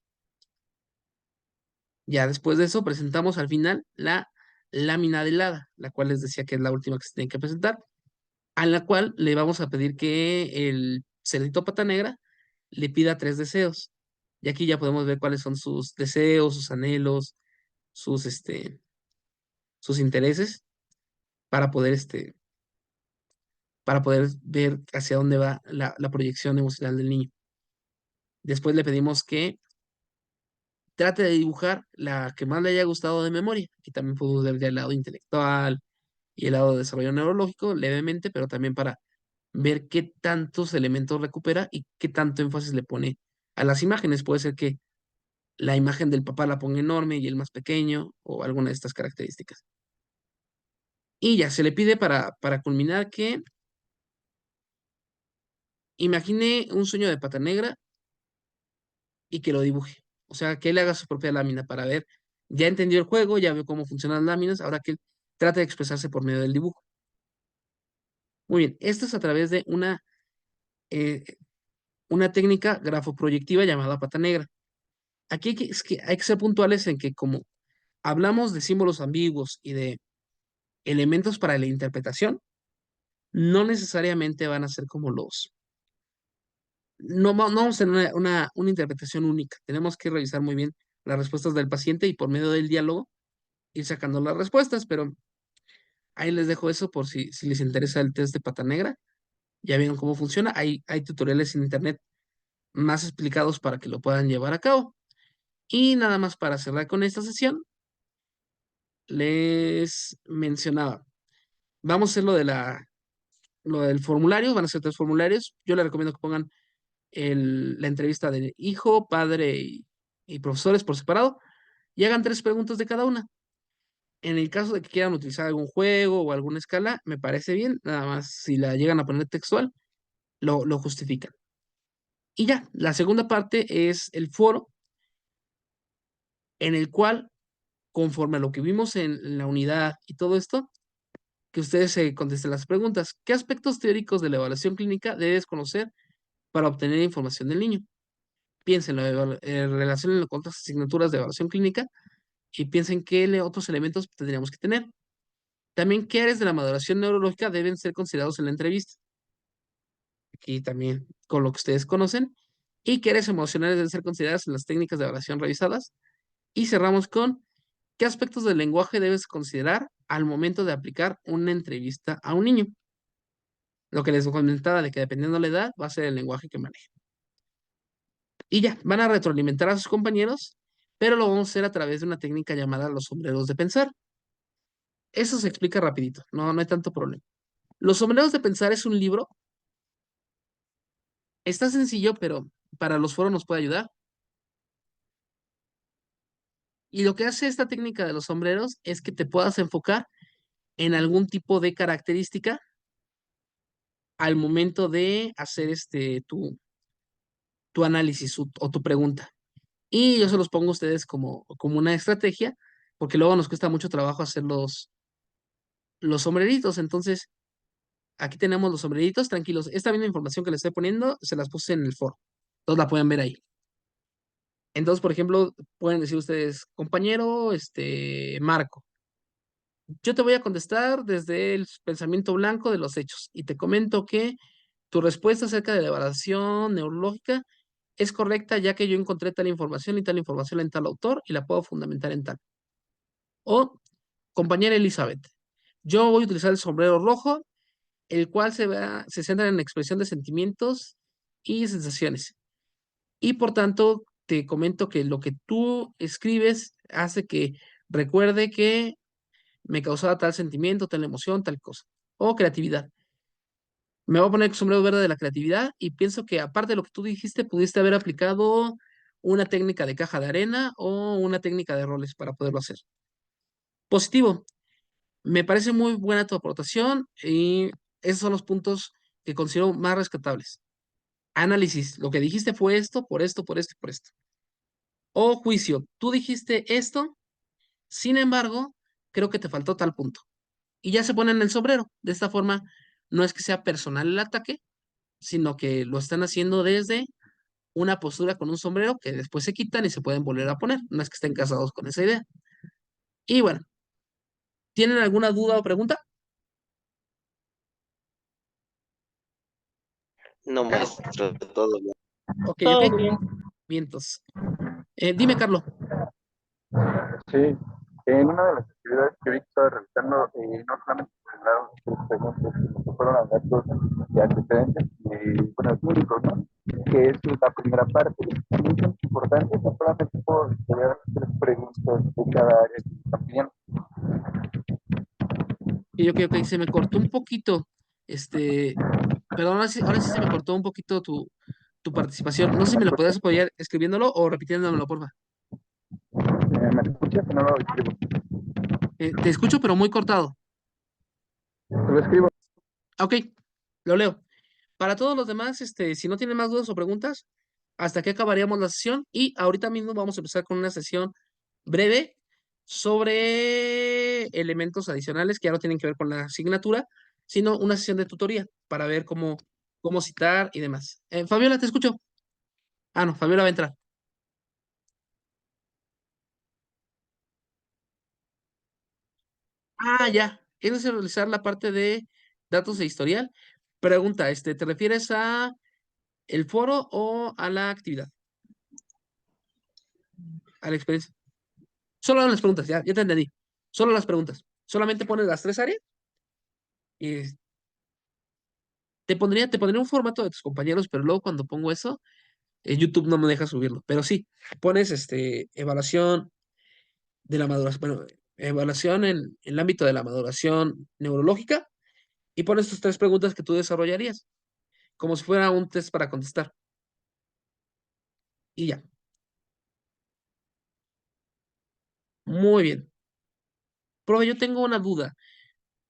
Ya después de eso presentamos al final la lámina del hada, la cual les decía que es la última que se tiene que presentar, a la cual le vamos a pedir que el cerdito pata negra le pida 3 deseos. Y aquí ya podemos ver cuáles son sus deseos, sus anhelos, sus, sus intereses para poder, para poder ver hacia dónde va la proyección emocional del niño. Después le pedimos que trate de dibujar la que más le haya gustado de memoria. Aquí también podemos ver ya el lado intelectual y el lado de desarrollo neurológico levemente, pero también para ver qué tantos elementos recupera y qué tanto énfasis le pone a las imágenes. Puede ser que la imagen del papá la ponga enorme y el más pequeño, o alguna de estas características. Y ya se le pide para culminar que imagine un sueño de pata negra y que lo dibuje. O sea, que él haga su propia lámina para ver, ya entendió el juego, ya vio cómo funcionan las láminas, ahora que él trate de expresarse por medio del dibujo. Muy bien, esto es a través de eh, una técnica grafoproyectiva llamada pata negra. Aquí hay que ser puntuales en que como hablamos de símbolos ambiguos y de elementos para la interpretación, no necesariamente van a ser como no vamos a tener una interpretación única. Tenemos que revisar muy bien las respuestas del paciente y por medio del diálogo ir sacando las respuestas, pero ahí les dejo eso por si les interesa el test de pata negra. Ya vieron cómo funciona. Hay tutoriales en internet más explicados para que lo puedan llevar a cabo. Y nada más para cerrar con esta sesión, les mencionaba, vamos a hacer lo del formulario, van a ser 3 formularios. Yo les recomiendo que pongan la entrevista de hijo, padre y profesores por separado y hagan 3 preguntas de cada una. En el caso de que quieran utilizar algún juego o alguna escala, me parece bien, nada más si la llegan a poner textual, lo justifican. Y ya, la segunda parte es el foro, en el cual, conforme a lo que vimos en la unidad y todo esto, que ustedes se contesten las preguntas. ¿Qué aspectos teóricos de la evaluación clínica debes conocer para obtener información del niño? Piensen relacionen con otras asignaturas de evaluación clínica y piensen qué otros elementos tendríamos que tener. También, ¿qué áreas de la maduración neurológica deben ser considerados en la entrevista? Aquí también con lo que ustedes conocen. ¿Y qué áreas emocionales deben ser consideradas en las técnicas de evaluación revisadas? Y cerramos con ¿qué aspectos del lenguaje debes considerar al momento de aplicar una entrevista a un niño? Lo que les comentaba de que dependiendo de la edad va a ser el lenguaje que maneje. Y ya, van a retroalimentar a sus compañeros, pero lo vamos a hacer a través de una técnica llamada los sombreros de pensar. Eso se explica rapidito, no hay tanto problema. Los sombreros de pensar es un libro. Está sencillo, pero para los foros nos puede ayudar. Y lo que hace esta técnica de los sombreros es que te puedas enfocar en algún tipo de característica al momento de hacer tu análisis o tu pregunta. Y yo se los pongo a ustedes como una estrategia, porque luego nos cuesta mucho trabajo hacer los sombreritos. Entonces, aquí tenemos los sombreritos, tranquilos. Esta misma información que les estoy poniendo, se las puse en el foro. Todos la pueden ver ahí. Entonces, por ejemplo, pueden decir ustedes, compañero, Marco, yo te voy a contestar desde el pensamiento blanco de los hechos y te comento que tu respuesta acerca de la evaluación neurológica es correcta ya que yo encontré tal información y tal información en tal autor y la puedo fundamentar en tal. O, compañera Elizabeth, yo voy a utilizar el sombrero rojo, el cual se centra en la expresión de sentimientos y sensaciones. Y por tanto, te comento que lo que tú escribes hace que recuerde que me causaba tal sentimiento, tal emoción, tal cosa. O creatividad. Me voy a poner el sombrero verde de la creatividad y pienso que aparte de lo que tú dijiste, pudiste haber aplicado una técnica de caja de arena o una técnica de roles para poderlo hacer. Positivo. Me parece muy buena tu aportación y esos son los puntos que considero más rescatables. Análisis. Lo que dijiste fue esto, por esto, por esto y por esto. O juicio. Tú dijiste esto, sin embargo, creo que te faltó tal punto. Y ya se ponen el sombrero. De esta forma, no es que sea personal el ataque, sino que lo están haciendo desde una postura con un sombrero que después se quitan y se pueden volver a poner. No es que estén casados con esa idea. Y bueno, ¿tienen alguna duda o pregunta? No, maestro, todo bien. Ok, Todo ok. bien. Bien, entonces. Dime, Carlos. Sí, en una de las actividades que vi que estaba realizando, no solamente se generaron 3 preguntas, sino que fueron a datos de antecedentes, bueno, clínicos, ¿no? Que es la primera parte. Es muy importante, no solamente puedo estudiar 3 preguntas de cada área que están pidiendo. Y ok, se me cortó un poquito. Perdón, ahora sí se me cortó un poquito tu participación. No sé si me lo podías apoyar escribiéndolo o repitiéndomelo, porfa. ¿Me escuchas? Que no lo escribo. Te escucho, pero muy cortado. Lo escribo. Ok, lo leo. Para todos los demás, si no tienen más dudas o preguntas, hasta aquí acabaríamos la sesión y ahorita mismo vamos a empezar con una sesión breve sobre elementos adicionales que ya no tienen que ver con la asignatura, sino una sesión de tutoría para ver cómo citar y demás. Fabiola, te escucho. Ah, no, Fabiola va a entrar. Ah, ya. ¿Quieres realizar la parte de datos e historial? Pregunta, ¿te refieres a el foro o a la actividad? A la experiencia. Solo las preguntas, ya te entendí. Solo las preguntas. Solamente pones las tres áreas y te pondría un formato de tus compañeros, pero luego cuando pongo eso, YouTube no me deja subirlo. Pero sí, pones evaluación de la maduración, bueno, evaluación en el ámbito de la maduración neurológica y pones tus tres preguntas que tú desarrollarías, como si fuera un test para contestar. Y ya. Muy bien. Profe, yo tengo una duda,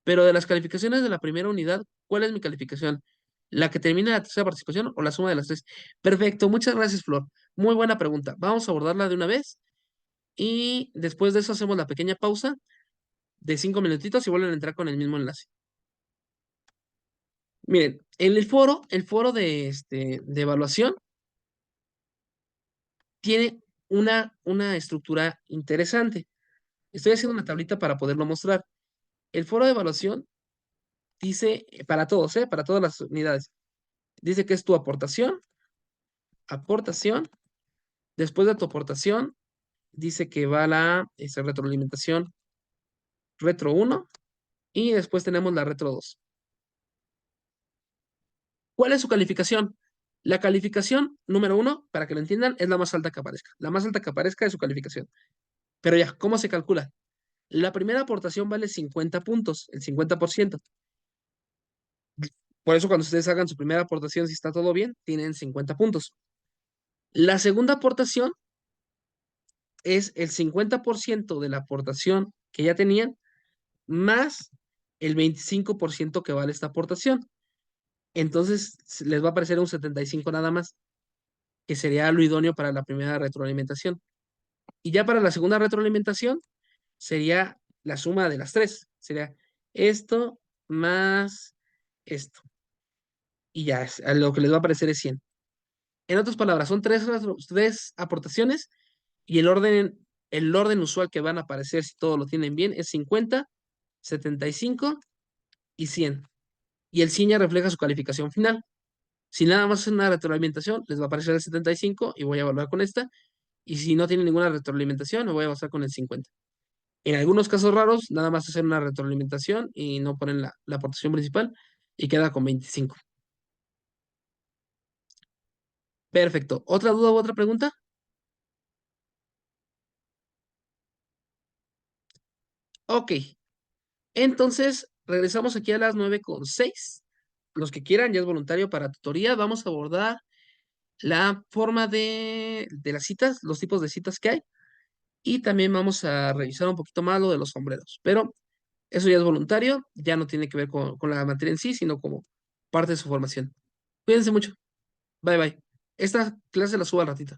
pero de las calificaciones de la primera unidad, ¿cuál es mi calificación? ¿La que termina la tercera participación o la suma de las tres? Perfecto, muchas gracias, Flor. Muy buena pregunta. Vamos a abordarla de una vez y después de eso hacemos la pequeña pausa de 5 minutitos y vuelven a entrar con el mismo enlace. Miren, en el foro de evaluación tiene una estructura interesante. Estoy haciendo una tablita para poderlo mostrar. El foro de evaluación dice, para todos, para todas las unidades, dice que es tu aportación, después de tu aportación, dice que va la retroalimentación retro 1 y después tenemos la retro 2. ¿Cuál es su calificación? La calificación número 1, para que lo entiendan, es la más alta que aparezca. La más alta que aparezca es su calificación. Pero ya, ¿cómo se calcula? La primera aportación vale 50 puntos, el 50%. Por eso cuando ustedes hagan su primera aportación, si está todo bien, tienen 50 puntos. La segunda aportación es el 50% de la aportación que ya tenían, más el 25% que vale esta aportación. Entonces les va a aparecer un 75 nada más, que sería lo idóneo para la primera retroalimentación. Y ya para la segunda retroalimentación sería la suma de las tres. Sería esto más esto. Y ya, lo que les va a aparecer es 100. En otras palabras, son tres aportaciones y el orden usual que van a aparecer si todo lo tienen bien es 50, 75 y 100. Y el 100 ya refleja su calificación final. Si nada más es una retroalimentación, les va a aparecer el 75 y voy a evaluar con esta. Y si no tienen ninguna retroalimentación, me voy a basar con el 50. En algunos casos raros, nada más hacen una retroalimentación y no ponen la aportación principal y queda con 25. Perfecto. ¿Otra duda u otra pregunta? Ok. Entonces, regresamos aquí a las 9:06. Los que quieran, ya es voluntario para tutoría. Vamos a abordar la forma de las citas, los tipos de citas que hay. Y también vamos a revisar un poquito más lo de los sombreros. Pero eso ya es voluntario, ya no tiene que ver con la materia en sí, sino como parte de su formación. Cuídense mucho. Bye bye. Esta clase la subo al ratito.